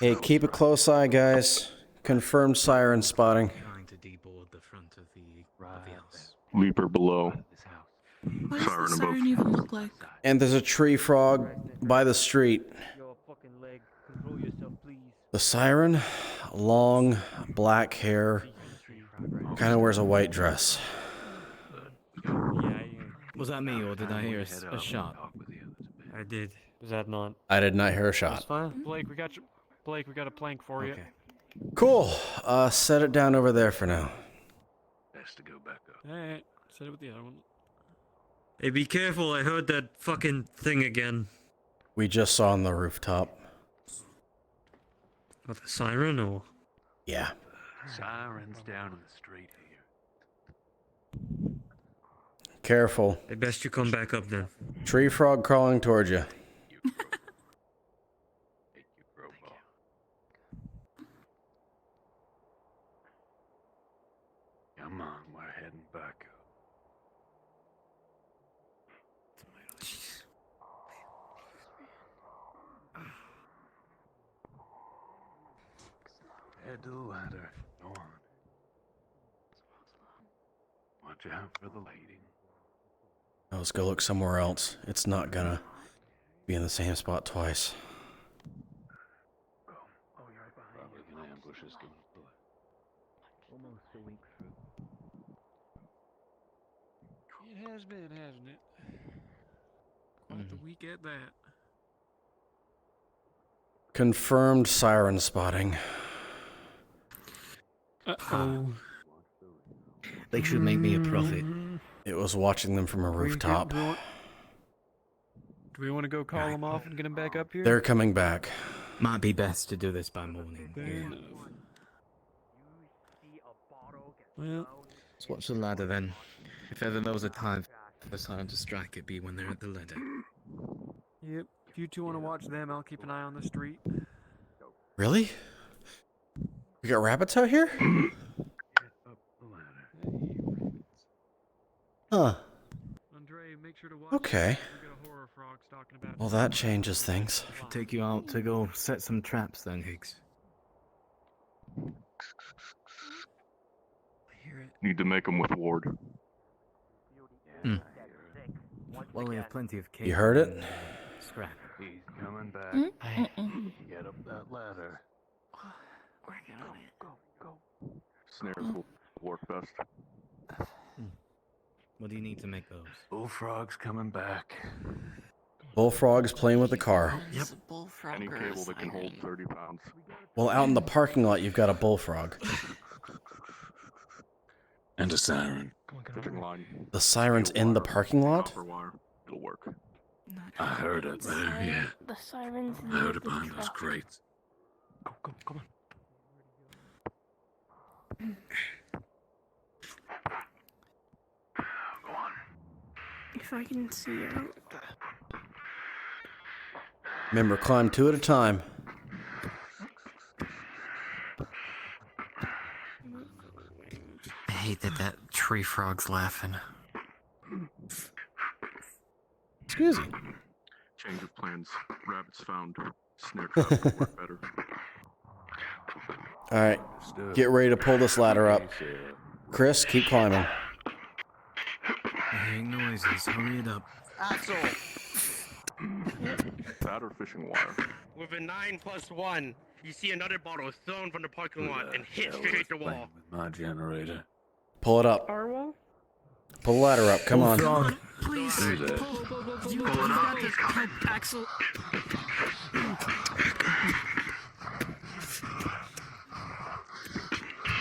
Hey, keep a close eye, guys. Confirmed siren spotting. Trying to deboard the front of the house. Leaper below. What does the Siren above. siren even look like? And there's a tree frog by the street. Your fucking leg. Control yourself, please. The siren, long black hair, kind of wears a white dress. Was that me, or did I hear a shot? I did. Was that not? I did not hear a shot. Fine. Blake, we got a plank for you. Cool. Set it down over there for now. Best to go back up. Alright, set it with the other one. Hey, be careful. I heard that fucking thing again. We just saw on the rooftop. What, the siren or? Yeah. Sirens down in the street here. Careful. Hey, best you come back up then. Tree frog crawling towards you. Come on, we're heading back up. Watch out for the lady. Now let's go look somewhere else. It's not gonna be in the same spot twice. Probably gonna ambush us going through it. Almost a week through. It has been, hasn't it? Quite the week at that. Confirmed siren spotting. Uh-oh. They should make me a profit. It was watching them from a rooftop. Do we want to go call them off and get them back up here? They're coming back. Might be best to do this by morning. Yeah. Well, Let's watch the ladder then. If ever there was a time for the siren to strike, it'd be when they're at the ladder. yep. If you two want to watch them, I'll keep an eye on the street. Really? We got rabbits out here? Huh. Andre, make sure to watch Okay. we got a horror frog stalking about. Well, that changes things. Should take you out to go set some traps then, Higgs. Need to make them with Ward. Well, we have plenty of cake. You heard it? and, Scrap. He's coming back. Get up that ladder. Working on it. Go. Snares will work best. What do you need to make those? Bullfrog's coming back. Bullfrog's playing with the car. Yep. Bullfrog Any or a cable that can hold siren? 30 pounds. Well, out in the parking lot, you've got a bullfrog. And a siren. Fishing line. The siren's in the parking lot? Copper wire. It'll work. I heard it there, yeah. The sirens. I heard it behind those crates. Come on. If I can see out. Remember, climb 2 at a time. I hate that tree frog's laughing. Excuse me. Change of plans. Rabbits found. Snare trap will work better. Alright. Get ready to pull this ladder up. Chris, keep climbing. I hear noises. Hurry it up. Asshole! That or fishing wire. With a 9+1, you see another bottle thrown from the parking lot and hit straight the wall. With my generator. Pull it up. Our wall? Pull the ladder up. Come on. Please. Do that. You got to help Axel.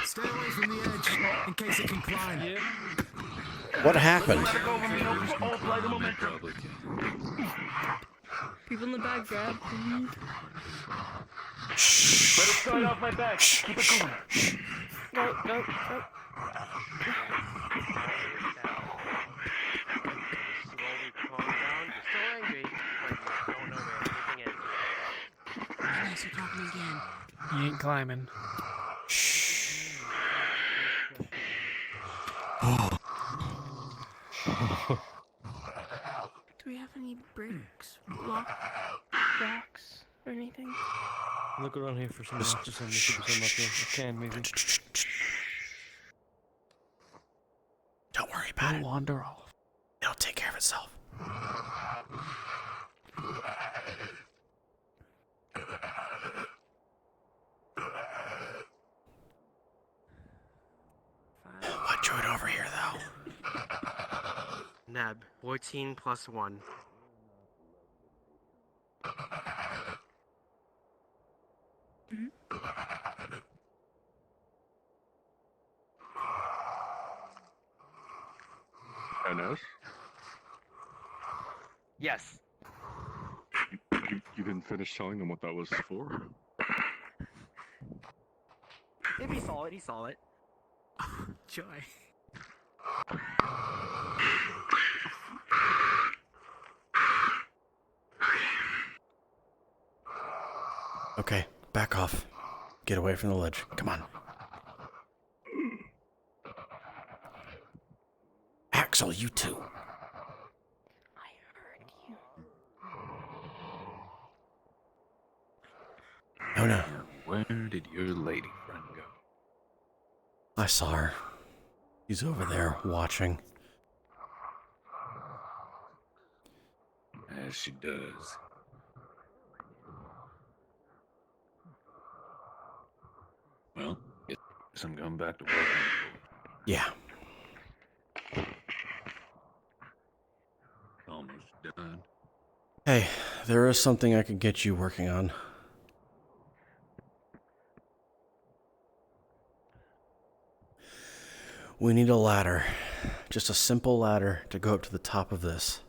Stay away from the edge in case it can climb. What happened? People in the back grab. Shh. Let it start off my back. Keep it going. Go. Slowly calm down. You're still angry, but you don't know where anything is. Nice, you're talking again. He ain't climbing. Do we have any bricks, rocks, or anything? Look around here for some rocks or something. There should be some up here. A can, maybe. Don't worry about it. Wander off. It'll take care of itself. What droid over here, though? Neb, 14+1. NS? Yes. You didn't finish telling them what that was for? If he saw it, he saw it. Joy. Okay, back off. Get away from the ledge. Come on. Axel, you too. Oh no. Where did your lady friend go? I saw her. He's over there watching. As she does. Well, guess I'm going back to work. Yeah. Almost done. Hey, there is something I could get you working on. We need a ladder. Just a simple ladder to go up to the top of this.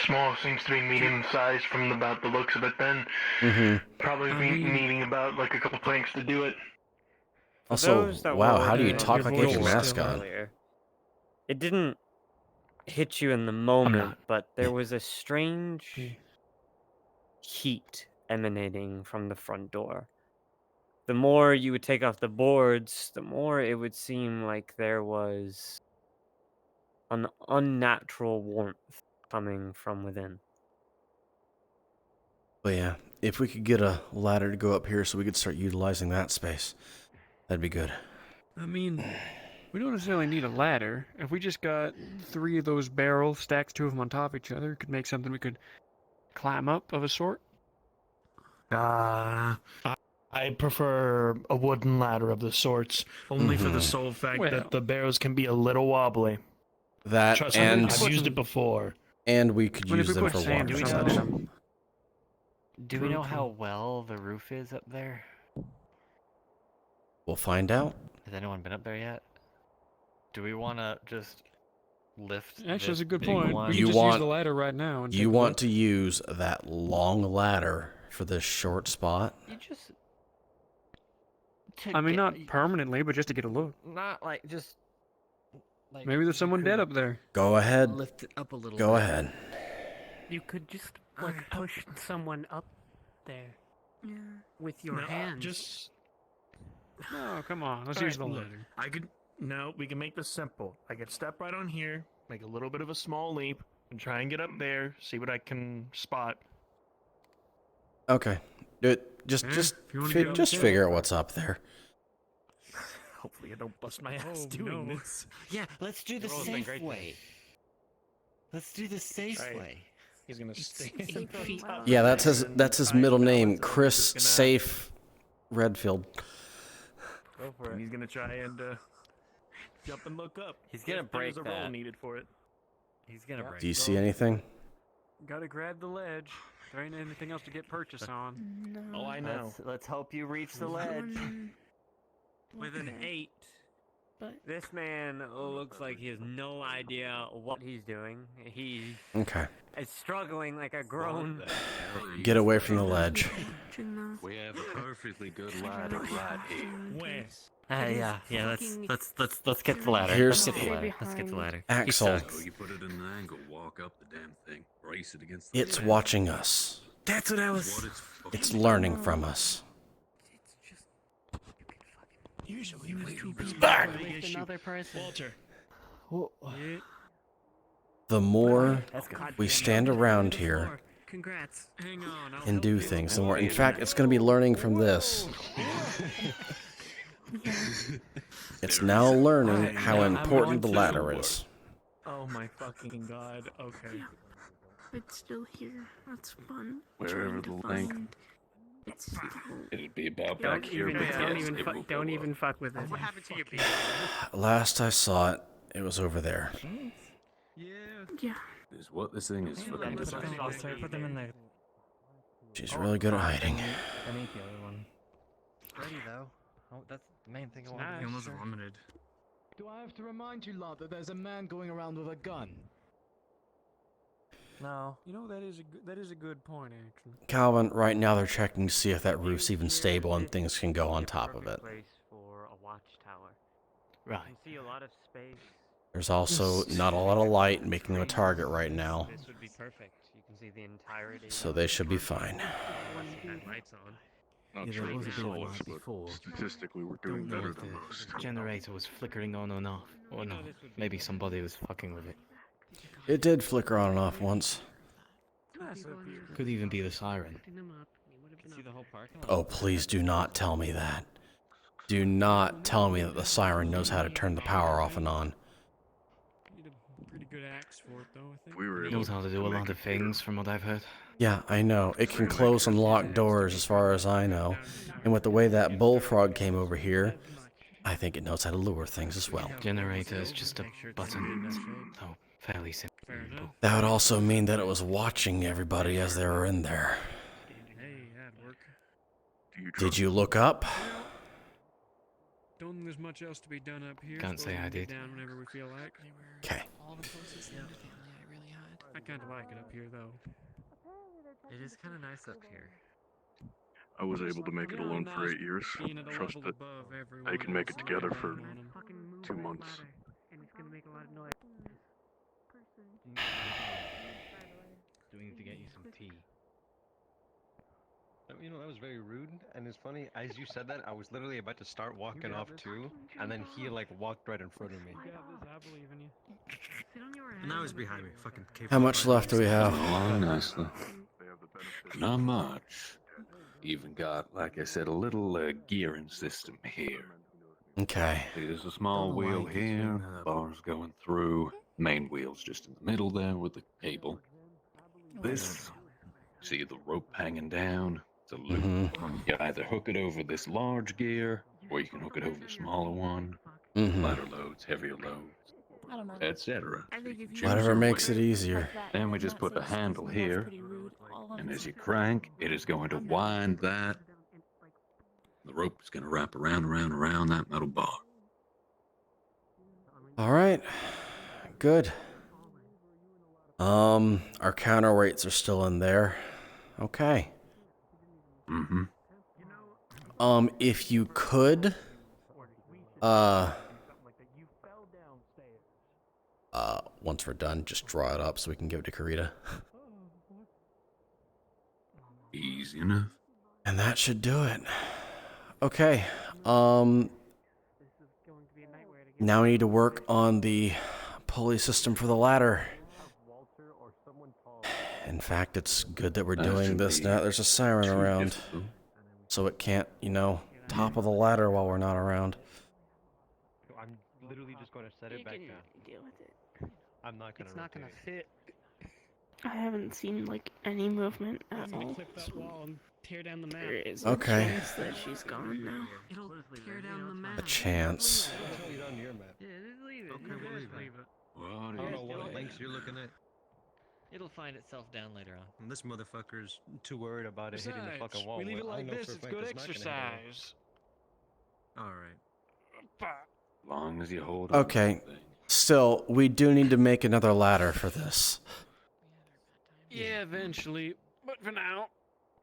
Small seems to be medium size from about the looks of it then. Probably needing about like a couple planks to do it. Also, wow, how do you talk like you have your mask on? Earlier, it didn't hit you in the moment, but there was a strange heat emanating from the front door. The more you would take off the boards, the more it would seem like there was an unnatural warmth coming from within. But yeah, if we could get a ladder to go up here so we could start utilizing that space, that'd be good. I mean, we don't necessarily need a ladder. If we just got 3 of those barrels, stacked 2 of them on top of each other, could make something we could climb up of a sort. I prefer a wooden ladder of the sorts, only for the sole fact that the barrels can be a little wobbly. That Trust me, and I've used it before. And we could use them for water protection. Do we know how well the roof is up there? We'll find out. Has anyone been up there yet? Do we want to just lift? Actually, that's a good big point. one? We can just use the ladder right now. And You want to use that long ladder for this short spot? You just. I mean, not permanently, but just to get a look. Not like just. Like, maybe there's someone dead up there. Go ahead. Lift it up a little Go bit. ahead. You could just like push someone up there. Yeah. With your hands. No, come on. Let's All use right, the look, ladder. we can make this simple. I could step right on here, make a little bit of a small leap, and try and get up there, see what I can spot. Okay. Just figure out what's up there. Hopefully I don't bust my ass doing this. Yeah, let's do the safe way. Let's do the safe way. He's gonna stay. Yeah, that's his middle name, Chris Safe Redfield. Go for it. He's gonna try and jump and look up. He's gonna break There's a roll that. needed for it. He's gonna break. Do you see anything? Gotta grab the ledge. There ain't anything else to get purchase on. No. Oh, I know. Let's hope you reach the ledge. With an 8. But this man looks like he has no idea what he's doing. He Okay. is struggling like a grown. Get away from the ledge. We have a perfectly good ladder right here. Where? Yeah. Let's get the ladder. Here's Let's get the ladder. Let's get the ladder. He Axel. sucks. So you put it in an angle, walk up the damn thing, brace it against the It's ledge. watching us. That's what I was. What it's It's learning from us. Usually we Another person. Walter. The more we stand around here Congrats. Hang on. and do things, the more. In fact, it's going to be learning from this. It's now learning how important the ladder is. Oh my fucking god. Okay. it's still here. That's fun. Wherever Trying the to link. find- It's still. It'd be about Don't back here, even, but yes, it will don't go even up. fuck with it. What happened to your beard? Last I saw it, it was over there. Yeah. Is what this thing is for them to say. Put them in there. She's really good at hiding. I need the other one. Ready though. Oh, that's the main thing I want. He almost vomited. Do I have to remind you lot that there's a man going around with a gun? No. You know, that is a good point, actually. Calvin, right now they're checking to see if that roof's even stable and things can go on top of it. Place for a watchtower. Right. You can see a lot of space. There's also not a lot of light making them a target right now, This would be perfect. You can see the entirety. so they should be fine. Had lights on. Not Yeah, sure there was a the bit of source, light but before. statistically we're doing Don't know better if than the most. Generator was flickering on and off. Or no, maybe somebody was fucking with it. It did flicker on and off once. Could even be the siren. can see the whole parking lot. Oh, please do not tell me that. Do not tell me that the siren knows how to turn the power off and on. Need a pretty good axe for it, though, I think. It knows how to do a lot of things, from what I've heard. Yeah, I know. It can close and lock doors as far as I know. And with the way that bullfrog came over here, I think it knows how to lure things as well. Generator is just a button, so fairly simple. That would also mean that it was watching everybody as they were in there. Hey, that'd work. Did you look up? Don't think there's much else to be done up here. Can't say I did. Down whenever we feel like. Okay. All the closest thing to family I really had. I kind of like it up here, though. It is kind of nice up here. I was able to make it alone for 8 years. Trust that I can make it together for 2 months. And it's gonna make a lot of noise. Do we need to get you some tea? You know, that was very rude, and it's funny, as you said that, I was literally about to start walking off too, and then he like walked right in front of me. I believe in you. And now he's behind me, fucking How much left do we have? Along nicely. Not much. Even got, like I said, a little gearing system here. Okay. See, there's a small wheel here, bars going through, main wheel's just in the middle there with the cable. This, see the rope hanging down? It's a loop. You either hook it over this large gear, or you can hook it over the smaller one. Lighter loads, heavier loads, I don't know. etc. Whatever makes it easier. Then we just put a handle here, and as you crank, it is going to wind that. The rope is going to wrap around that metal bar. All right. Good. Our counterweights are still in there. Okay. If you could, once we're done, just draw it up so we can give it to Karita. Easy enough. And that should do it. Okay. Now we need to work on the pulley system for the ladder. In fact, it's good that we're doing this now. There's a siren around, so it can't, topple the ladder while we're not around. I'm literally just going to set it back down. Deal with it. I'm not going to. It's not gonna fit. I haven't seen like any movement at all. Clip that wall and tear down the map. There is Okay. a chance that she's gone now. It'll tear down the map. A chance. It's on your map. Yeah, just leave it. Okay, You we'll guys leave it. What I don't know what links you're looking at. It'll find itself down later on. And this motherfucker's too worried about it hitting the Besides, fucking wall. we leave it I like know this, for a it's fact good it's not gonna hit it. exercise. Alright. As long as you hold Okay. Still, we do need to make another ladder for this. Yeah, eventually. But for now,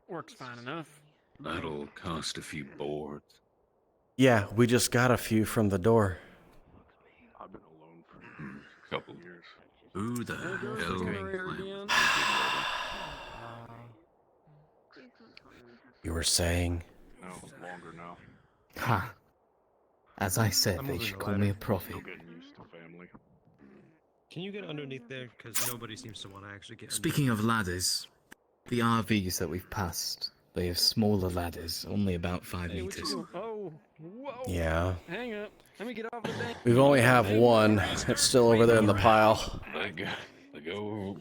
works fine enough. That'll cost a few boards. Yeah, we just got a few from the door. I've been alone for A couple years. Who the hell planned? You were saying? No, longer now. Ha! As I said, I'm they moving should the call ladder. me a prophet. Still getting used to family. Can you get underneath there? Because nobody seems to want to actually get Speaking of ladders, the RVs that we've passed, they have smaller ladders, only about 5 Hey, what you meters. doing? Oh, whoa. Yeah. Hang up. Let me get off the thing. We've only have one. It's still over there in the pile. Let go.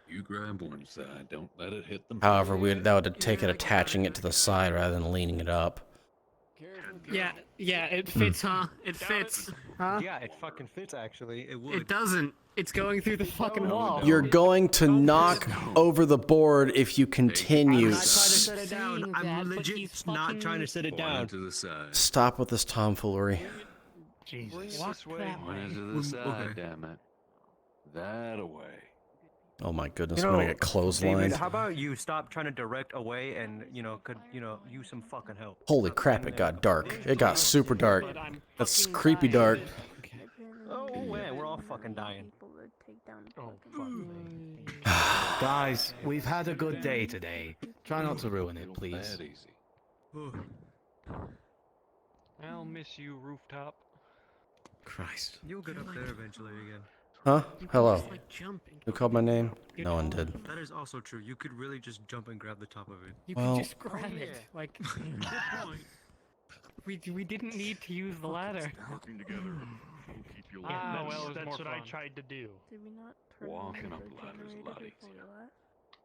You grab one side. Don't let it hit them. However, that would take it attaching it to the side rather than leaning it up. Yeah, it fits, huh? It fits, huh? Yeah, it fucking fits actually. It would. It doesn't. It's going through the fucking wall. You're going to knock over the board if you continue. I'm not trying to set it down. I'm legit not trying to set it down. To the side. Stop with this tomfoolery. Jesus. One to the side, damn it. That away. Oh my goodness, You I'm gonna know, get clotheslined. David, how about you stop trying to direct away and, use some fucking help? Holy crap, it got dark. It got super dark. That's creepy dark. Oh, man, we're all fucking dying. Guys, we've had a good day today. Try not to ruin it, please. That easy. I'll miss you, rooftop. Christ. You'll get up there eventually again. Huh? Hello. Just like jumping. Who called my name? No one did. That is also true. You could really just jump and grab the top of it. You Well- could just grab it. Like, good point. We didn't need to use the ladder. Working together will keep you Ah, alive. well, that's that's what what I I tried to do. Did we not turn Walking on up the ladders is a lot generator easier. before we left?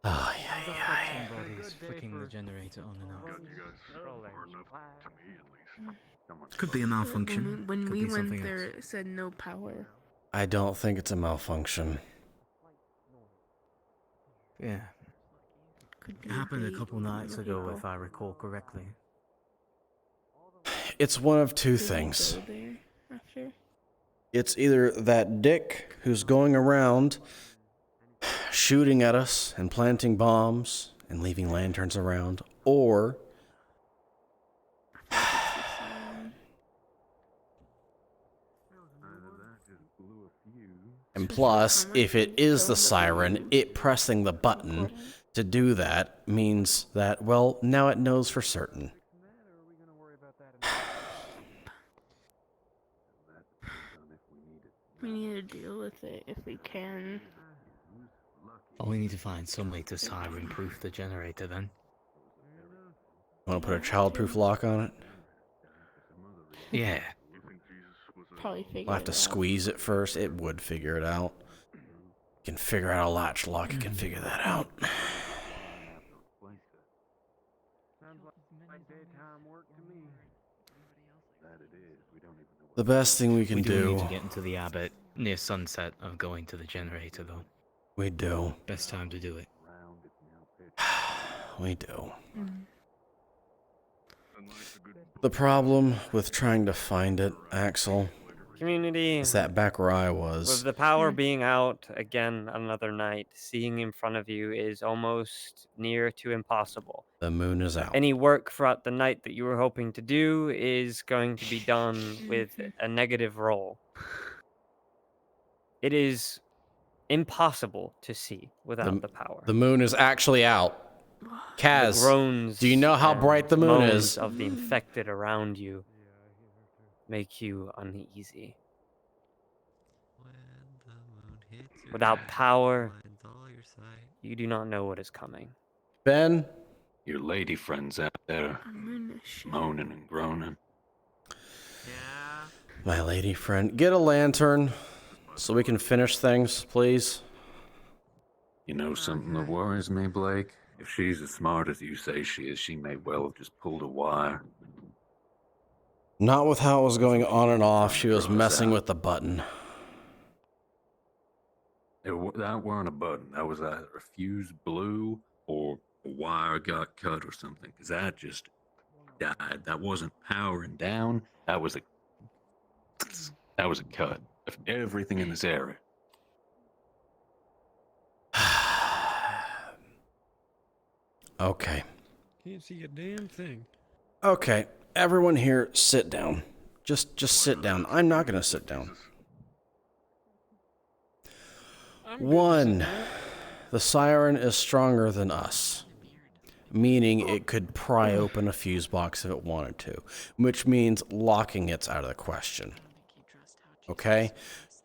Oh, yeah, yeah. Somebody's flicking the generator on and out. You guys far enough to me at least. Someone's Could be a malfunction. When Could we be went something there, else. it said no power. I don't think it's a malfunction. Yeah. Could be It happened a bait couple from nights the ago, people. if I recall correctly. It's one of two Did we things. go there after? It's either that dick who's going around shooting at us and planting bombs and leaving lanterns around, or and plus, if it is the siren, it pressing the button to do that means that, well, now it knows for certain. We need to deal with it if we can. Oh, we need to find some way to siren-proof the generator then. Want to put a childproof lock on it? Yeah. Probably figure We'll have to it out. squeeze it first. It would figure it out. You can figure out a latch lock. You can figure that out. The best thing we can We do do. need to get into the Abbot near sunset of going to the generator, though. We do. Best time to do it. We do. Mm. The problem with trying to find it, Axel, Community. is that back where I was. With the power being out again another night, seeing in front of you is almost near to impossible. The moon is out. Any work throughout the night that you were hoping to do is going to be done with a negative roll. It is impossible to see without the power. The moon is actually out. Kaz, The groans do you know how and bright the moon moans is? of the infected around you make you uneasy. Without power, you do not know what is coming. Ben? Your lady friends out there moaning and groaning. My lady friend, get a lantern so we can finish things, please. You know something that worries me, Blake? If she's as smart as you say she is, she may well have just pulled a wire. Not with how it was going on and off. She was messing with the button. That weren't a button. That was either a fuse blew or a wire got cut or something. Because that just died. That wasn't powering down. That was a cut of everything in this area. Okay. Can't see a damn thing. Okay. Everyone here, sit down. Just sit down. I'm not going to sit down. One, the siren is stronger than us, meaning it could pry open a fuse box if it wanted to, which means locking it's out of the question. Okay?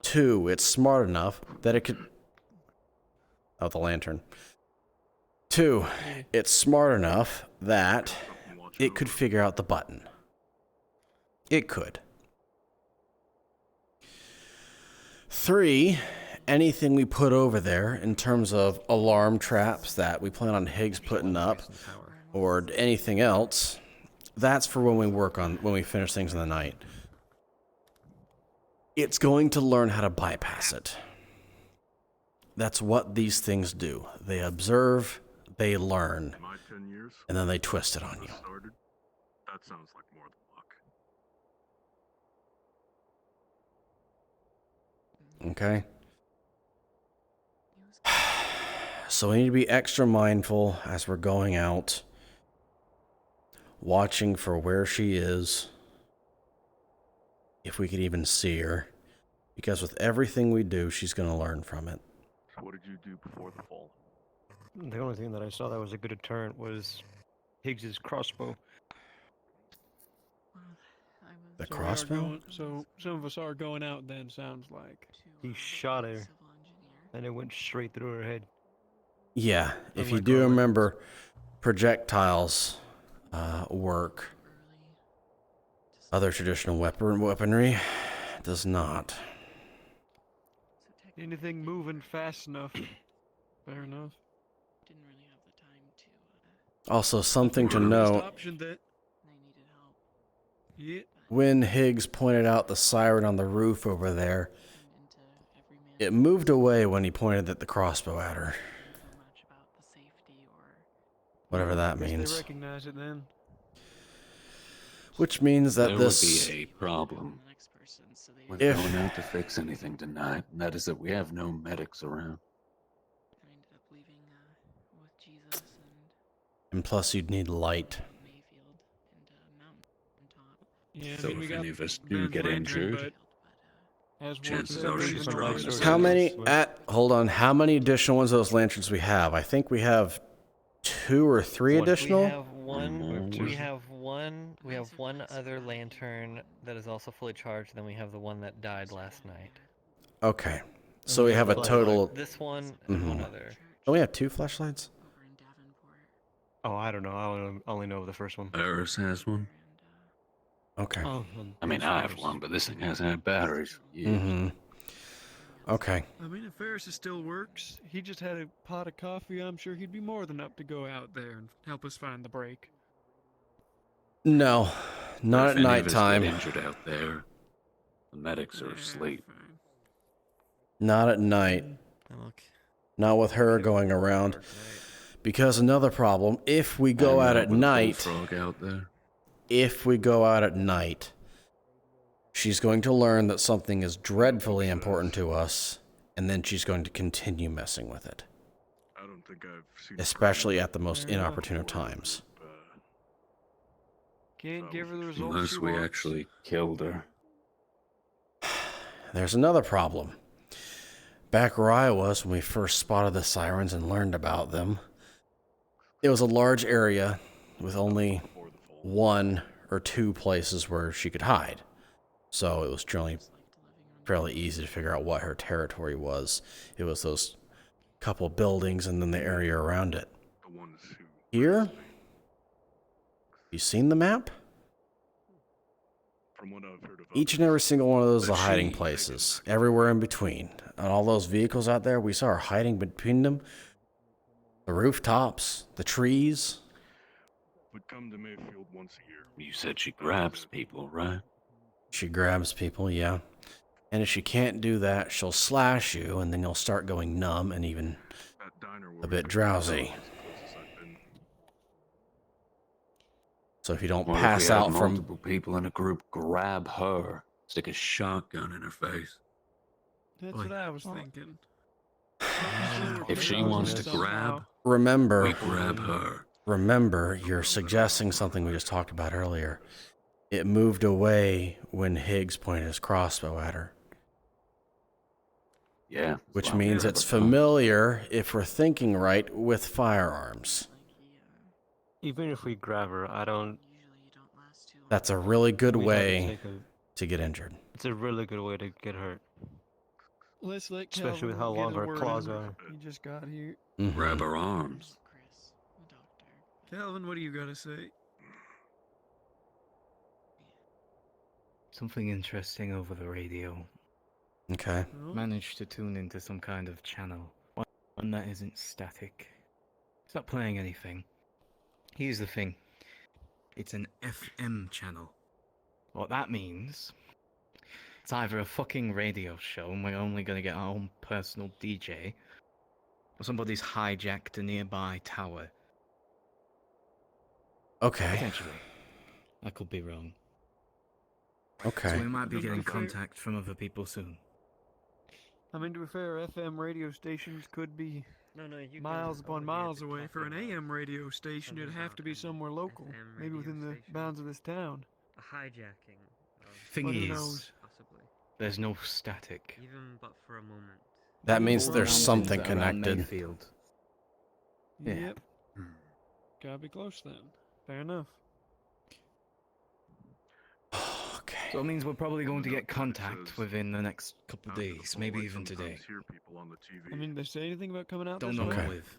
Two, it's smart enough that it could... Oh, the lantern. Two, it's smart enough that it could figure out the button. It could. Three, anything we put over there in terms of alarm traps that we plan on Higgs putting up or anything else, that's for when we finish things in the night. It's going to learn how to bypass it. That's what these things do. They observe, they learn, and then they twist it on you. That sounds like more than luck. Okay? So we need to be extra mindful as we're going out, watching for where she is, if we could even see her, because with everything we do, she's going to learn from it. So what did you do before the fall? The only thing that I saw that was a good deterrent was Higgs's crossbow. The So we are crossbow? So some of us are going out then, sounds like. He shot her, and it went straight through her head. Yeah, if you do remember, projectiles work. Other traditional weaponry does not. Anything moving fast enough. Fair enough. Also, something to First note. option that. Yeah. When Higgs pointed out the siren on the roof over there, it moved away when he pointed at the crossbow at her. Whatever that Guess means. They recognize it then. Which means that there this... would be a problem with If- going out to fix anything tonight, and that is that we have no medics around. And plus you'd need light. Yeah, So if any of us do get injured, chances are she's drunk. How many... hold on. How many additional ones of those lanterns we have? I think we have 2 or 3 additional? We have one. We have one other lantern that is also fully charged. Then we have the one that died last night. Okay. So we have a total... This one and one Mhm. other. Oh, we have 2 flashlights? Oh, I don't know. I only know the first one. Eris has one. Okay. I mean, I have one, but this thing hasn't had batteries for years. Mm-hmm. Okay. I mean, if Ferris still works, he just had a pot of coffee. I'm sure he'd be more than up to go out there and help us find the break. No. Not If at any of us get nighttime. injured out there, the medics are asleep. Not at night. Not with her going around. Because another problem, if we go out at night... Bullfrog out there. If we go out at night, she's going to learn that something is dreadfully important to us, and then she's going to continue messing with it. I don't think I've seen Especially at the most inopportune of times. Can't give her the results Unless she we wants. actually killed her. There's another problem. Back where I was when we first spotted the sirens and learned about them, it was a large area with only 1 or 2 places where she could hide. So it was generally fairly easy to figure out what her territory was. It was those couple buildings and then the area around it. Here? You seen the map? From what I've heard of Each and every single one of those are hiding places. Everywhere in between. And all those vehicles out there, we saw her hiding between them. The rooftops, the trees. would come to Mayfield once a year. You said she grabs people, right? She grabs people, yeah. And if she can't do that, she'll slash you, and then you'll start going numb and even a bit drowsy. So if you don't What if pass we had out from... multiple people in a group grab her, stick a shotgun in her face? That's what I was thinking. If she wants to grab, Remember... we grab her. Remember, you're suggesting something we just talked about earlier. It moved away when Higgs pointed his crossbow at her. Yeah. Which means it's familiar, if we're thinking right, with firearms. Even if we grab her, I don't. That's a really good We'd have to way take a- to get injured. It's a really good way to get hurt. Let's let Especially with how Calvin get long his our word claws in. are. He just got here. Grab her arms. Calvin, what do you got to say? Something interesting over the radio. Okay. Managed to tune into some kind of channel. One that isn't static. It's not playing anything. Here's the thing. It's an FM channel. What that means, it's either a fucking radio show and we're only gonna get our own personal DJ, or somebody's hijacked a nearby tower. Okay. Potentially. I could be wrong. Okay. So we might be To be getting fair- contact from other people soon. I mean, to be fair, FM radio stations could be you miles can upon only miles get away. For an AM radio station, it'd have to be somewhere local, maybe within the bounds of this town. A hijacking. Thing But who is, knows? Possibly. there's no static. Even but for a moment. That means All there's mountains something that are around connected. Mayfield. Yeah. Yep. Gotta be close then. Fair enough. Okay. So it means we're probably going to get contact within the next couple of days, maybe even today. I mean, did they say anything about coming out Don't this know way? what with.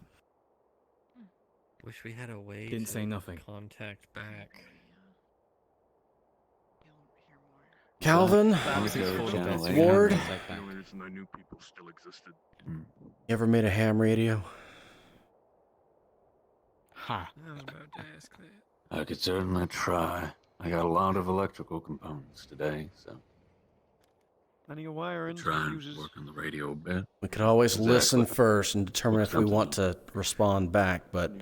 Wish we had a way Didn't to say nothing. contact back. Calvin? Ward? The only reason I knew people still existed. You ever made a ham radio? Ha. I was about to ask that. I could certainly try. I got a lot of electrical components today, so Plenty of wiring. try and Fuses. work on the radio a bit. We could always listen Exactly. first and determine if we want to respond back, but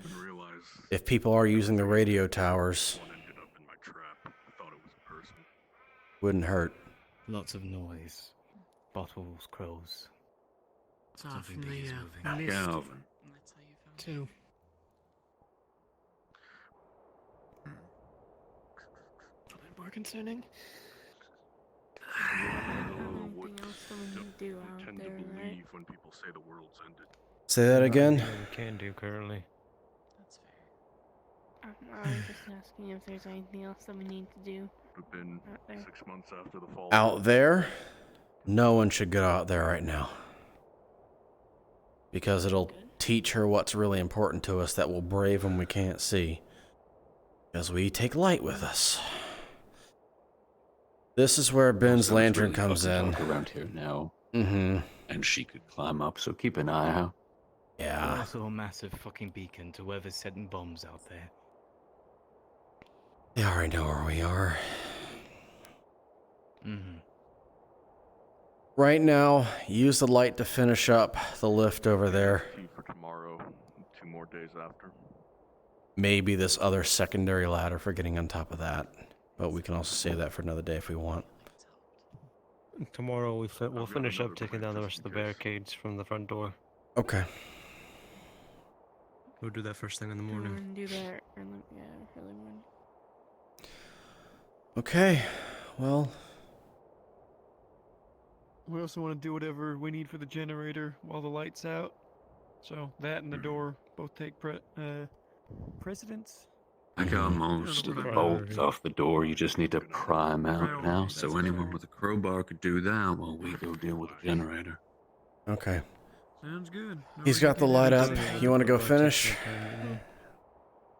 if people are using the radio towers, wouldn't hurt. Lots of noise. Bottles, crows. It's off Something in big is the moving. mist. Calvin. Two. Something more concerning? Anything else that we can do out Tend to there, right? believe when people say the world's ended. Say that again? We can do currently. I was just asking if there's anything else that we need to do Would have been out there. 6 months after the fall. Out there? No one should go out there right now. Because it'll teach her what's really important to us that will brave when we can't see. Because we take light with us. This is where Ben's Sounds lantern really comes fucking in. dark around here now. Mm-hmm. And she could climb up, so keep an eye out. Yeah. Also a massive fucking beacon to whoever's setting bombs out there. They already know where we are. Mm-hmm. Right now, use the light to finish up the lift over there. For tomorrow, 2 more days after. Maybe this other secondary ladder for getting on top of that. But we can also save that for another day if we want. Tomorrow we'll finish up taking down the rest of the barricades from the front door. Okay. We'll do that first thing in the Go morning. and do that early, early morning. Okay. Well, We also want to do whatever we need for the generator while the light's out. So that and the door both take precedence. I got most of the bolts off the door. You just need to pry them out now, so anyone with a crowbar could do that while we go deal with the generator. okay. Sounds good. He's got the light up. You want to go finish?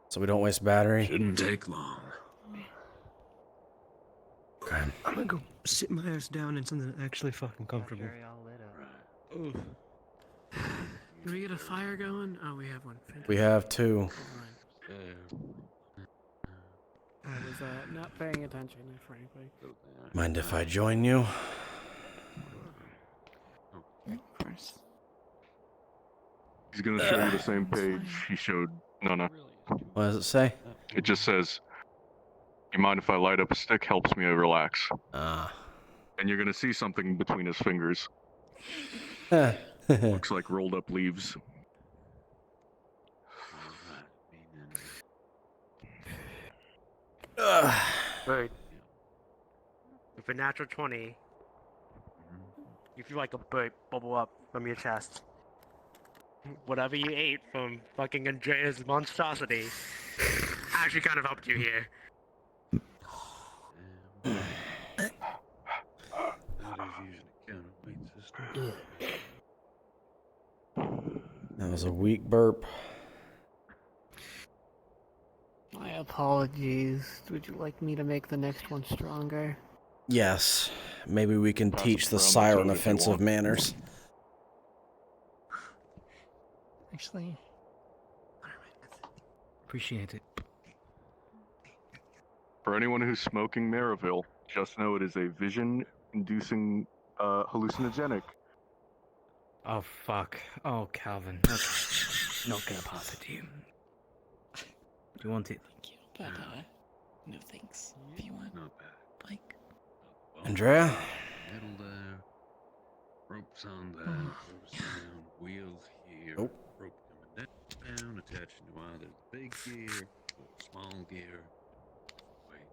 So we don't waste battery? Shouldn't take long. Okay. I'm gonna go sit my ass down in something actually fucking comfortable. Ooh. Can we get a fire going? Oh, we have one. We have 2. I was not paying attention, frankly. Mind if I join you? Of course. He's gonna show you the same page he showed Nana. What does it say? It just says, "You mind if I light up a stick? Helps me relax." Ah. And you're gonna see something between his fingers. Looks like rolled up leaves. Right. With a natural 20, you feel like a burp bubble up from your chest. Whatever you ate from fucking Andrea's monstrosity actually kind of helped you here. That was a weak burp. My apologies. Would you like me to make the next one stronger? Yes. Maybe we can teach the siren offensive manners. Actually, Appreciate it. For anyone who's smoking Maryville, just know it is a vision-inducing hallucinogenic. Oh, fuck. Oh, Calvin. Okay. Not gonna pass it to you. Do you want it? thank you, but no thanks. If you want, Not bad. Blake. Andrea? Metal there. Ropes on there. Ropes down. Wheels here. Oh. Rope coming down, attaching to either the big gear or the small gear. Wait.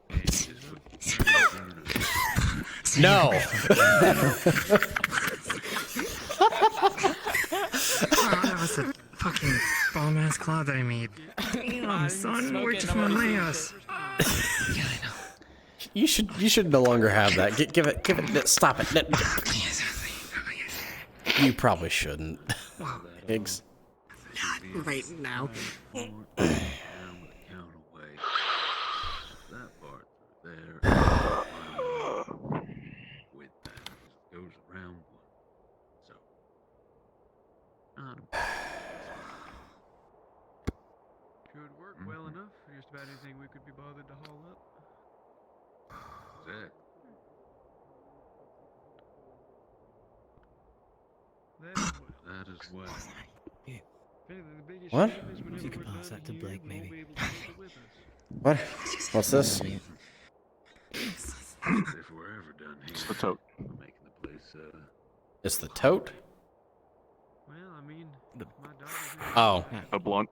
And just put everything in a- No! That was a fucking bomb ass cloud that I made. Damn, son, where'd you find my ass? Yeah, I know. You should no longer have that. Give it. Stop it. You probably shouldn't. Higgs. Not right now. That part there. With that goes around one. So. Could work well enough for just about anything we could be bothered to haul up. That. That is what. What? If you could pass that to Blake, maybe. What? What's this? If we're ever done here, It's the tote. making the place, It's the tote? Well, I mean, Oh. A blunt?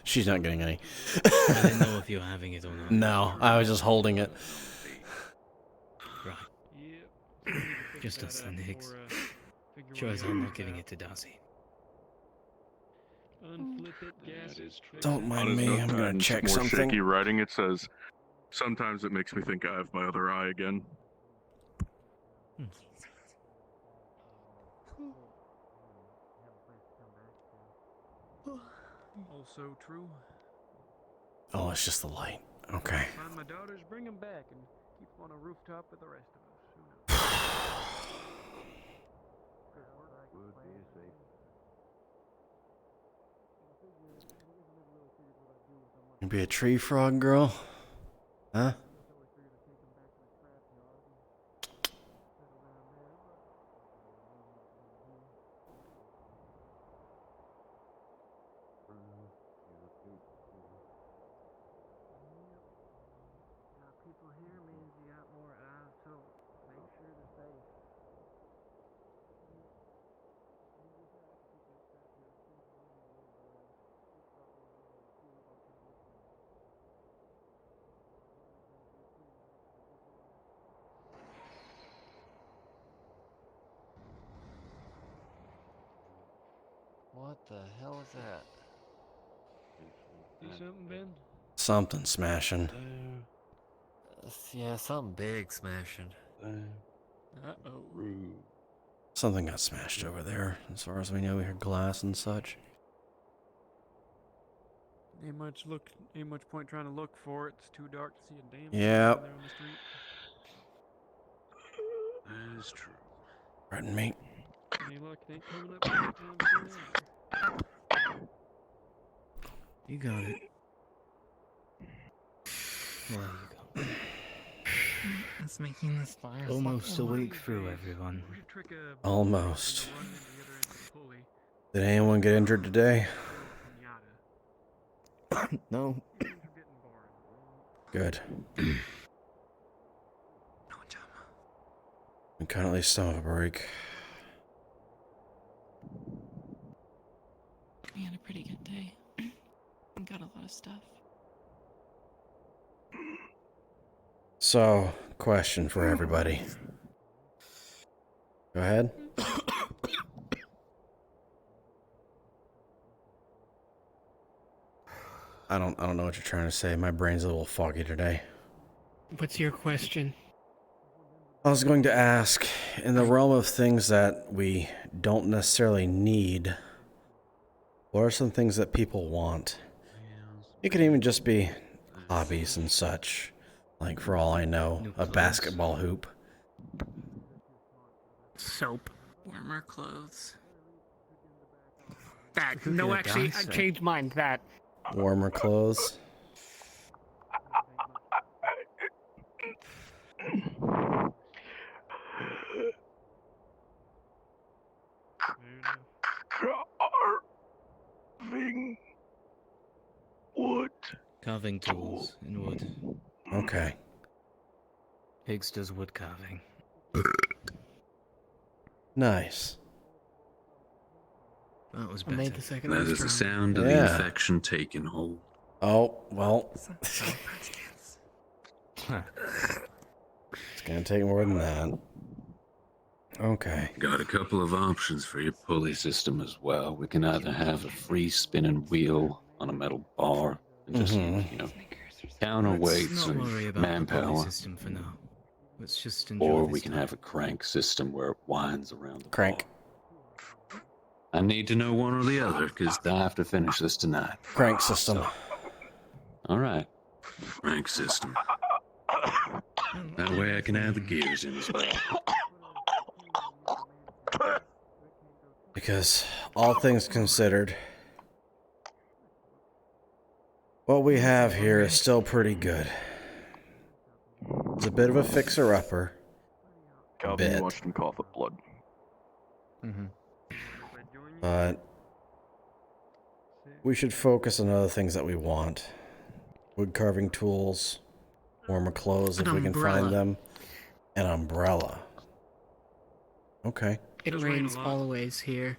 She's not getting any. I didn't know if you were having it or not. No, I was just holding it. Right. Just us then, Higgs. Sure as I'm not giving it to Darcy. Don't mind me, I'm gonna check more something. shaky writing. It says, sometimes it makes me think I have my other eye again. Also true. Oh, it's just the light. Okay. Find my daughters, bring them back, and keep them on a rooftop with the rest of us. Who knows? You be a tree frog girl? Huh? What the hell is that? See something, Ben? Something smashing. Yeah, something big smashing. Uh-oh. Something got smashed over there. As far as we know, we heard glass and such. Ain't much point trying to look for it. It's too dark to see a damn Yep. thing there on the street. That is true. Pardon me. Any luck, it ain't coming up anytime soon. You got it. There you go. It's making this fire. Almost a week through, everyone. Almost. Did anyone get injured today? No. Good. We can at least some of a break. We had a pretty good day. We got a lot of stuff. So, question for everybody. Go ahead. I don't know what you're trying to say. My brain's a little foggy today. What's your question? I was going to ask, in the realm of things that we don't necessarily need, what are some things that people want? It could even just be hobbies and such. Like, for all I know, a basketball hoop. Soap. Warmer clothes. That. No, actually, I changed mine. That. Warmer clothes. Carving wood. Carving tools in wood. Okay. Higgs does wood carving. Nice. That was I better. made the second That one is the strong. sound of the Yeah. infection taking hold. Oh, well. It's gonna take more than that. Okay. Got a couple of options for your pulley system as well. We can either have a free spinning wheel on a metal bar and just, Counterweights Let's not worry and about the pulley manpower. system for now. Let's just enjoy Or this we can time. have a crank system where it winds around the Crank. I need to know one or the other, because I have to finish this tonight. Crank system. All right. Crank system. That way I can add the gears in as well. Because all things considered, what we have here is still pretty good. It's a bit of a fixer-upper. Calvin, you watched him cough up blood. But we should focus on other things that we want. Wood carving tools, warmer clothes if An we can umbrella. find them, an umbrella. Okay. It rains always here.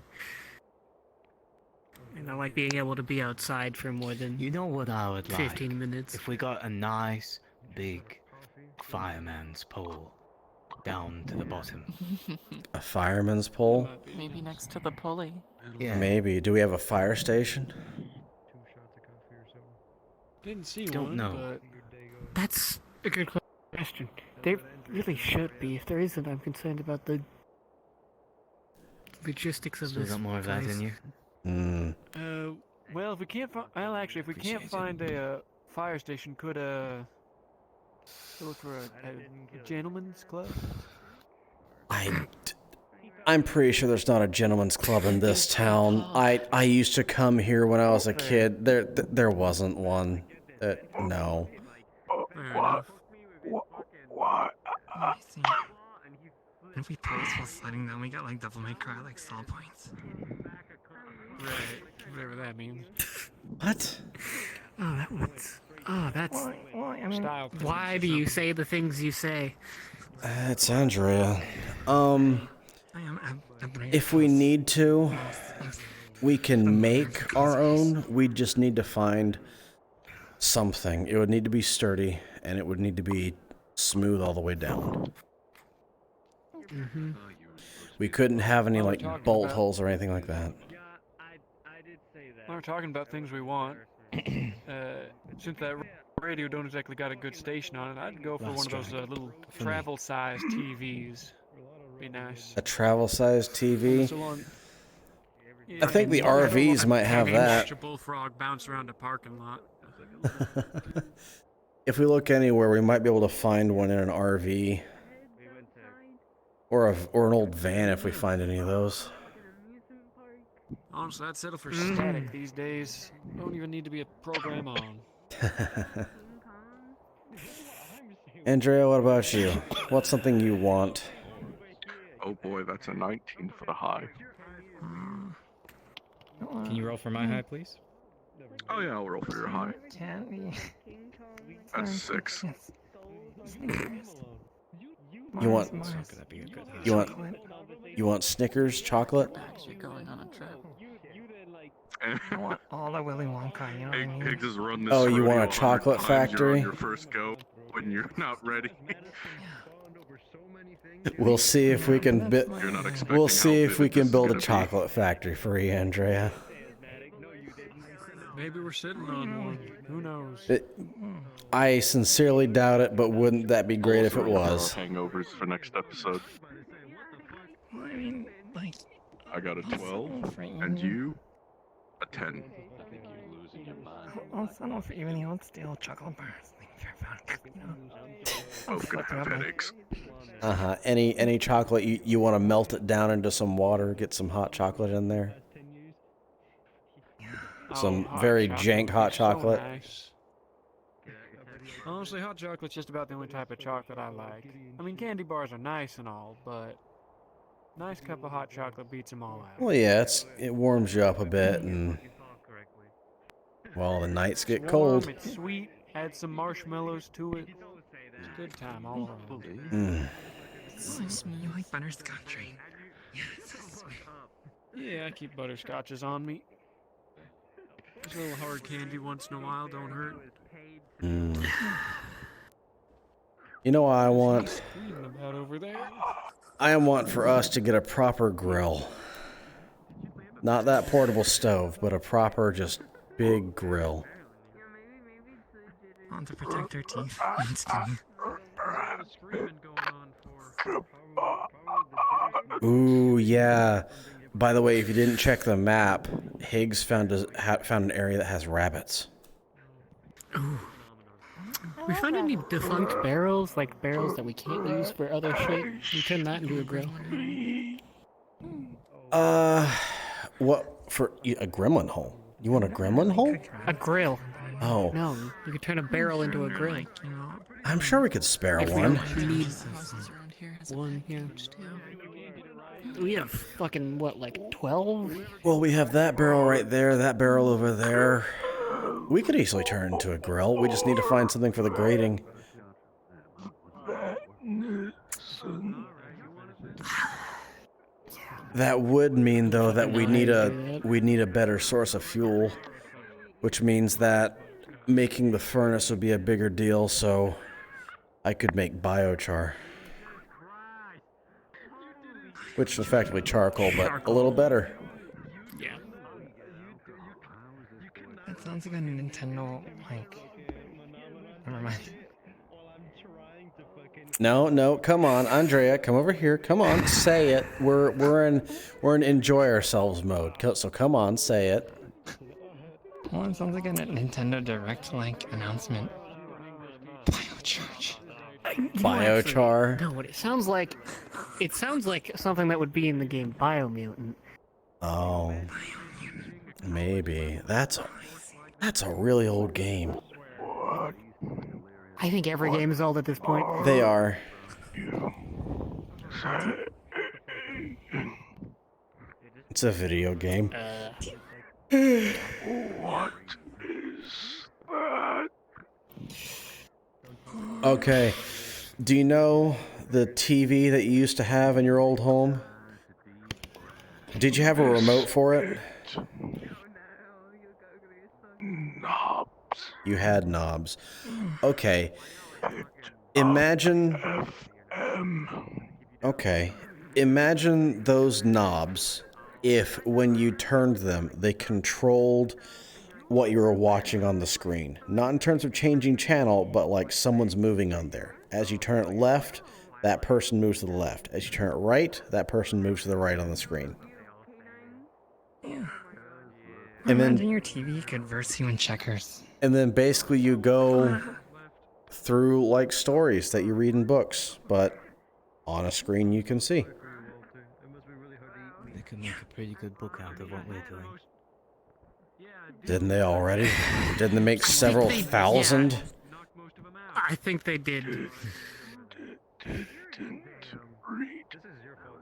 And I like being able to be outside for more than You know what I would like? 15 minutes. If we got a nice, big fireman's pole down to the bottom. A fireman's pole? Maybe next to the pulley. Yeah. Maybe. Do we have a fire station? Didn't see Don't one, know. but that's a good question. There really should be. If there isn't, I'm concerned about the logistics of Still this got more of that place. in you? Well, if we can't find, actually, if we can't find a fire station, could look for a gentleman's club? I'm pretty sure there's not a gentleman's club in this town. I used to come here when I was a kid. There wasn't one. No. What? If we pose while sliding down, we got like double make cry like stall points. Right, whatever that means. What? Oh, that was. Oh, that's. Well, I mean, Style. Why do you say the things you say? It's Andrea. I'm If we need to, we can make our own. We just need to find something. It would need to be sturdy, and it would need to be smooth all the way down. Mm-hmm. We couldn't have any like talking bolt about- holes or anything like that. We're talking about things we want. Since that radio don't exactly got a good station on it, I'd go for one of those little travel-sized TVs. Be nice. A travel-sized TV. So long- I think the I don't RVs want might have to that. watch a bullfrog bounce around a parking lot. If we look anywhere, we might be able to find one in an RV. Or an old van if we find any of those. Honestly, I'd settle for static these days. Don't even need to be a program on. Andrea, what about you? What's something you want? Oh boy, that's a 19 for the high. Can you roll for my high, please? Oh yeah, I'll roll for your high. Can't we? That's 6. You want you want Snickers chocolate? You're going on a trip. I want all the Willy Wonka, you know what I mean? Higgs has run this Oh, you want a rodeo 100 chocolate times. You're on factory? your first go when you're not ready. We'll see if we can You're not expecting we'll see how if we vivid this can is build a gonna be. chocolate factory for you, Andrea. Maybe we're sitting on one. Who knows? I sincerely doubt it, but wouldn't that be great if it was? Hangovers for next episode. Well, I mean, like, I got a 12, and you a 10. I'll settle for even the old stale chocolate bars. You know? Both gonna have headaches. Any chocolate you want to melt it down into some water, get some hot chocolate in there. Some hot very chocolate jank would hot be so chocolate. nice. Honestly, hot chocolate's just about the only type of chocolate I like. I mean, candy bars are nice and all, but nice cup of hot chocolate beats them all out. Well, yeah, it warms you up a bit, and well, the nights get cold. Warm, it's sweet. Add some marshmallows to it. It's a good time all around. So smooth. You like butterscotch, right? Yeah, so sweet. Yeah, I keep butterscotches on me. Just a little hard candy once in a while don't hurt. You know what I want? Reading about over there. I want for us to get a proper grill. Not that portable stove, but a proper, just big grill. want to protect their teeth. I'm just kidding. Ooh, yeah. By the way, if you didn't check the map, Higgs found an area that has rabbits. Ooh. We find any defunct barrels, like barrels that we can't use for other shit? We turn that into a grill. What for a gremlin hole? You want a gremlin hole? A grill. Oh. No, you could turn a barrel into a grill. I'm sure we could spare If we one. don't need one, yeah. We have fucking, what, like 12? Well, we have that barrel right there, that barrel over there. We could easily turn it into a grill. We just need to find something for the grating. That would mean, though, that we need a better source of fuel, which means that making the furnace would be a bigger deal. So I could make biochar, which is effectively charcoal, but a little better. Yeah. That sounds like a Nintendo, like... Never mind. No, come on, Andrea, come over here. Come on, say it. We're in enjoy ourselves mode. So come on, say it. Well, it sounds like a Nintendo Direct like announcement. Biochar. Biochar. No, what it sounds like something that would be in the game Biomutant. Oh, maybe that's a really old game. I think every game is old at this point. They are. It's a video game. What is that? Okay. Do you know the TV that you used to have in your old home? Did you have a remote for it? Knobs. You had knobs. Okay. Imagine... Okay. Imagine those knobs if, when you turned them, they controlled what you were watching on the screen. Not in terms of changing channel, but like someone's moving on there. As you turn it left, that person moves to the left. As you turn it right, that person moves to the right on the screen. Yeah. And then imagine your TV could verse you in checkers. And then basically you go through like stories that you read in books, but on a screen you can see. They could make a pretty good book out of what we're doing. Didn't they already? Didn't they make several thousand? I think they did. Didn't read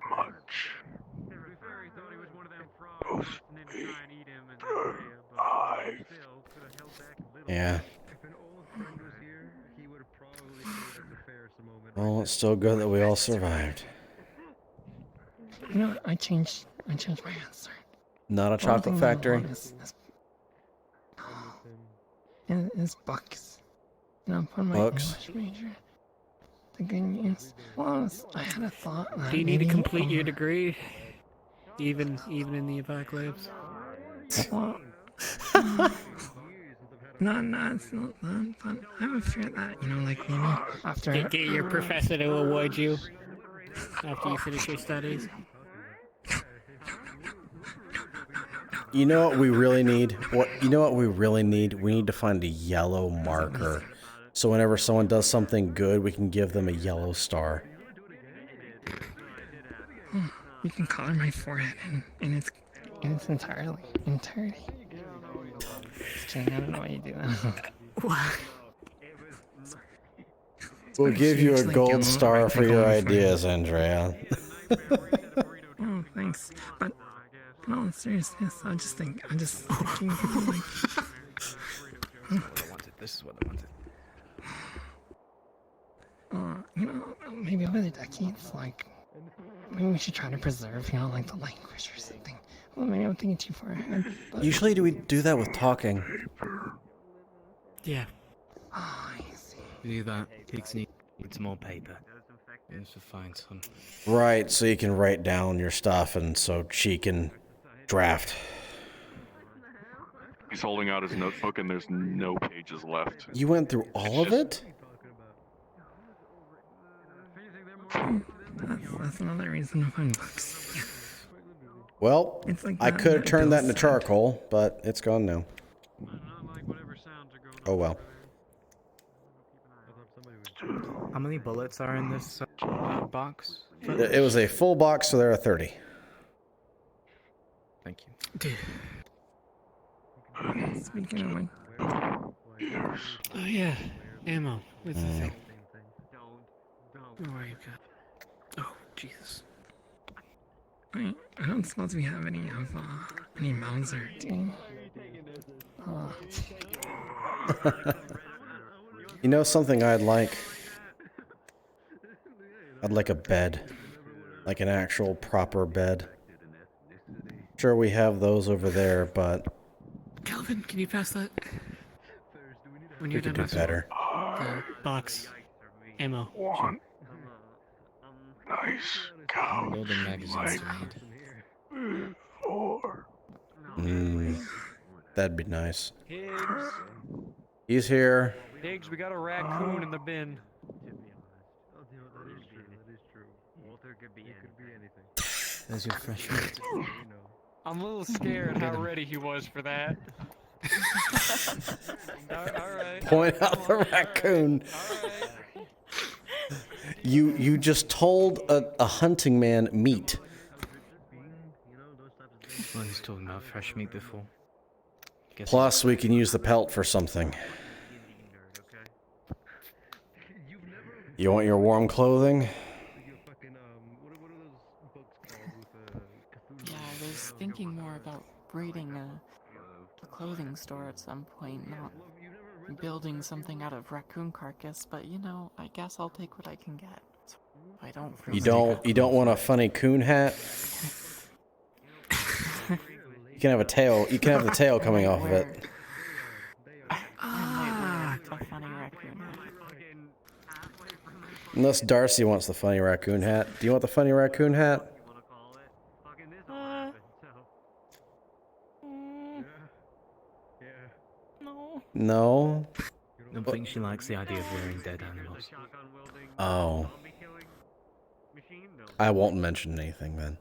much. Both me the eyes. Yeah. Well, it's still good that we all survived. You know what? I changed my answer. Not a chocolate factory? It's books. You know, for my Books? English major. The good news was I had a thought. Do you need to complete your degree? Even in the apocalypse? Well, no, it's not that, but I have a fear that, you know, like maybe after... Get your professor to award you after you finish your studies. You know what we really need? We need to find a yellow marker. So whenever someone does something good, we can give them a yellow star. You can color my forehead in its entirety. Just kidding, I don't know why you do that. What? We'll give you a gold star for your ideas, Andrea. Oh, thanks. But no, in seriousness, I'm just thinking like... This is what I wanted. You know, maybe over the decades, like, maybe we should try to preserve, you know, like the language or something. Well, maybe I'm thinking too far ahead. But... Usually do we do that with talking? Yeah. Oh, I see. Do that. Pigs need some more paper. Yes, to find some. Right, so you can write down your stuff and so she can draft. He's holding out his notebook and there's no pages left. You went through all of it? That's another reason to find books. Well, It's like I that- could have that turned that Bill into said. charcoal, but it's gone now. Oh well. How many bullets are in this box? It was a full box, so there are 30. Thank you. Speaking of which. Oh yeah, ammo. Where's the thing? Where you got? Oh Jesus. Wait, I don't suppose we have any of any Mauser, do you? You know something I'd like? I'd like a bed. Like an actual proper bed. Sure, we have those over there, but Calvin, can you pass that? When we you're could done do better. box, ammo. One. Nice cow. Building magazines to need. 4. That'd be nice. Higgs, He's here. Higgs, we got a raccoon in the bin. There's your fresh meat. I'm a little scared how ready he was for that. Alright. Point out the raccoon. You just told a hunting man meat. Well, he's talking about fresh meat before. Plus, we can use the pelt for something. You want your warm clothing? Yeah, I was thinking more about raiding a clothing store at some point, not building something out of raccoon carcass, but you know, I guess I'll take what I can get. I don't You don't want a funny coon hat? You can have a tail. You can have the tail coming off of it. A funny raccoon hat. Unless Darcy wants the funny raccoon hat. Do you want the funny raccoon hat? No. I don't think she likes the idea of wearing dead animals. Oh. I won't mention anything then.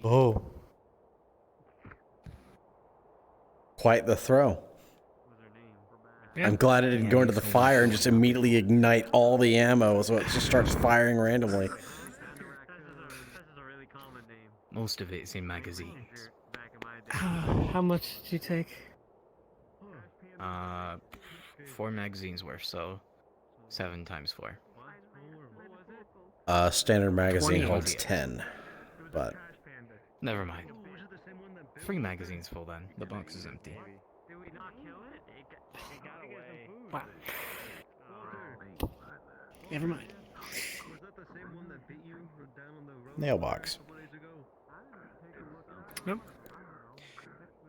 Oh. Quite the throw. I'm glad it didn't go into the fire and just immediately ignite all the ammo, so it just starts firing randomly. Most of it's in magazines. How much did you take? 4 magazines worth, so 7 times 4. Standard magazine 20 holds yeah. 10, but Never mind. 3 magazines full then. The box is empty. Wow. Never mind. nail box. Nope.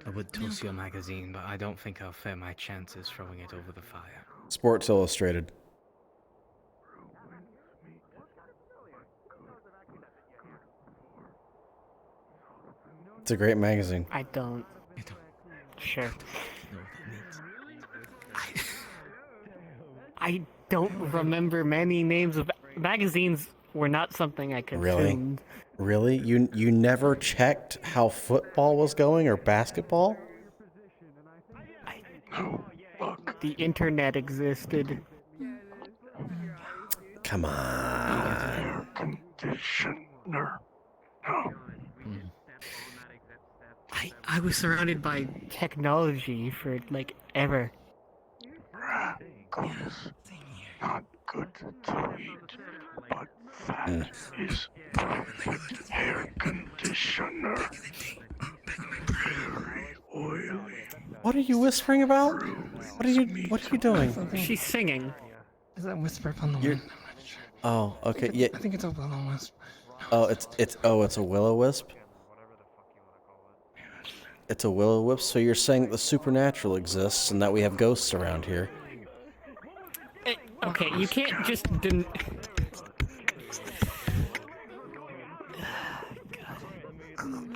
I would toss your magazine, but I don't think I'll fair my chances throwing it over the fire. Sports Illustrated. It's a great magazine. I don't. Sure. I don't remember many names of magazines. Were not something I consumed. Really? You never checked how football was going or basketball? The internet existed. Come on. Conditioner. I was surrounded by technology for like ever. Raccoons. Not good to eat, but that is perfect hair conditioner. Very oily. What are you whispering about? What are you doing? She's singing. Is that whisper up on the wind? Oh, okay. Yeah. I think it's a willow wisp. Oh, it's a will-o-wisp. It's a will-o-wisp. So you're saying that the supernatural exists and that we have ghosts around here? Okay, you can't just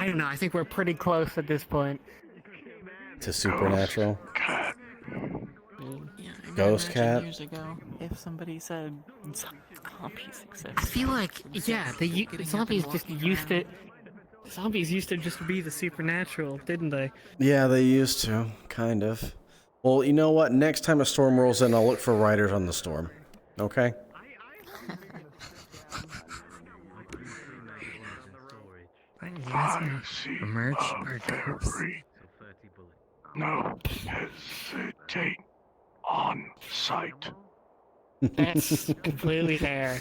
I don't know. I think we're pretty close at this point. To supernatural. Yeah, I Ghost imagine cat. Years ago, if somebody said zombies exist, I feel like, yeah, the getting up and zombies just walking used around. it. Zombies used to just be the supernatural, didn't they? Yeah, they used to, kind of. Well, you know what? Next time a storm rolls in, I'll look for riders on the storm. Okay? You guys gonna merge our troops? No hesitate on sight. That's completely fair.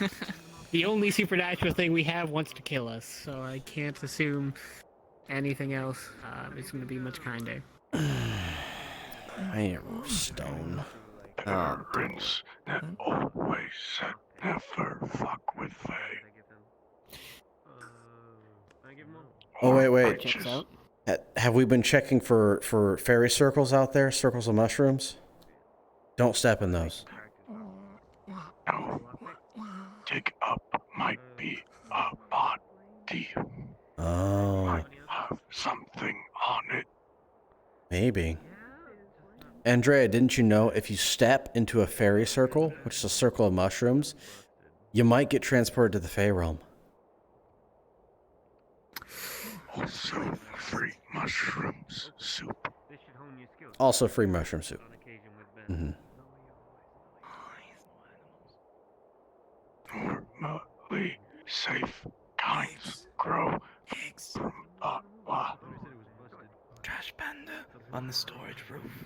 The only supernatural thing we have wants to kill us, so I can't assume anything else is going to be much kinder. I am stone. Prince that always said never fuck with Faye. Oh, wait. Checks out. Have we been checking for fairy circles out there? Circles of mushrooms? Don't step in those. No. Dig up might be a body. Oh. Might have something on it. Maybe. Andrea, didn't you know if you step into a fairy circle, which is a circle of mushrooms, you might get transported to the Fey realm? Also, free mushrooms soup. Also free mushroom soup. Mm-hmm. Normally safe kinds grow from Trash panda on the storage roof.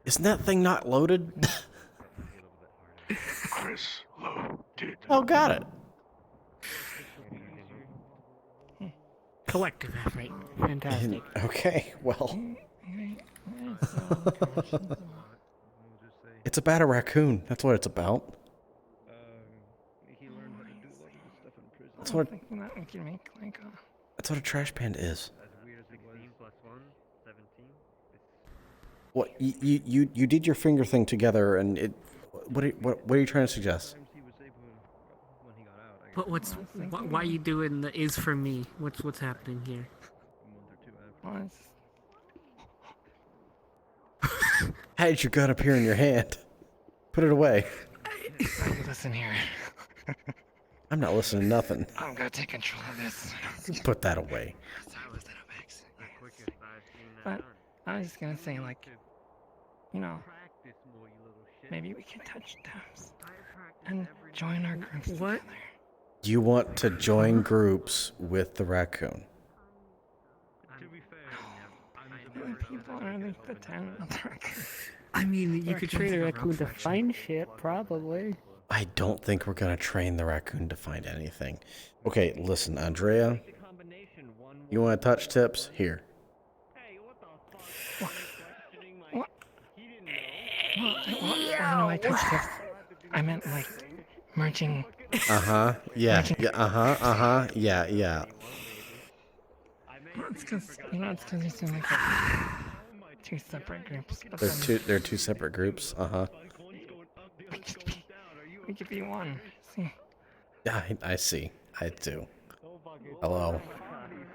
Isn't that thing not loaded? Chris loaded. Oh, got it. Collective effort. Fantastic. Okay, well. It's about a raccoon. That's what it's about. That's what a trash panda is. What you did your finger thing together, and it. What are you trying to suggest? But why are you doing the is for me? What's happening here? How did your gun appear in your hand? Put it away. Listen here. I'm not listening to nothing. I'm gonna take control of this. Put that away. But I was just gonna say, like, you know, maybe we can touch tabs and join our groups together. You want to join groups with the raccoon? People are the 10. I mean, you could train a raccoon to find shit, probably. I don't think we're gonna train the raccoon to find anything. Okay, listen, Andrea. You want to touch tips? Here. Well, I touched this. I meant like merging. Yeah. Yeah. It's because you're still like two separate groups. But They're two separate groups. We could be one. See. Yeah, I see. I do. Hello.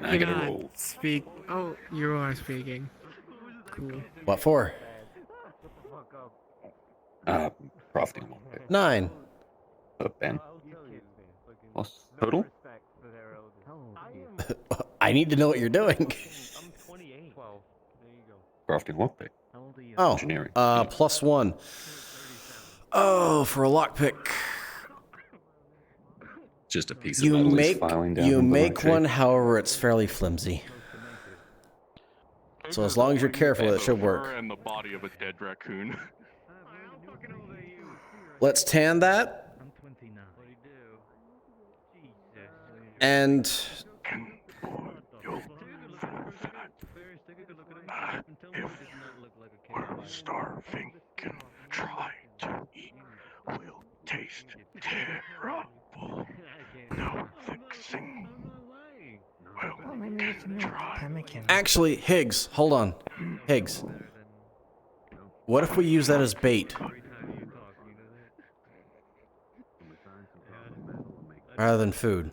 I gotta roll. Speak. Oh, you are speaking. Cool. What for? Profiting. 9. Ben. What's total? I need to know what you're doing. Crafting lockpick. Oh, Engineering. +1. Oh, for a lockpick. Just a piece of metal he's filing down. You in the make right one, shape. however, it's fairly flimsy. So as long as you're careful, it should work. And the body of a dead raccoon. Let's tan that. And We're starving and try to eat. Will taste terrible. No fixing. Well, maybe we can pemmican. actually, Higgs, hold on. Higgs. What if we use that as bait? rather than food.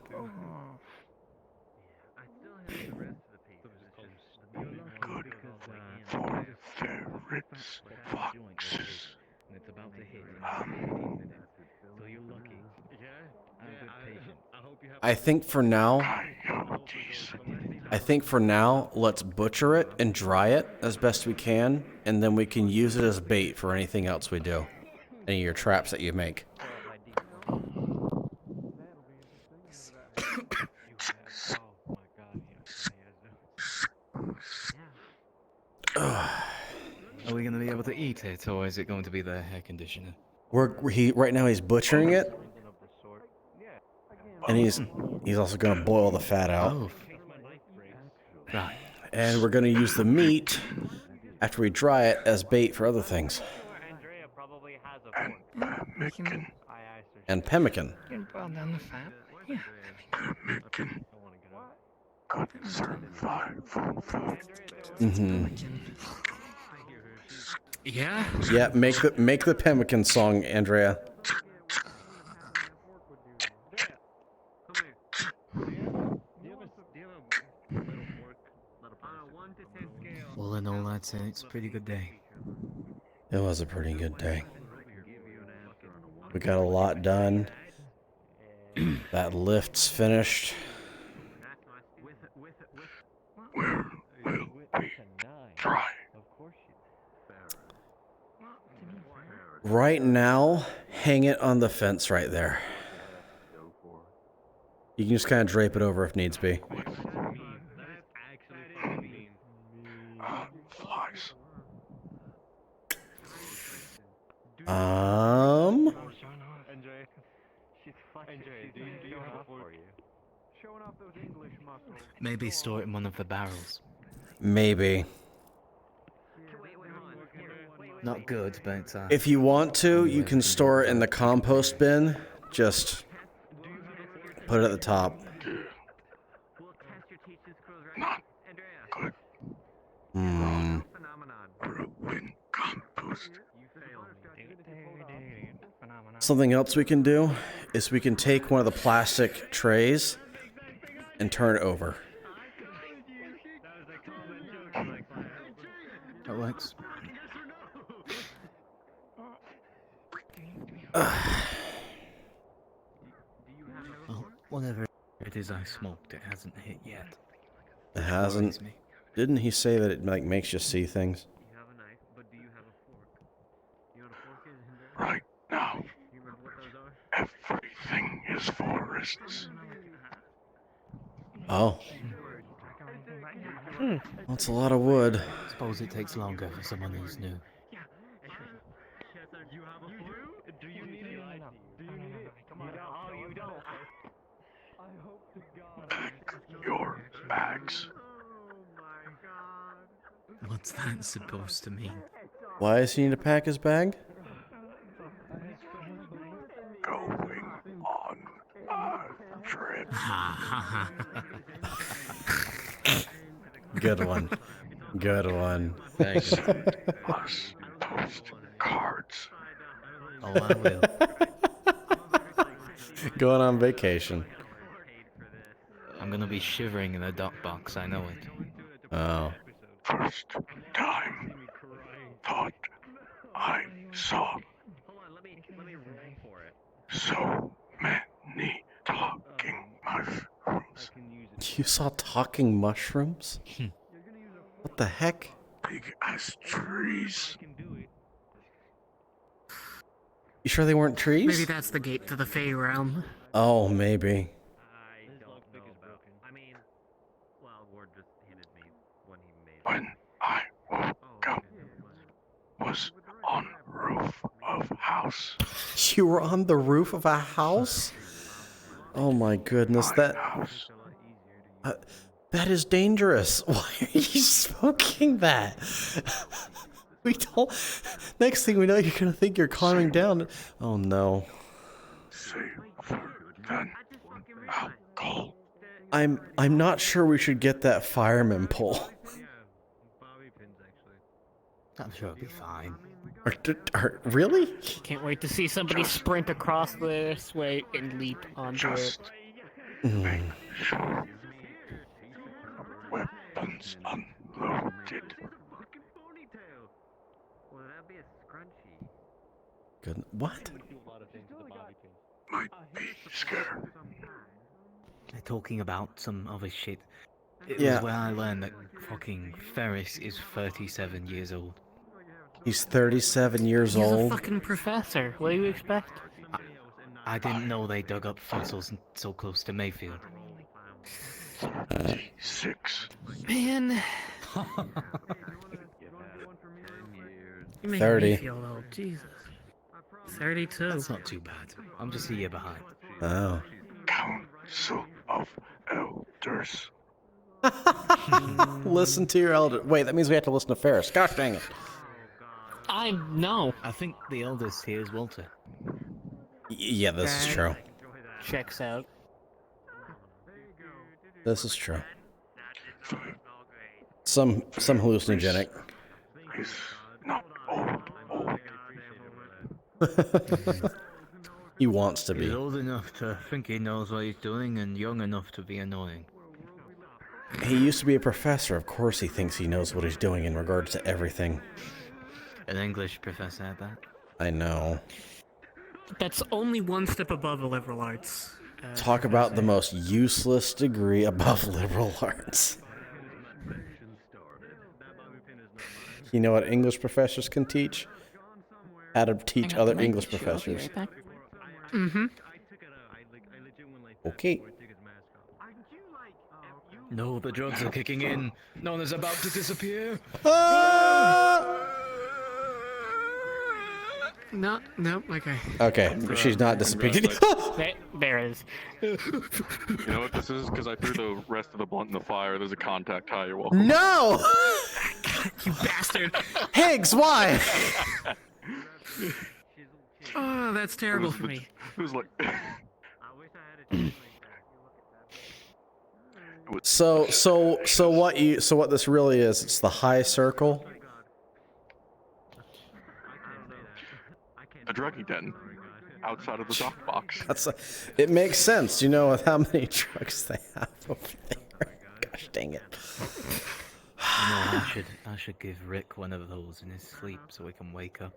For ferrets, foxes. It's about to hit. So you're lucky. I think for now, let's butcher it and dry it as best we can, and then we can use it as bait for anything else we do. Any of your traps that you make. Are we gonna be able to eat it, or is it going to be the air conditioner? Right now he's butchering it, and he's also gonna boil the fat out. Oh. Right. And we're gonna use the meat after we dry it as bait for other things. And pemmican. You can boil down the fat. Yeah. Pemmican. Good survival food. Mm-hmm. Yeah? Yeah, make the pemmican song, Andrea. All in all, I'd say it's a pretty good day. It was a pretty good day. We got a lot done. That lift's finished. Where will we try? Right now, hang it on the fence right there. You can just kind of drape it over if needs be. Flies. Maybe store it in one of the barrels. Maybe. Not good, but If you want to, you can store it in the compost bin. Just put it at the top. Not good. Ruin compost. Something else we can do is we can take one of the plastic trays and turn it over. that works. Well, whatever it is I smoked, it hasn't hit yet. It hasn't. Didn't he say that it like makes you see things? Right now, everything is forests. Oh. That's a lot of wood. Suppose it takes longer for someone who's new. Your bags. What's that supposed to mean? Why does he need to pack his bag? Going on a trip. Good one. Good one. Thanks. Us postcards. Oh, I will. Going on vacation. I'm gonna be shivering in a dock box, I know it. Oh. First time. Thought I saw so many talking mushrooms. You saw talking mushrooms? What the heck? Big ass trees. You sure they weren't trees? Maybe that's the gate to the Fey realm. Oh, maybe. When I woke up, was on roof of house. You were on the roof of a house? Oh my goodness, that is dangerous. Why are you smoking that? We don't. Next thing we know, you're gonna think you're climbing down. Oh no. Safer than alcohol. I'm not sure we should get that fireman pole. I'm sure it'll be fine. Really? Can't wait to see somebody sprint across this way and leap onto it. Make sure weapons unloaded. Well, that'd be a scrunchie. Good. What? Might be scared. They're talking about some other shit. It Yeah. was where I learned that fucking Ferris is 37 years old. He's 37 years He's a old. fucking professor. What do you expect? I didn't know they dug up fossils so close to Mayfield. 6. Man. You make 30. me feel old. Jesus. 32. That's not too bad. I'm just a year behind. Oh. Council of Elders. Listen to your elder. Wait, that means we have to listen to Ferris. Gosh dang it. I know. I think the eldest here is Walter. Yeah, this is true. Checks out. This is true. Some hallucinogenic. He's not old. He wants to He's be. old enough to think he knows what he's doing and young enough to be annoying. He used to be a professor. Of course he thinks he knows what he's doing in regards to everything. An English professor at that. I know. That's only one step above the liberal arts. Talk about the most useless degree above liberal arts. You know what English professors can teach? How to teach other English professors. Mm-hmm. Okay. No, the drugs are kicking in. None is about to disappear. No, okay. Okay, she's not disappearing. There is. You know what this is? Because I threw the rest of the blunt in the fire. There's a contact tie. You're welcome. No! You bastard. Higgs, why? Oh, that's terrible for me. It was like. So what this really is? It's the high circle. A druggy den outside of the dock box. It makes sense, you know, with how many drugs they have over there. Gosh dang it. I should give Rick one of those in his sleep so he can wake up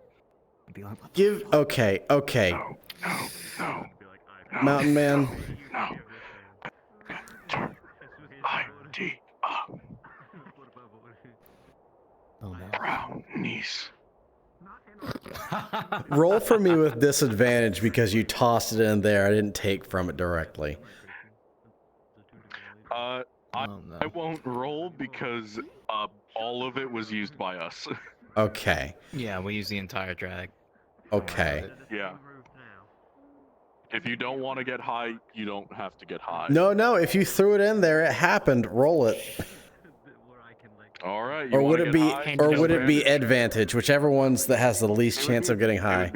and be like, Okay. No. Mountain Man. No. ID up. Brown niece. Roll for me with disadvantage because you tossed it in there. I didn't take from it directly. I won't roll because all of it was used by us. Okay. Yeah, we use the entire drag. Okay. Yeah. If you don't want to get high, you don't have to get high. No. If you threw it in there, it happened. Roll it. All right. Or would it be advantage? Whichever one's that has the least chance of getting high.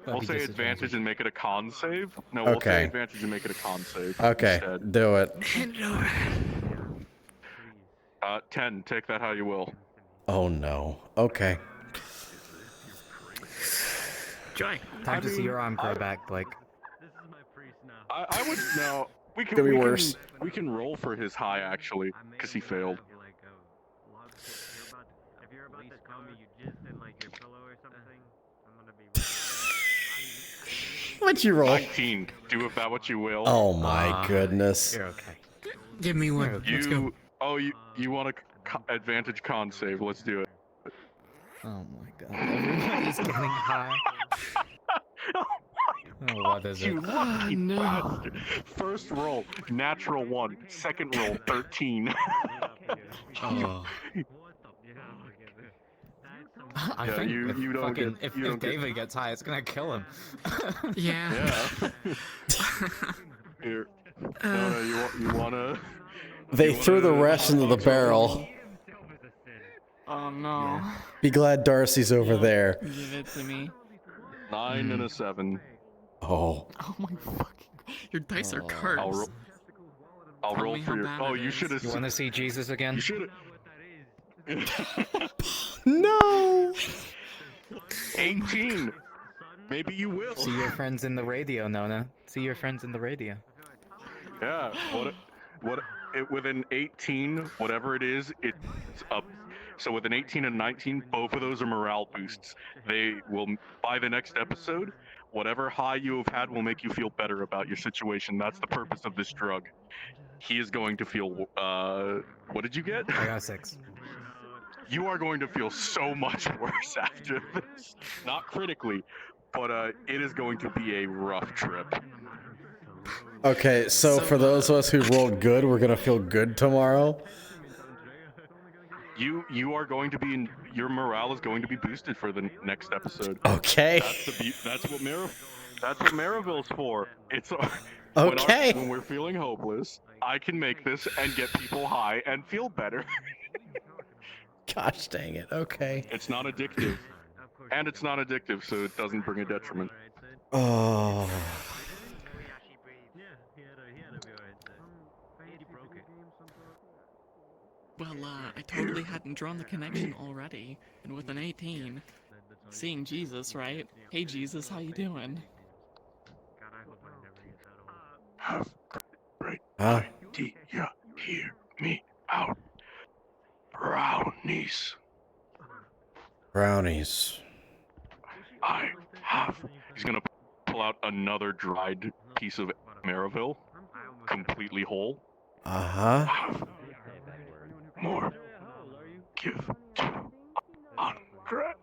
We'll say advantage and make it a con save. No, we'll say advantage and make it a con save. Okay, instead. do it. 10. Take that how you will. Oh no. Okay. Joy. Time to see your arm grow back, Blake. I would no. We can. Could be worse. We can roll for his high actually, because he failed. What'd you roll? 19. Do with that what you will. Oh my goodness. You're okay. Give me one. Let's go. Oh, you want a advantage con save? Let's do it. Oh my god. Everybody's getting high. Oh, what is it? You lucky bastard. First roll, natural 1. Second roll, 13. Oh. I think you don't fucking, get, if David gets high, it's gonna kill him. Yeah. Here. No, you wanna... They threw the rest into the barrel. Oh no. Be glad Darcy's over there. Give it to me. 9 and a 7. Oh. Oh my fucking... Your dice are cards. I'll roll for your... Oh, you should have... You want to see Jesus again? You should have... No! 18. Maybe you will. See your friends in the radio, Nona. See your friends in the radio. Yeah. With an 18, whatever it is, it's up. So with an 18 and 19, both of those are morale boosts. They will, by the next episode, whatever high you have had will make you feel better about your situation. That's the purpose of this drug. He is going to feel, what did you get? I got 6. You are going to feel so much worse after this. Not critically, but it is going to be a rough trip. Okay, so for those of us who rolled good, we're gonna feel good tomorrow. You are going to be your morale is going to be boosted for the next episode. Okay. That's what Maryville's for. It's okay. When we're feeling hopeless, I can make this and get people high and feel better. Gosh dang it. Okay. It's not addictive. And it's not addictive, so it doesn't bring a detriment. Oh. Well, I totally hadn't drawn the connection already, and with an 18, seeing Jesus, right? Hey Jesus, how you doing? Have great idea. Hear me out. Brownies. Brownies. He's gonna pull out another dried piece of Maryville, completely whole. Uh-huh. More. Give to Andrea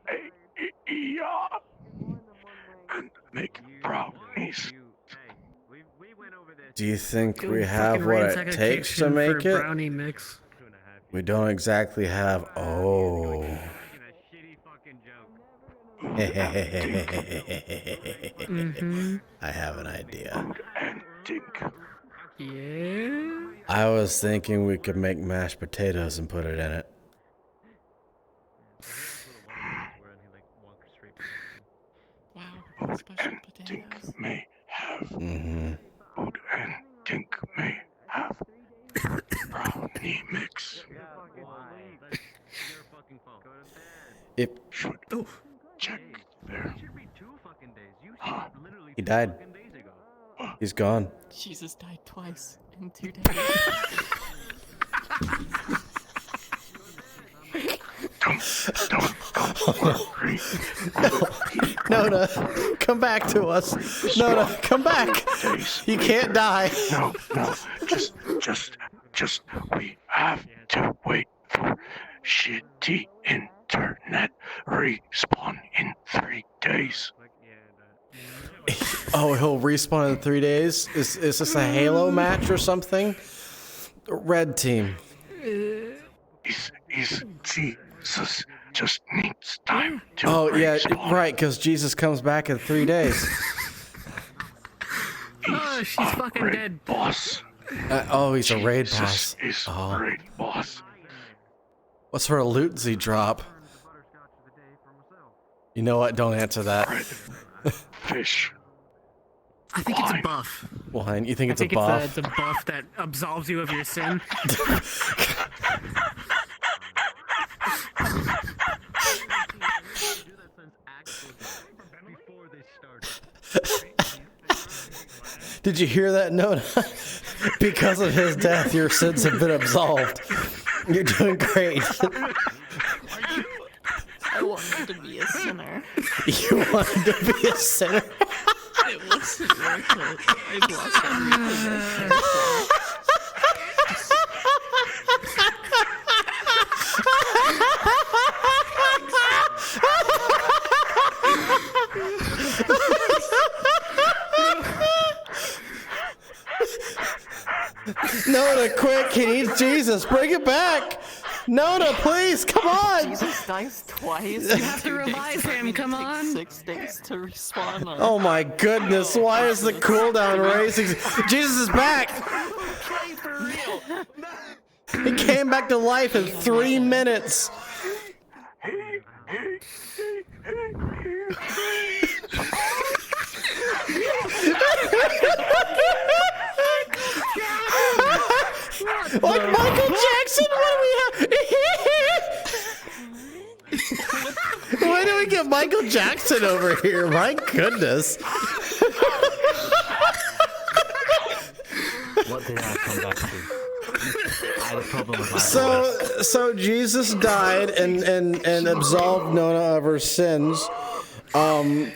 and make brownies. Do you think we have what it takes to make it? Brownie mix. We don't exactly have. Oh. I have an idea. Yeah. I was thinking we could make mashed potatoes and put it in it. Wow, special potatoes. May have Mm-hmm. food and Tink may have brownie mix. If should check there. he died, he's gone. Jesus died twice in 2 days. Nona, come back to us. Nona, come back. You can't die. No, just we have to wait for shitty internet respawn in 3 days. Oh, he'll respawn in 3 days? Is this a Halo match or something? Red team. Is Jesus just needs time to respawn. Right, because Jesus comes back in 3 days. Oh, she's fucking dead. Boss. He's a raid boss. Is raid boss. What sort of loot does he drop? You know what? Don't answer that. Fish. I think it's a buff. Wine? You think it's a It's buff? a buff that absolves you of your sin. Did you hear that note? Because of his death, your sins have been absolved. You're doing great. I wanted to be a sinner. You wanted to be a sinner? It wasn't worth it. I've lost everything. Nona, quick! He needs Jesus. Bring it back. Nona, please, come on. Jesus dies twice. You have to revive him. Come on. 6 days to respawn. Oh my goodness! Why is the cooldown raising? Jesus is back. He came back to life in 3 minutes. Like Michael Jackson, what do we have? Why do we get Michael Michael Jackson over here. My goodness. What did I come back to? I had a problem with my So Jesus died and absolved Nona of her sins. And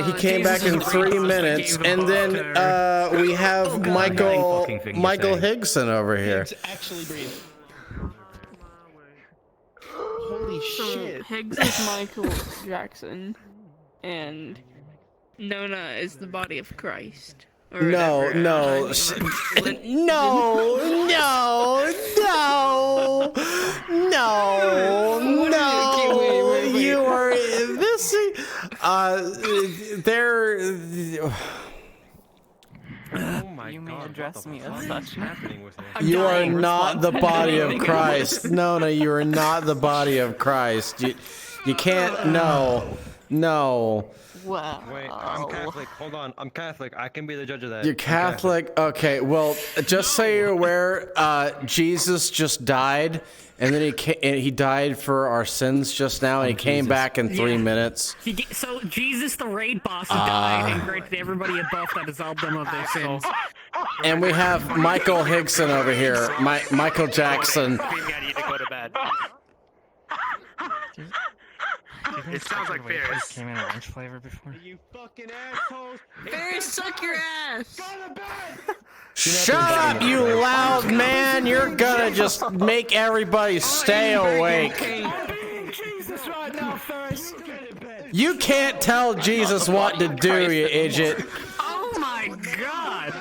he came back in 3 minutes, and then we have Michael Higson over here. Actually breathe. Holy shit. Higgs is Michael Jackson, and Nona is the body of Christ. Or No, whatever. no, no. You are this. There. You may address me as such. You are not the body of Christ. No, you are not the body of Christ. You can't. No. Wow. Wait, I'm Catholic. Hold on, I'm Catholic. I can be the judge of that. You're Catholic? Okay, well, just so you're aware, Jesus just died, and then he died for our sins just now, and he came back in 3 minutes. So Jesus, the raid boss, died and granted everybody a buff that absolved them of their sins. And we have Michael Higson over here, Michael Jackson. I need to go to bed. It sounds like Ferris came in orange flavor before. You fucking assholes! Ferris, suck your ass! Shut up, you loud man! You're gonna just make everybody stay awake. Jesus right now, Ferris. You can't tell Jesus what to do, you idiot. Oh my god!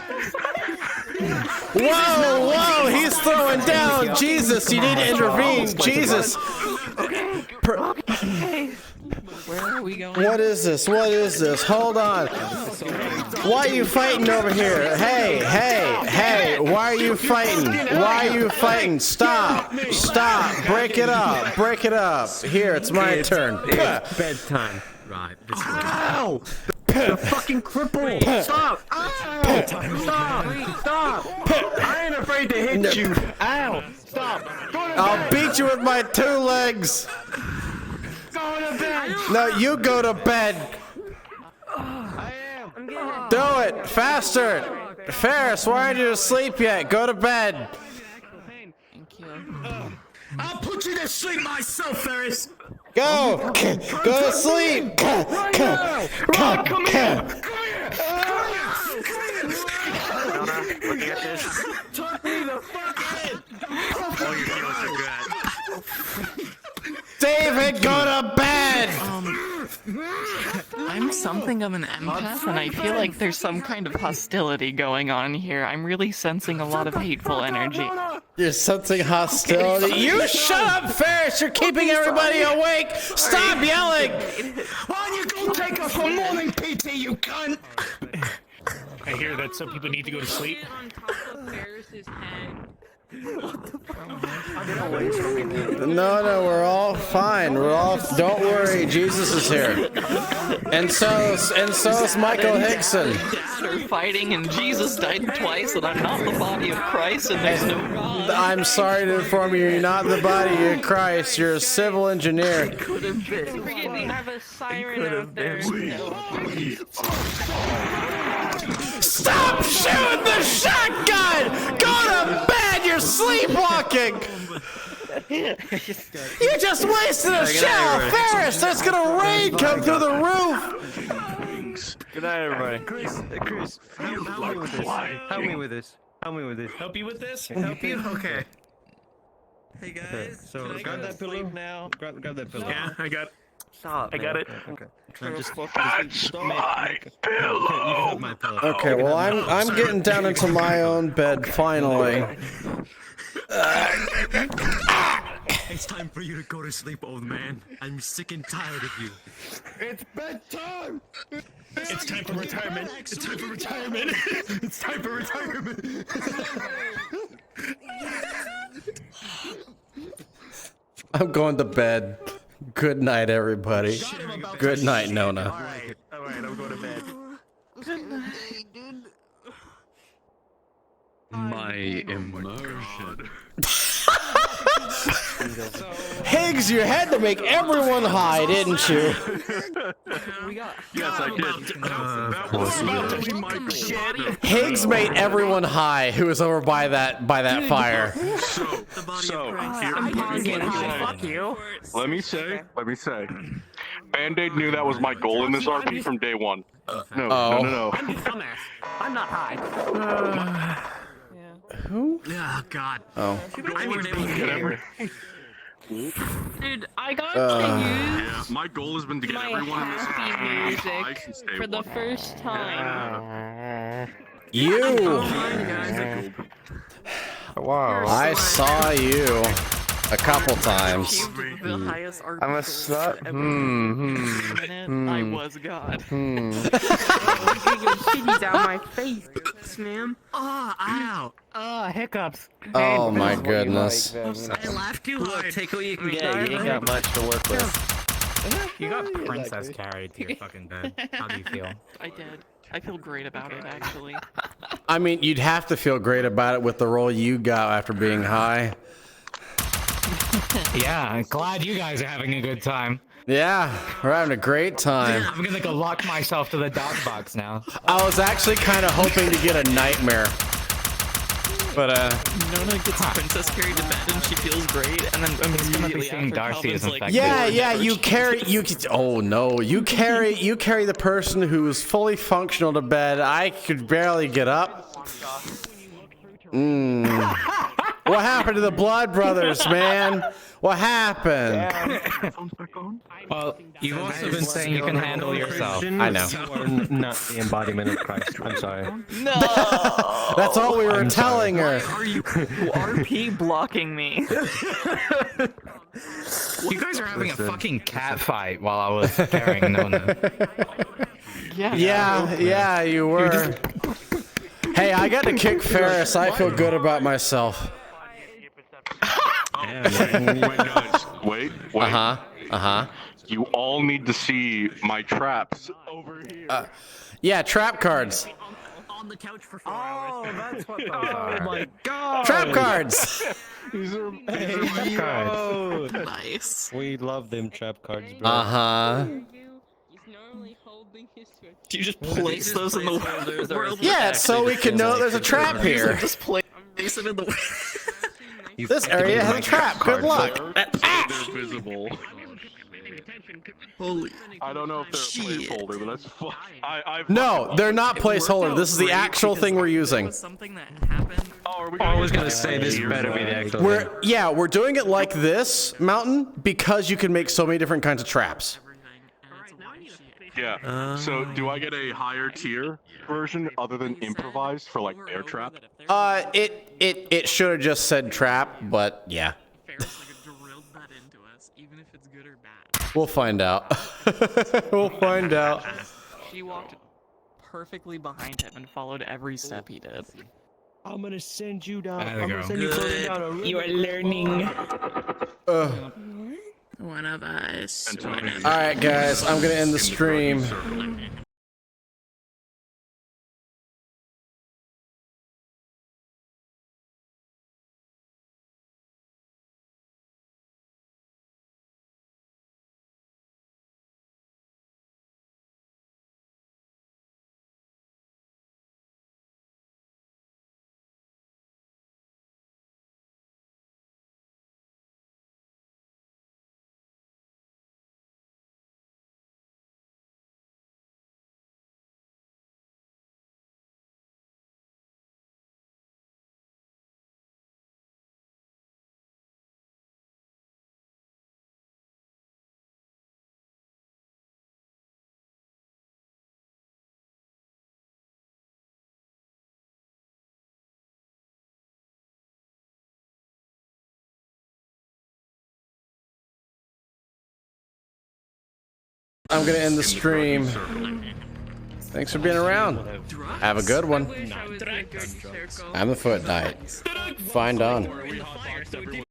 Whoa, he's throwing down. Jesus, you need to intervene. Jesus. Where are we going? What is this? Hold on. Why are you fighting over here? Hey, why are you fighting? Stop. Break it up. Here, it's my turn. It's bedtime. Right. Ow! The fucking cripple! Stop! Stop! I ain't afraid to hit you. Ow! Stop! I'll beat you with my 2 legs. Go to bed! No, you go to bed. Do it faster. Ferris, why aren't you asleep yet? Go to bed. Thank you. I'll put you to sleep myself, Ferris. Go to sleep. Come here. Looking at this. Tuck me the fuck in! All your feelings are good. David, go to bed. I'm something of an empath, and I feel like there's some kind of hostility going on here. I'm really sensing a lot of hateful energy. You're sensing hostility. You shut up, Ferris. You're keeping everybody awake. Stop yelling. Why don't you go take us for morning PT, you cunt? I hear that some people need to go to sleep. On top of Ferris's head. No, we're all fine. Don't worry, Jesus is here. And so is Michael Higson. They're fighting, and Jesus died twice, and I'm not the body of Christ, and there's no God. I'm sorry to inform you, you're not the body of Christ. You're a civil engineer. Could have been. We have a siren out there. Stop shooting the shotgun! Go to bed! You're sleepwalking! You just wasted a shell, Ferris! There's gonna rain come through the roof! Good night, everybody. Chris, help me with this. Help me with this. Help you with this? Okay. Help you? Okay. Hey guys, So can I grab go that to pillow sleep now. Grab that pillow. Yeah, I got it. Stop. I got it. Okay. Can I just fuck That's my pillow. You can have my pillow. Okay, well I'm getting down into my own bed finally. It's time for you to go to sleep, old man. I'm sick and tired of you. It's bedtime! It's time for retirement. It's time for retirement. It's time for retirement. I'm going to bed. Good night, everybody. Good night, Nona. Alright, I'm going to bed. Good night, dude. My immersion. Higgs, you had to make everyone high, didn't you? Yes, I did. That was about to be my goal. Higgs made everyone high who was over by that fire. Let me say, Band-Aid knew that was my goal in this RP from day one. No. I'm the dumbass. I'm not high. Who? Oh God. Oh. I weren't able to get every. Dude, I got Yeah, my goal has been to get my everyone in this happy RP high music since day for the one. first time. You. Wow. I saw you a couple times. The highest RP I'm a slut. I was God. Shitty down my face, man. Oh, ow. Oh, hiccups. Oh my goodness. I laughed too hard. Take what you can get. You ain't got much to work with. You got princess carried to your fucking bed. How do you feel? I did. I feel great about it, actually. I mean, you'd have to feel great about it with the role you got after being high. Yeah, I'm glad you guys are having a good time. Yeah, we're having a great time. I'm gonna go lock myself to the dog box now. I was actually kind of hoping to get a nightmare. But, Nona gets princess carried to bed and she feels great, and then immediately after Darcy is Calvin's like, infected. yeah, you carry, oh no, you carry the person who's fully functional to bed. I could barely get up. What happened to the Blood Brothers, man? What happened? Well, you've also been saying you can handle yourself. I know. You are not the embodiment of Christ. I'm sorry. No! That's all we were telling her. Why are you RP blocking me? You guys are having a fucking cat fight while I was carrying Nona. Yeah, you were. Hey, I got to kick Ferris. I feel good about myself. Wait. You all need to see my traps over here. Yeah, trap cards. On the couch for 4 hours. That's what those are. Oh my God. Trap cards. These are trap cards. Nice. We love them trap cards, bro. Do you just place those in the world? Yeah, so we can know there's a trap here. Just place them in the This area has a trap. Good luck. They're visible. Holy. I don't know if they're a placeholder, but that's fun. No, they're not placeholder. This is the actual thing we're using. Something that happened. I was gonna say this better be the actual thing. We're doing it like this, Mountain, because you can make so many different kinds of traps. Yeah. So do I get a higher tier version other than improvised for like air trap? It should have just said trap, but yeah. We'll find out. We'll find out. She walked perfectly behind him and followed every step he did. I'm gonna send you down. There we go. You are learning. One of us. Alright, guys, I'm gonna end the stream. I'm gonna end the stream. Thanks for being around. Have a good one. I'm the FootKnight. Find on.